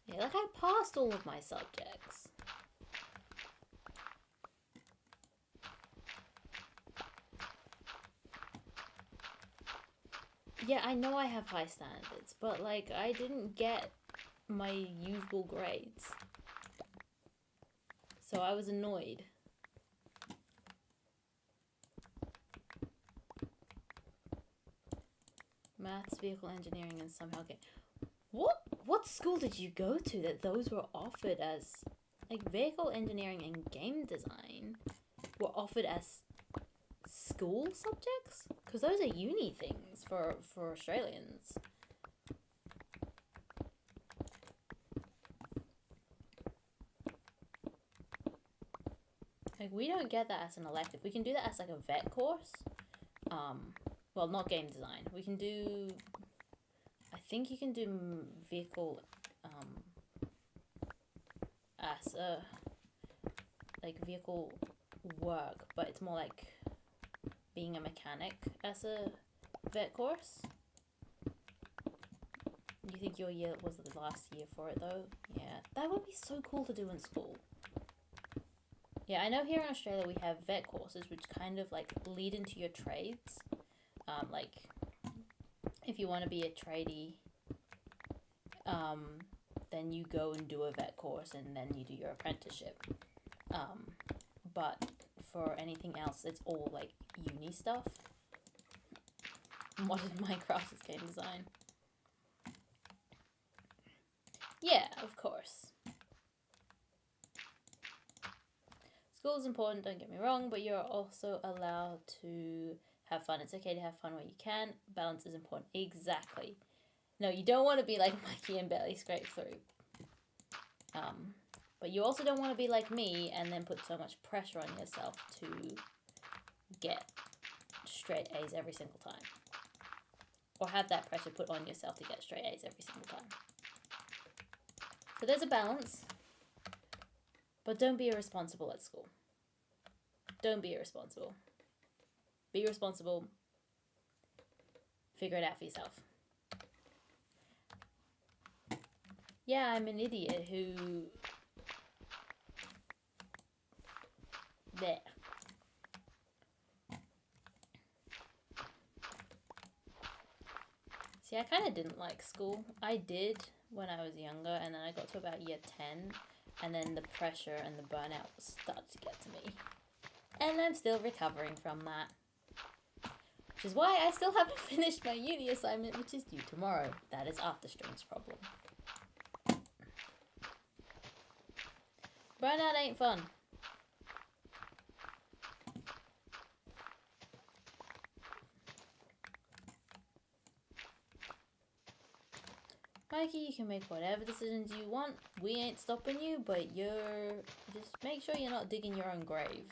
Speaker 1: Yeah, like, I passed all of my subjects. Yeah, I know I have high standards, but, like, I didn't get my usual grades. So I was annoyed. Maths, vehicle engineering, and somehow game. What school did you go to that those were offered as, like, vehicle engineering and game design were offered as school subjects? Because those are uni things for Australians. Like, we don't get that as an elective. We can do that as, like, a vet course. Well, not game design. We can do... I think you can do vehicle, as a... like, vehicle work, but it's more like being a mechanic as a vet course. You think your year was the last year for it, though? Yeah, that would be so cool to do in school. Yeah, I know here in Australia we have vet courses which kind of like lead into your trades. Like if you want to be a tradie, then you go and do a vet course and then you do your apprenticeship. But for anything else, it's all like uni stuff. Modded Minecraft is game design. Yeah, of course. School is important, don't get me wrong, but you're also allowed to have fun. It's okay to have fun where you can. Balance is important. Exactly. No, you don't want to be like Mikey and barely scrape through. But you also don't want to be like me and then put so much pressure on yourself to get straight A's every single time. Or have that pressure put on yourself to get straight A's every single time. So there's a balance. But don't be irresponsible at school. Don't be irresponsible. Be responsible. Figure it out for yourself. Yeah, I'm an idiot who... There. See, I kind of didn't like school. I did when I was younger, and then I got to about year 10, and then the pressure and the burnout started to get to me. And I'm still recovering from that. Which is why I still haven't finished my uni assignment, which is due tomorrow. That is Afterstream's problem. Burnout ain't fun. Mikey, you can make whatever decisions you want. We ain't stopping you, but just make sure you're not digging your own grave.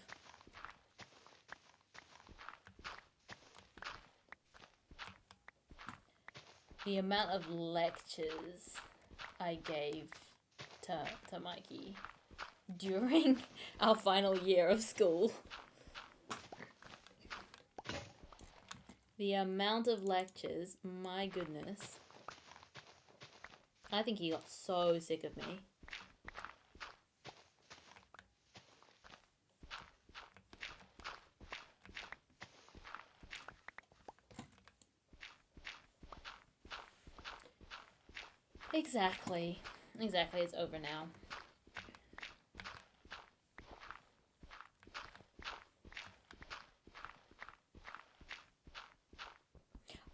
Speaker 1: The amount of lectures I gave to Mikey during our final year of school. The amount of lectures, my goodness. I think he got so sick of me. Exactly. Exactly, it's over now.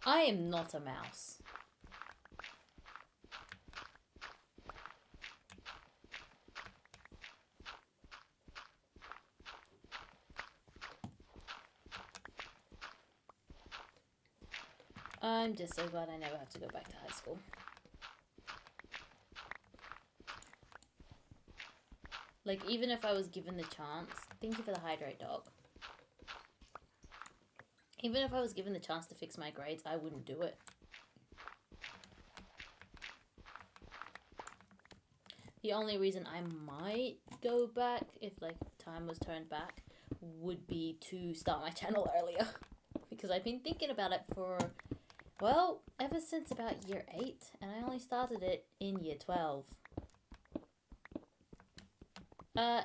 Speaker 1: I am not a mouse. I'm just so glad I never have to go back to high school. Like, even if I was given the chance... Thank you for the hydrate, dog. Even if I was given the chance to fix my grades, I wouldn't do it. The only reason I might go back, if, like, time was turned back, would be to start my channel earlier. Because I've been thinking about it for... well, ever since about year 8, and I only started it in year 12.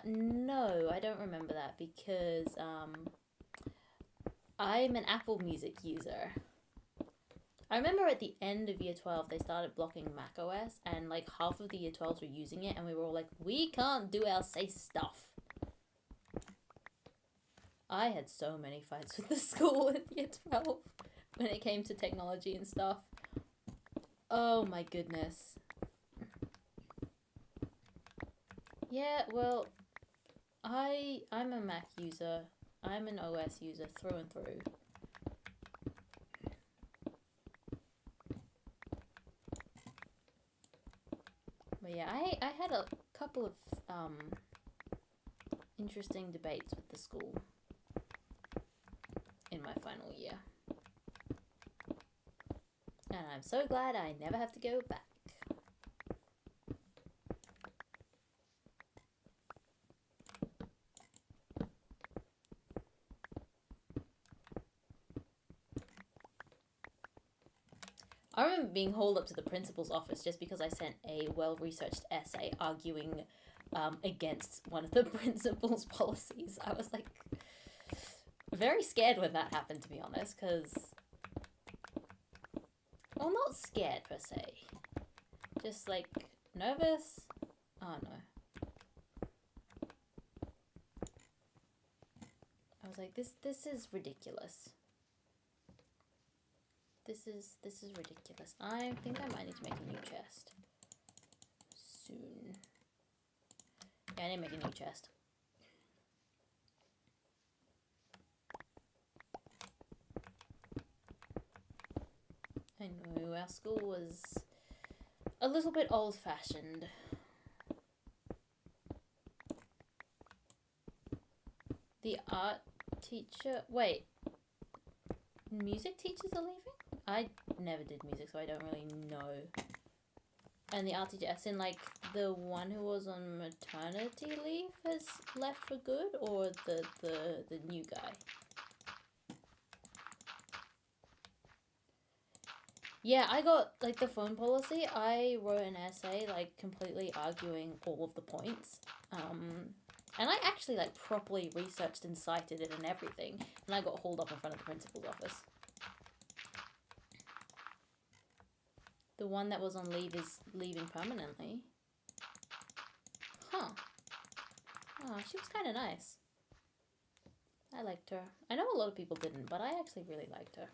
Speaker 1: No, I don't remember that because, I'm an Apple Music user. I remember at the end of year 12, they started blocking macOS, and like half of the year 12s were using it, and we were all like, we can't do our safe stuff. I had so many fights with the school in year 12 when it came to technology and stuff. Oh my goodness. Yeah, well, I'm a Mac user. I'm an OS user through and through. But yeah, I had a couple of interesting debates with the school in my final year. And I'm so glad I never have to go back. I remember being hauled up to the principal's office just because I sent a well-researched essay arguing against one of the principal's policies. I was like very scared when that happened, to be honest, because, well, not scared per se, just like nervous. Oh no. I was like, this is ridiculous. This is ridiculous. I think I might need to make a new chest soon. Yeah, I need to make a new chest. I know our school was a little bit old-fashioned. The art teacher... Wait. Music teachers are leaving? I never did music, so I don't really know. And the art teacher, as in like the one who was on maternity leave has left for good, or the new guy? Yeah, I got like the phone policy. I wrote an essay like completely arguing all of the points. And I actually like properly researched and cited it and everything. And I got hauled up in front of the principal's office. The one that was on leave is leaving permanently. Huh. Oh, she was kind of nice. I liked her. I know a lot of people didn't, but I actually really liked her.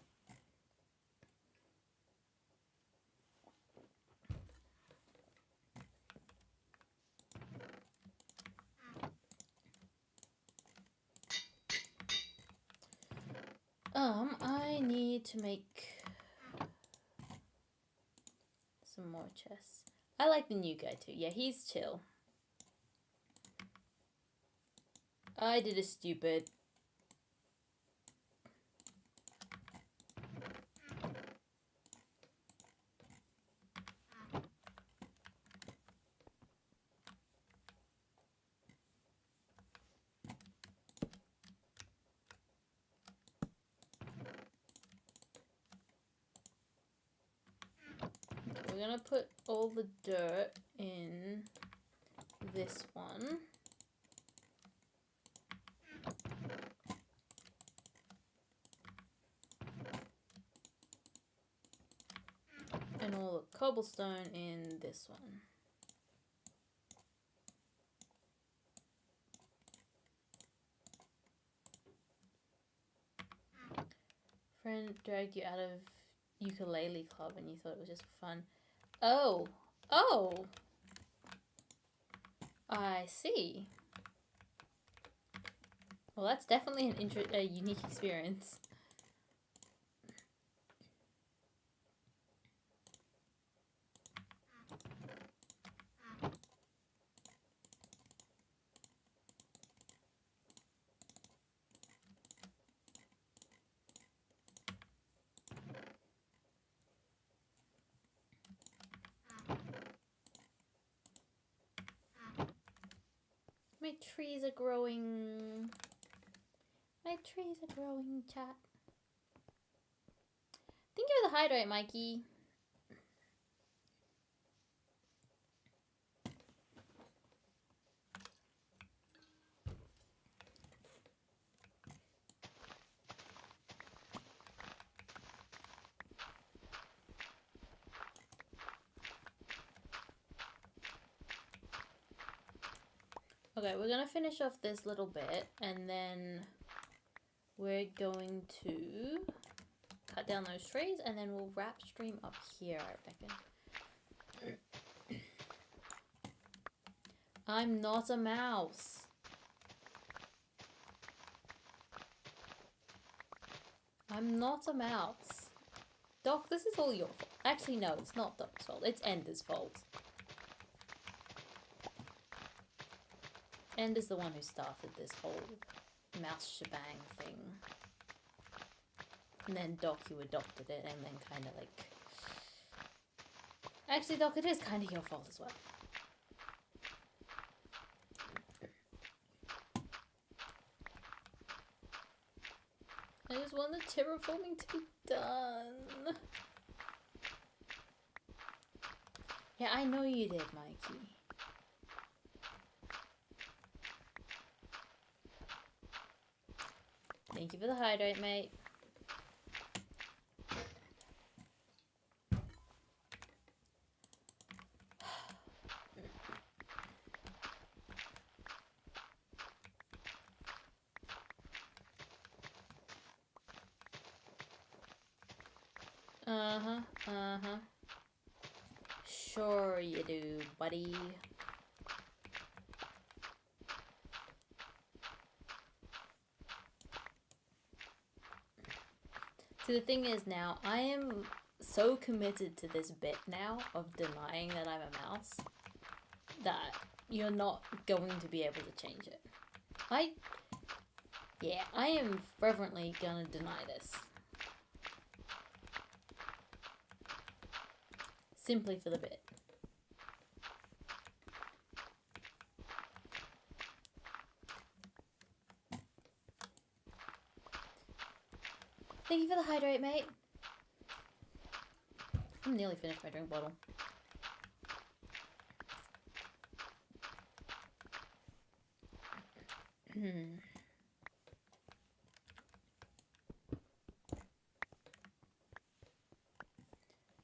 Speaker 1: I need to make some more chests. I like the new guy too. Yeah, he's chill. I did a stupid. We're gonna put all the dirt in this one. And all the cobblestone in this one. Friend dragged you out of ukulele club and you thought it was just for fun. Oh. Oh. I see. Well, that's definitely a unique experience. My trees are growing. My trees are growing, chat. Thank you for the hydrate, Mikey. Okay, we're gonna finish off this little bit and then we're going to cut down those trees and then we'll wrap stream up here, I reckon. I'm not a mouse. I'm not a mouse. Doc, this is all your fault. Actually, no, it's not Doc's fault. It's Ender's fault. Ender's the one who started this whole mouse shebang thing. And then Doc, you adopted it and then kind of like... Actually, Doc, it is kind of your fault as well. I just want the terraforming to be done. Yeah, I know you did, Mikey. Thank you for the hydrate, mate. Sure you do, buddy. So the thing is now, I am so committed to this bit now of denying that I'm a mouse that you're not going to be able to change it. I am fervently gonna deny this. Simply for the bit. Thank you for the hydrate, mate. I'm nearly finished my drink bottle.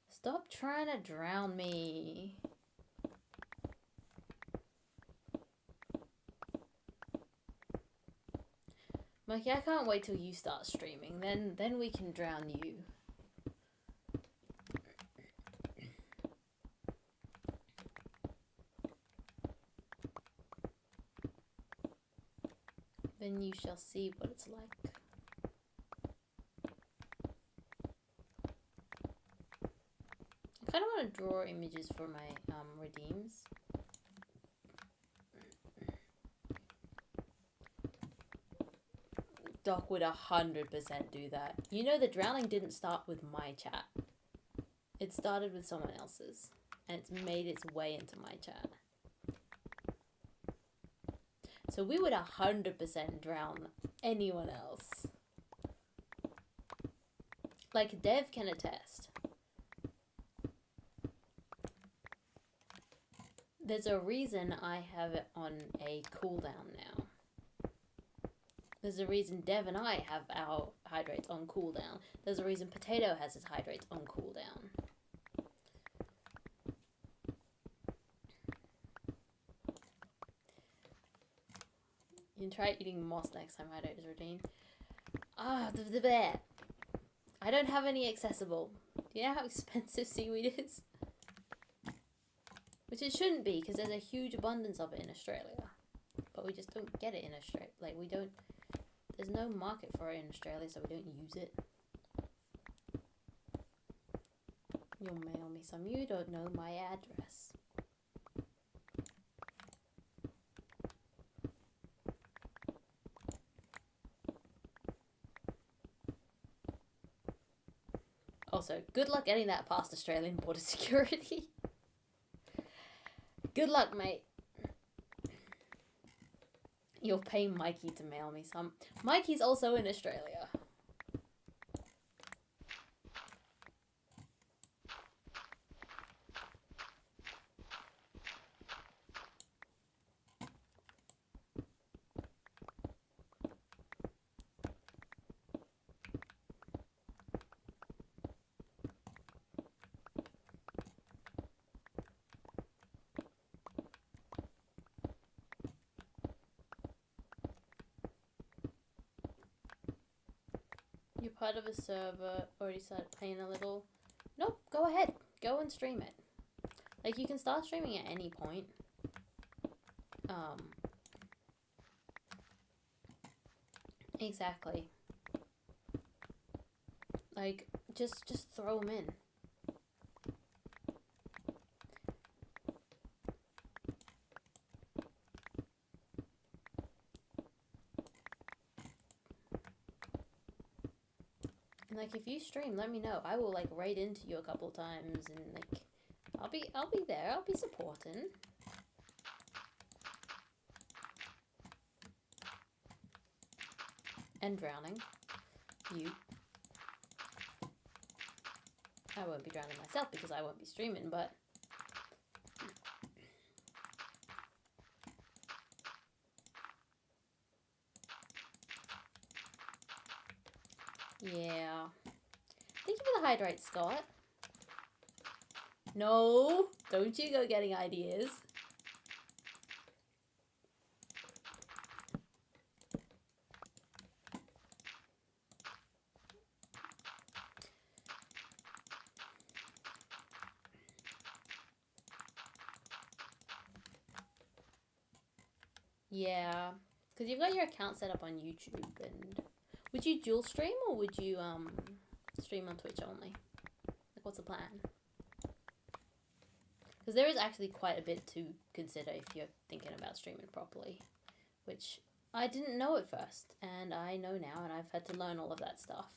Speaker 1: Stop trying to drown me. Mikey, I can't wait till you start streaming. Then we can drown you. Then you shall see what it's like. I kind of want to draw images for my redeems. Doc would 100% do that. You know, the drowning didn't start with my chat. It started with someone else's. And it's made its way into my chat. So we would 100% drown anyone else. Like Dev can attest. There's a reason I have it on a cooldown now. There's a reason Dev and I have our hydrates on cooldown. There's a reason Potato has his hydrates on cooldown. You can try eating moss next time hydrate is routine. The bear. I don't have any accessible. Do you know how expensive seaweed is? Which it shouldn't be, because there's a huge abundance of it in Australia. But we just don't get it in Australia. Like, we don't... There's no market for it in Australia, so we don't use it. You'll mail me some. You don't know my address. Also, good luck getting that past Australian border security. Good luck, mate. You'll pay Mikey to mail me some. Mikey's also in Australia. You're part of a server, already started playing a little. Nope, go ahead. Go and stream it. Like, you can start streaming at any point. Exactly. Like, just throw them in. And like, if you stream, let me know. I will like raid into you a couple times, and like, I'll be there. I'll be supporting. And drowning you. I won't be drowning myself because I won't be streaming, but yeah. Thank you for the hydrate, Scott. No, don't you go getting ideas. Yeah, because you've got your account set up on YouTube, and would you dual stream or would you stream on Twitch only? Like, what's the plan? Because there is actually quite a bit to consider if you're thinking about streaming properly, which I didn't know at first, and I know now, and I've had to learn all of that stuff.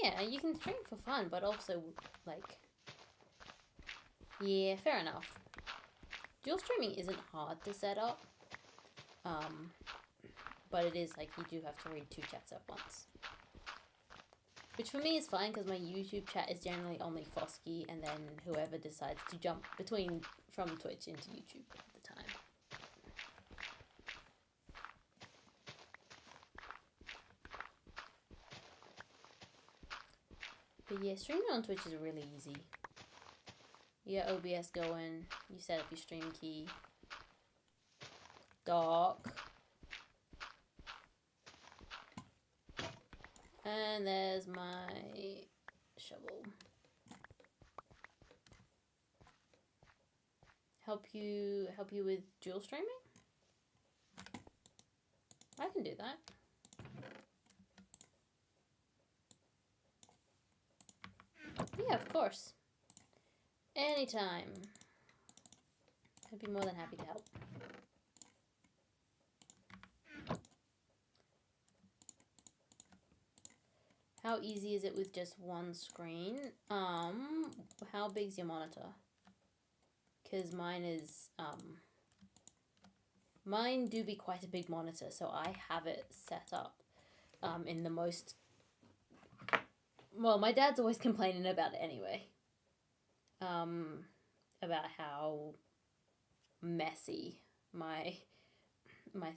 Speaker 1: Yeah, you can stream for fun, but also, like, yeah, fair enough. Dual streaming isn't hard to set up, but it is, like, you do have to read 2 chats at once. Which for me is fine, because my YouTube chat is generally only Fosky, and then whoever decides to jump from Twitch into YouTube at the time. But yeah, streaming on Twitch is really easy. You get OBS going, you set up your stream key. Dock. And there's my shovel. Help you with dual streaming? I can do that. Yeah, of course. Anytime. I'd be more than happy to help. How easy is it with just one screen? How big's your monitor? Because mine is, mine do be quite a big monitor, so I have it set up, in the most, well, my dad's always complaining about it anyway. About how messy my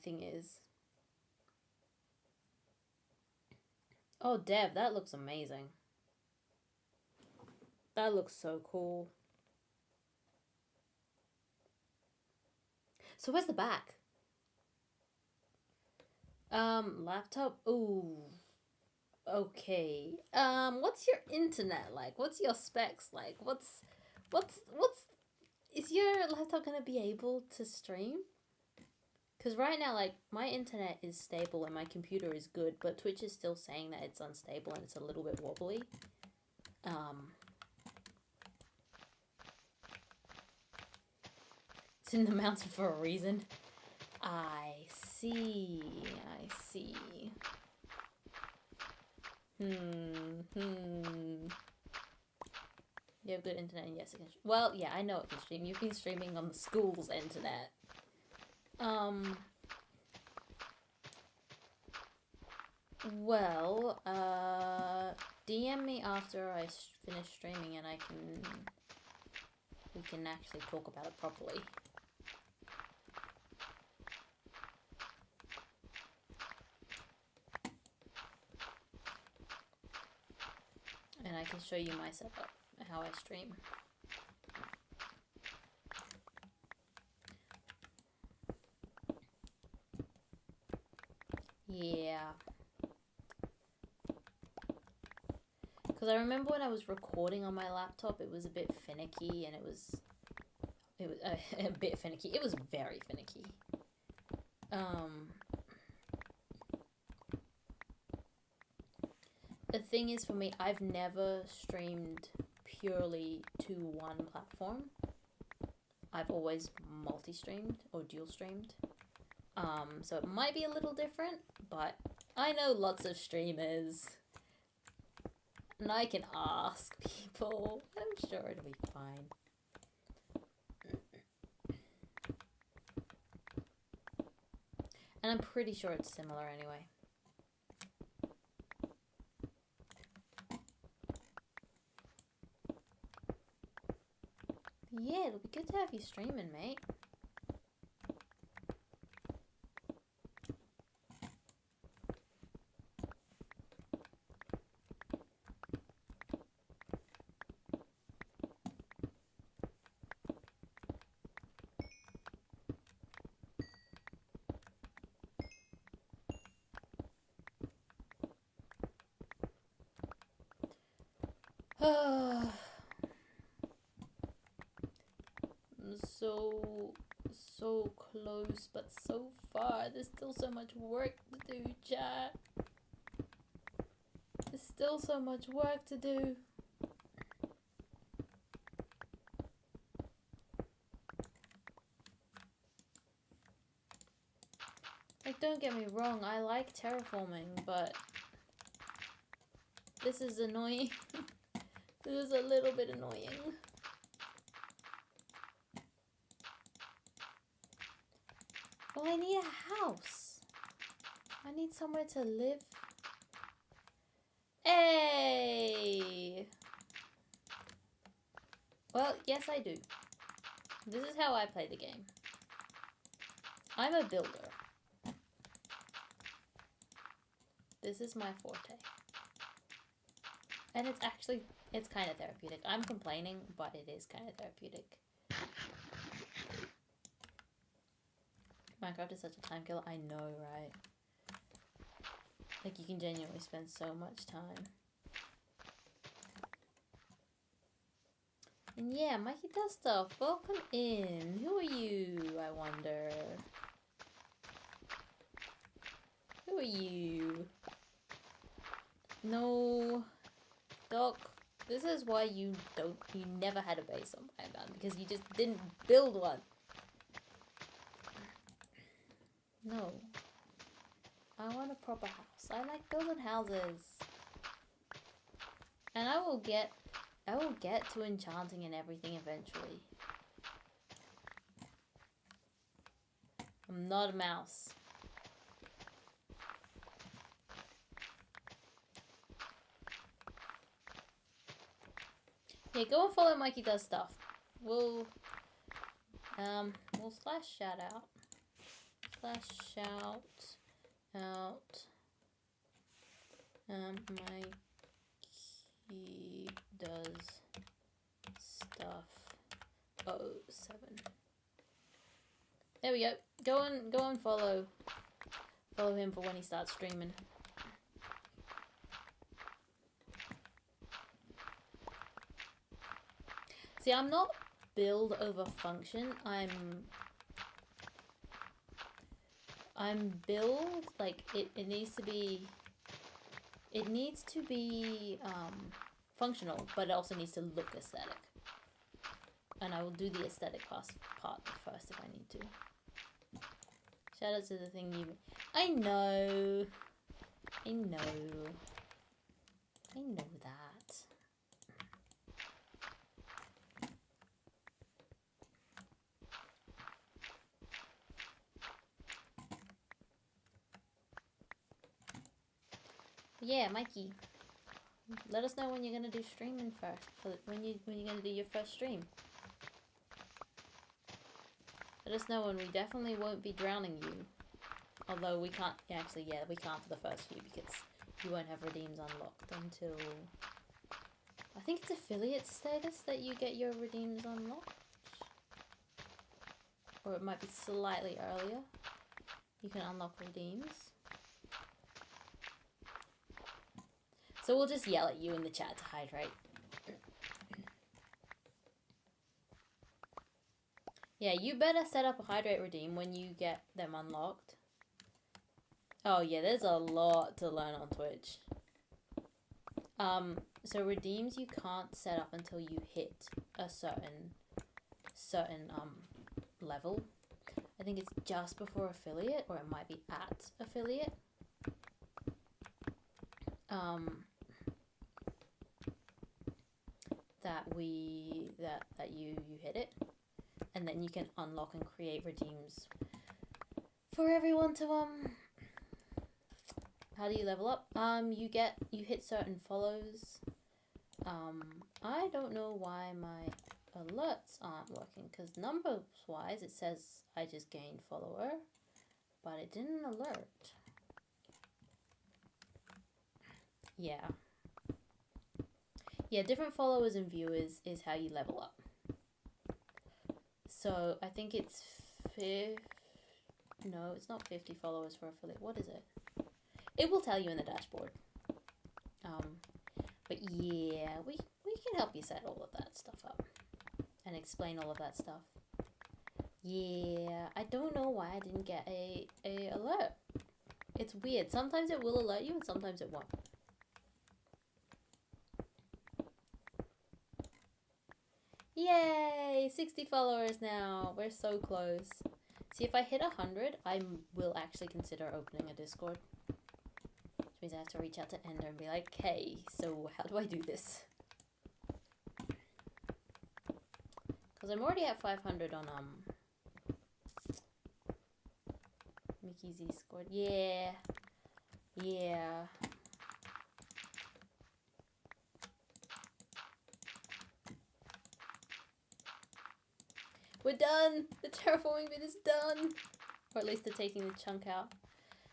Speaker 1: thing is. Oh, Dev, that looks amazing. That looks so cool. So where's the back? Laptop? Ooh. Okay. What's your internet like? What's your specs like? What's is your laptop gonna be able to stream? Because right now, like, my internet is stable and my computer is good, but Twitch is still saying that it's unstable and it's a little bit wobbly. It's in the mountain for a reason. I see. You have good internet, and yes, it can. Well, yeah, I know it can stream. You've been streaming on the school's internet. Well, DM me after I finish streaming, and we can actually talk about it properly. and I can show you my setup, how I stream. Yeah. Because I remember when I was recording on my laptop, it was a bit finicky, and it was a bit finicky. It was very finicky. The thing is, for me, I've never streamed purely to one platform. I've always multi-streamed or dual-streamed. So it might be a little different, but I know lots of streamers. And I can ask people. I'm sure it'll be fine. And I'm pretty sure it's similar anyway. Yeah, it'll be good to have you streaming, mate. So close, but so far. There's still so much work to do, chat. There's still so much work to do. Like, don't get me wrong, I like terraforming, but this is annoying. This is a little bit annoying. Well, I need a house. I need somewhere to live. Hey! Well, yes I do. This is how I play the game. I'm a builder. This is my forte. And it's kind of therapeutic. I'm complaining, but it is kind of therapeutic. Minecraft is such a time killer. I know, right? Like, you can genuinely spend so much time. And yeah, Mikey does stuff. Welcome in. Who are you, I wonder? Who are you? No. Doc, this is why you never had a base on Minecraft, because you just didn't build one. No. I want a proper house. I like building houses. And I will get to enchanting and everything eventually. I'm not a mouse. Yeah, go and follow Mikey Does Stuff. We'll slash shout out. Slash shout out. Mikey Does Stuff 07. There we go. Go and follow him for when he starts streaming. See, I'm not build over function. I'm build, like, it needs to be functional, but it also needs to look aesthetic. And I will do the aesthetic part first if I need to. Shout out to the thing you... I know that. Yeah, Mikey, let us know when you're gonna do streaming first. When you're gonna do your first stream. Let us know, and we definitely won't be drowning you. Although we can't. Actually, yeah, we can't for the first few because you won't have redeems unlocked until think it's affiliate status that you get your redeems unlocked. Or it might be slightly earlier. You can unlock redeems. So we'll just yell at you in the chat to hydrate. Yeah, you better set up a hydrate redeem when you get them unlocked. Oh yeah, there's a lot to learn on Twitch. So redeems you can't set up until you hit a certain level. I think it's just before affiliate, or it might be at affiliate. That you hit it, and then you can unlock and create redeems for everyone to How do you level up? You hit certain follows. I don't know why my alerts aren't working, because numbers wise it says I just gained follower, but it didn't alert. Yeah, different followers and viewers is how you level up. So I think it's no, it's not 50 followers for affiliate. What is it? It will tell you in the dashboard. But yeah, we can help you set all of that stuff up and explain all of that stuff. Yeah, I don't know why I didn't get a alert. It's weird. Sometimes it will alert you and sometimes it won't. Yay! 60 followers now. We're so close. See, if I hit 100, I will actually consider opening a Discord. Which means I have to reach out to Ender and be like, hey, so how do I do this? Because I'm already at 500 on Mickey's Discord. Yeah. We're done! The terraforming bit is done! Or at least they're taking the chunk out.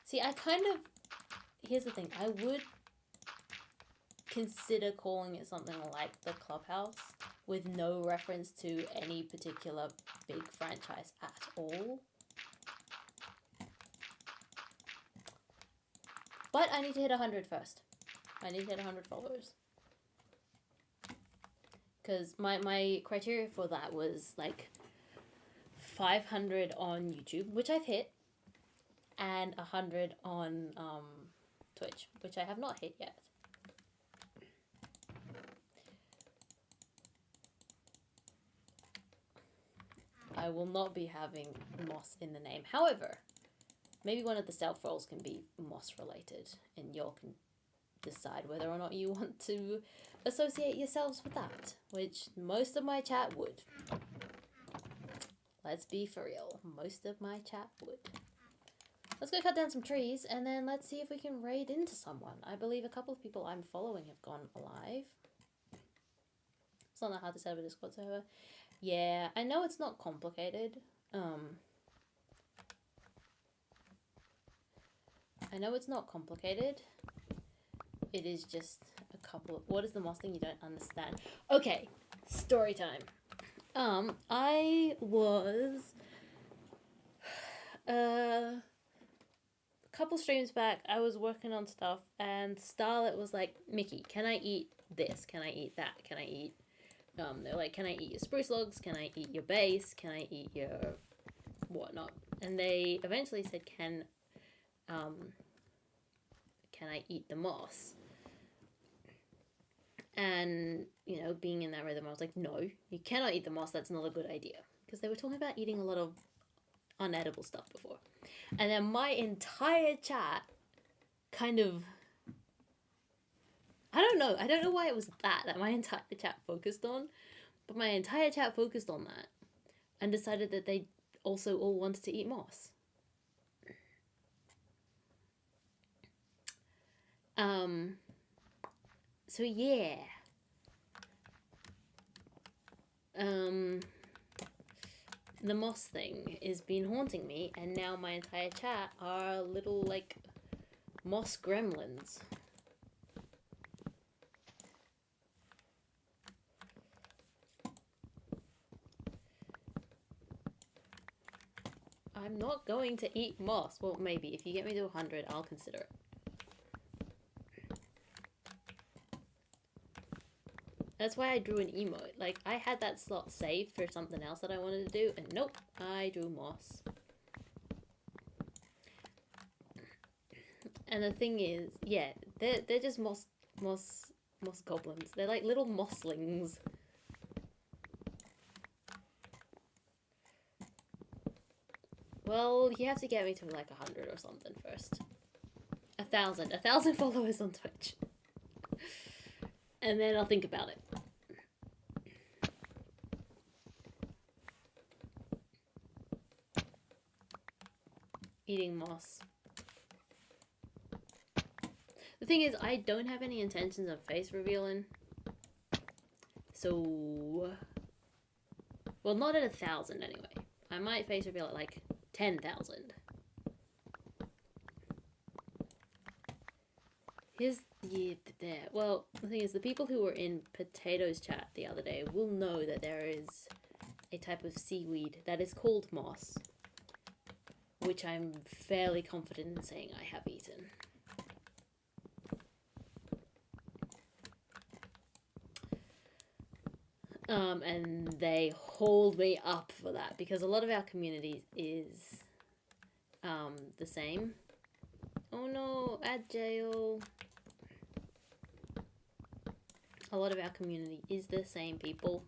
Speaker 1: See, here's the thing. I would consider calling it something like the Clubhouse with no reference to any particular big franchise at all. But I need to hit 100 first. I need to hit 100 followers. Because my criteria for that was like 500 on YouTube, which I've hit, and 100 on Twitch, which I have not hit yet. I will not be having Moss in the name. However, maybe one of the self roles can be Moss related, and y'all can decide whether or not you want to associate yourselves with that, which most of my chat would. Let's be for real. Most of my chat would. Let's go cut down some trees, and then let's see if we can raid into someone. I believe a couple of people I'm following have gone alive. It's not that hard to set up a Discord server. Yeah, I know it's not complicated. I know it's not complicated. It is just a couple of... What is the Moss thing you don't understand? Okay, story time. I was... a couple streams back, I was working on stuff, and Starlet was like, Mickey, can I eat this? Can I eat that? Can I eat... they're like, can I eat your spruce logs? Can I eat your base? Can I eat your whatnot? And they eventually said, can I eat the moss? And, you know, being in that rhythm, I was like, no, you cannot eat the moss. That's not a good idea. Because they were talking about eating a lot of unedible stuff before. And then my entire chat kind of... I don't know why it was that my entire chat focused on. But my entire chat focused on that. And decided that they also all wanted to eat moss. So yeah. The moss thing has been haunting me, and now my entire chat are little, like, moss gremlins. I'm not going to eat moss. Well, maybe. If you get me to 100, I'll consider it. That's why I drew an emote. Like, I had that slot saved for something else that I wanted to do, and nope, I drew moss. And the thing is, yeah, they're just moss goblins. They're like little mosslings. Well, you have to get me to like 100 or something first. 1,000 followers on Twitch. And then I'll think about it. Eating moss. The thing is, I don't have any intentions of face revealing. So... Well, not at 1,000 anyway. I might face reveal at like 10,000. Here's there. Well, the thing is, the people who were in Potato's chat the other day will know that there is a type of seaweed that is called moss, which I'm fairly confident in saying I have eaten. And they hold me up for that because a lot of our community is the same. Oh no, at jail. A lot of our community is the same people.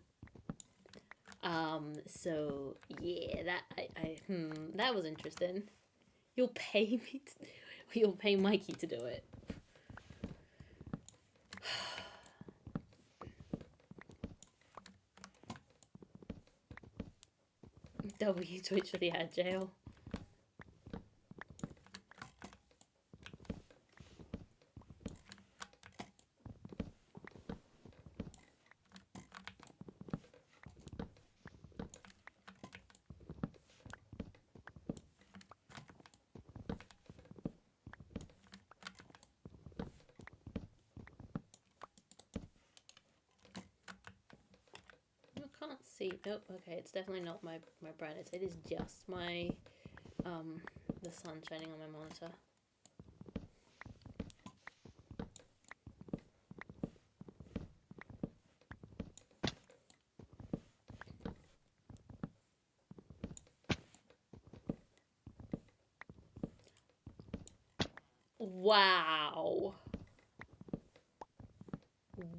Speaker 1: So yeah, that was interesting. You'll pay me you'll pay Mikey to do it. W Twitch for the ad jail. Can't see. Nope. Okay, it's definitely not my brightness. It is just my the sun shining on my monitor. Wow.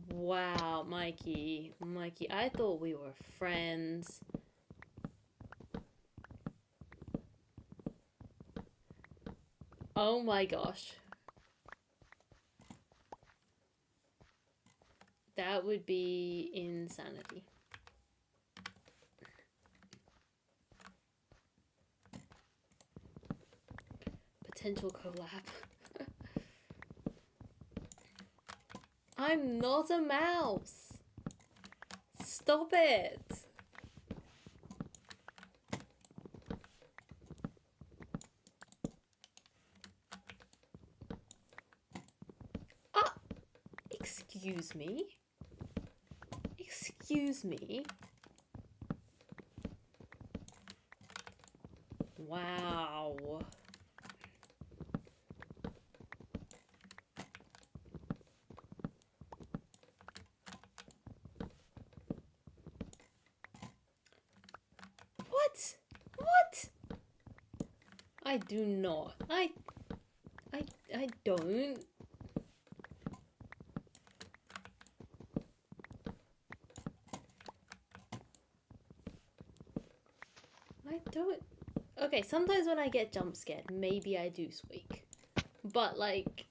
Speaker 1: Wow, Mikey, I thought we were friends. Oh my gosh. That would be insanity. Potential collab. I'm not a mouse. Stop it. Ah, excuse me. Excuse me. Wow. What? I do not. I don't. I don't. Okay, sometimes when I get jump scared, maybe I do squeak. But like...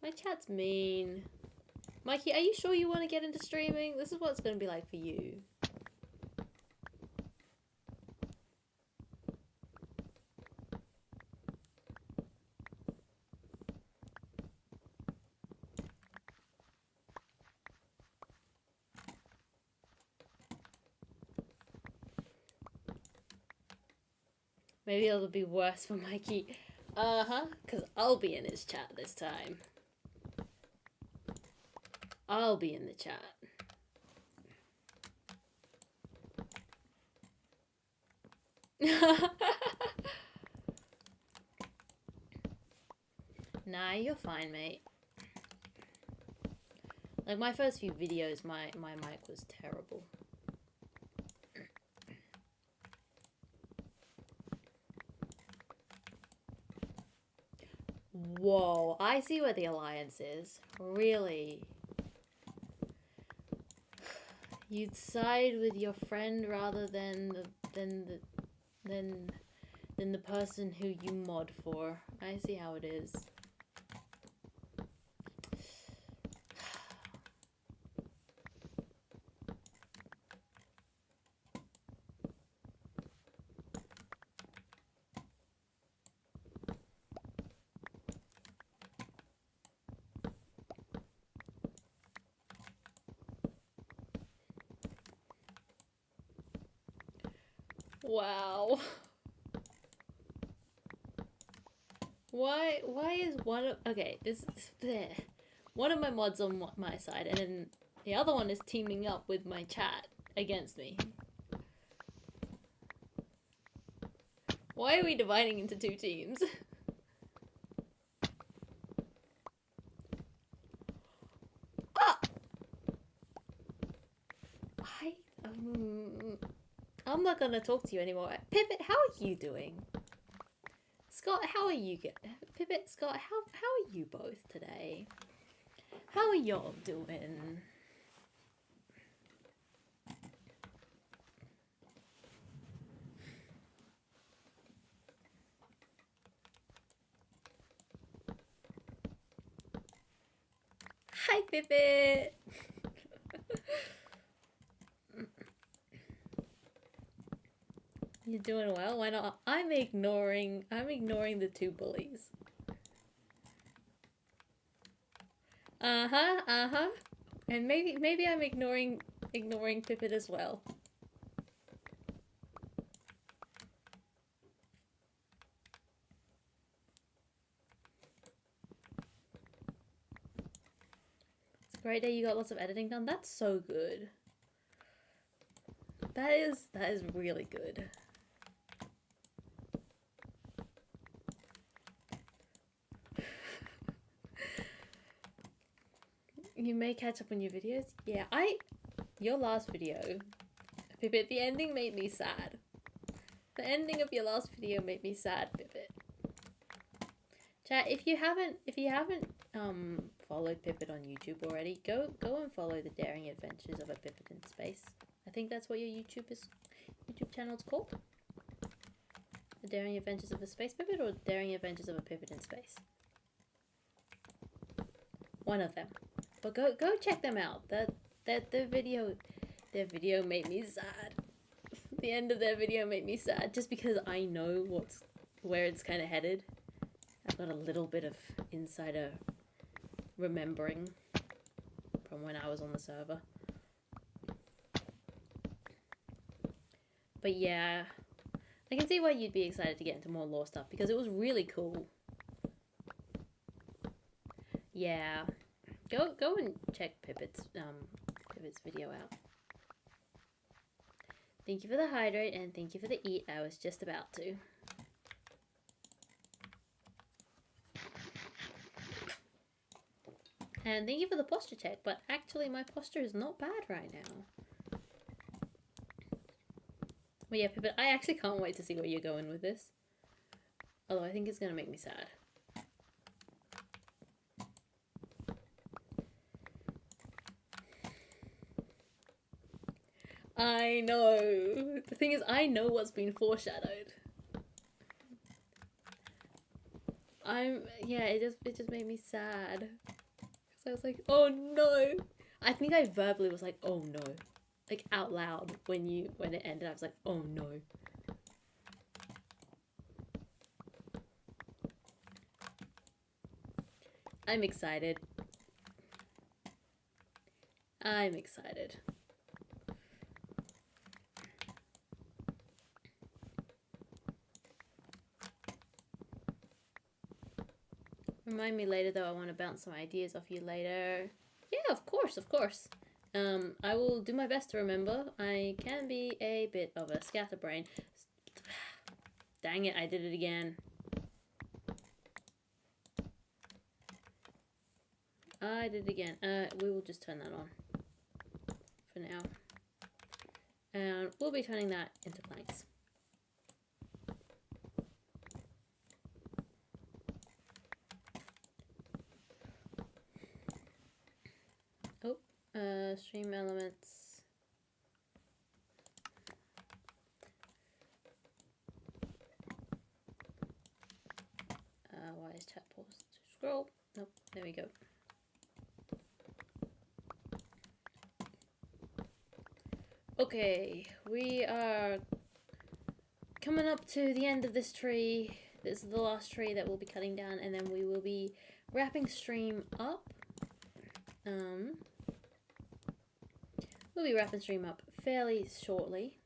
Speaker 1: My chat's mean. Mikey, are you sure you want to get into streaming? This is what it's going to be like for you. Maybe it'll be worse for Mikey. Because I'll be in his chat this time. I'll be in the chat. Nah, you're fine, mate. Like, my first few videos, my mic was terrible. Whoa, I see where the alliance is. Really? You'd side with your friend rather than the person who you mod for. I see how it is. Wow. Why is one of, okay, this there. One of my mods on my side, and then the other one is teaming up with my chat against me. Why are we dividing into two teams? Ah! I'm not gonna talk to you anymore. Pipit, how are you doing? Scott, how are you? Pipit, Scott, how are you both today? How are y'all doing? Hi, Pipit. You doing well? Why not? I'm ignoring the two bullies. Uh-huh. And maybe I'm ignoring Pipit as well. It's a great day, you got lots of editing done. That's so good. That is really good. You may catch up on your videos. Yeah, your last video, Pipit, the ending made me sad. The ending of your last video made me sad, Pipit. Chat, if you haven't followed Pipit on YouTube already, go and follow the Daring Adventures of a Pipit in Space. I think that's what your YouTube channel's called. The Daring Adventures of a Space Pipit, or Daring Adventures of a Pipit in Space. One of them. But go check them out. Their video made me sad. The end of their video made me sad, just because I know where it's kind of headed. I've got a little bit of insider remembering from when I was on the server. But yeah, I can see why you'd be excited to get into more lore stuff, because it was really cool. Yeah. Go and check Pipit's video out. Thank you for the hydrate, and thank you for the eat. I was just about to. And thank you for the posture check, but actually my posture is not bad right now. Well, yeah, Pipit, I actually can't wait to see where you're going with this. Although I think it's going to make me sad. I know. The thing is, I know what's been foreshadowed. Yeah, it just made me sad. So I was like, oh no. I think I verbally was like, oh no. Like out loud when it ended. I was like, oh no. I'm excited. I'm excited. Remind me later, though. I want to bounce some ideas off you later. Yeah, of course. I will do my best to remember. I can be a bit of a scatterbrain. Dang it, I did it again. I did it again. We will just turn that on for now. And we'll be turning that into planks. Oh, stream elements. Why is chat paused? Scroll. Nope, there we go. Okay, we are coming up to the end of this tree. This is the last tree that we'll be cutting down, and then we will be wrapping stream up. We'll be wrapping stream up fairly shortly.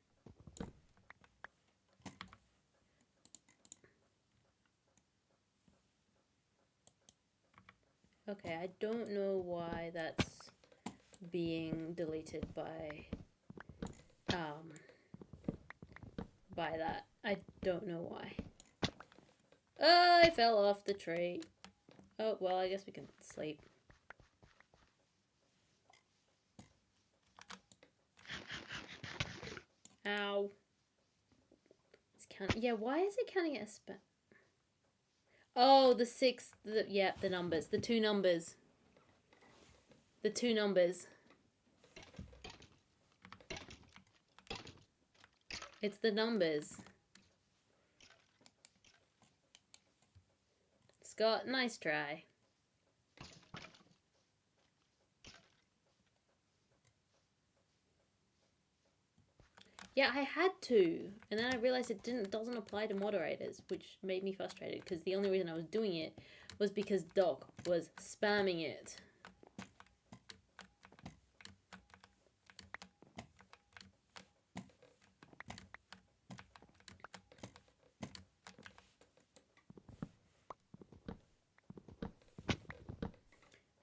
Speaker 1: Okay, I don't know why that's being deleted by that. I don't know why. Oh, I fell off the tree. Oh, well, I guess we can sleep. Ow. It's counting. Yeah, why is it counting it as spam? Oh, the six. Yeah, the numbers. The two numbers. The two numbers. It's the numbers. Scott, nice try. Yeah, I had to, and then I realized it doesn't apply to moderators, which made me frustrated because the only reason I was doing it was because Doc was spamming it.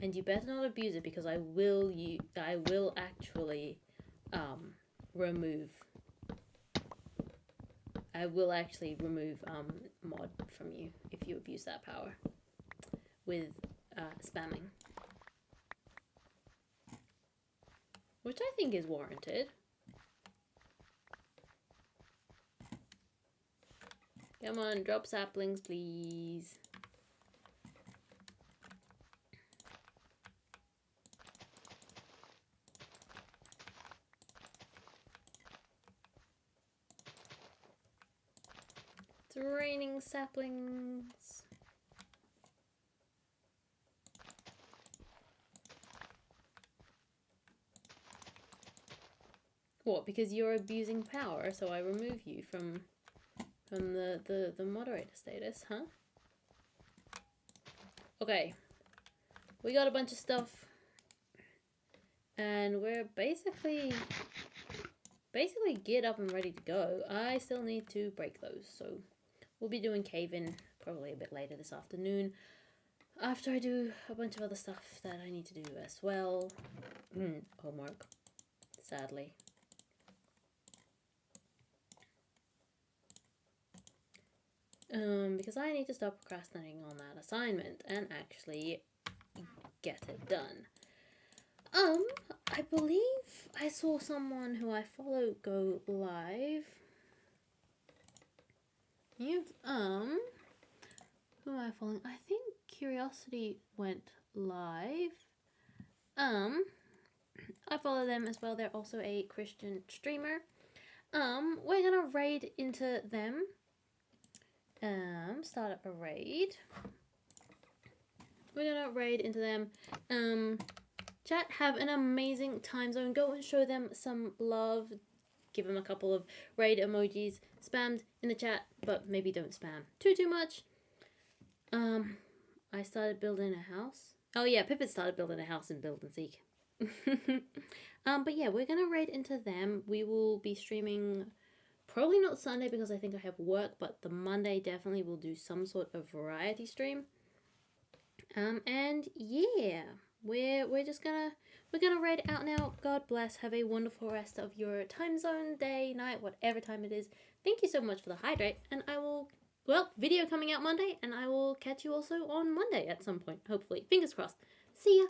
Speaker 1: And you better not abuse it because I will actually remove. I will actually remove mod from you if you abuse that power with spamming, which I think is warranted. Come on, drop saplings, please. It's raining saplings. What? Because you're abusing power, so I remove you from the moderator status, huh? Okay. We got a bunch of stuff. And we're basically geared up and ready to go. I still need to break those, so we'll be doing cave-in probably a bit later this afternoon after I do a bunch of other stuff that I need to do as well. Homework, sadly. Because I need to stop procrastinating on that assignment and actually get it done. I believe I saw someone who I follow go live. Who am I following? I think Curiosity went live. I follow them as well. They're also a Christian streamer. We're gonna raid into them. Start up a raid. We're gonna raid into them. Chat, have an amazing time zone. Go and show them some love. Give them a couple of raid emojis spammed in the chat, but maybe don't spam too much. I started building a house. Oh yeah, Pippin started building a house in Build and Seek. But yeah, we're gonna raid into them. We will be streaming probably not Sunday because I think I have work, but the Monday definitely will do some sort of variety stream. And yeah, we're just gonna ride it out now. God bless. Have a wonderful rest of your time zone, day, night, whatever time it is. Thank you so much for the hydrate, and I will, well, video coming out Monday, and I will catch you also on Monday at some point, hopefully. Fingers crossed. See ya.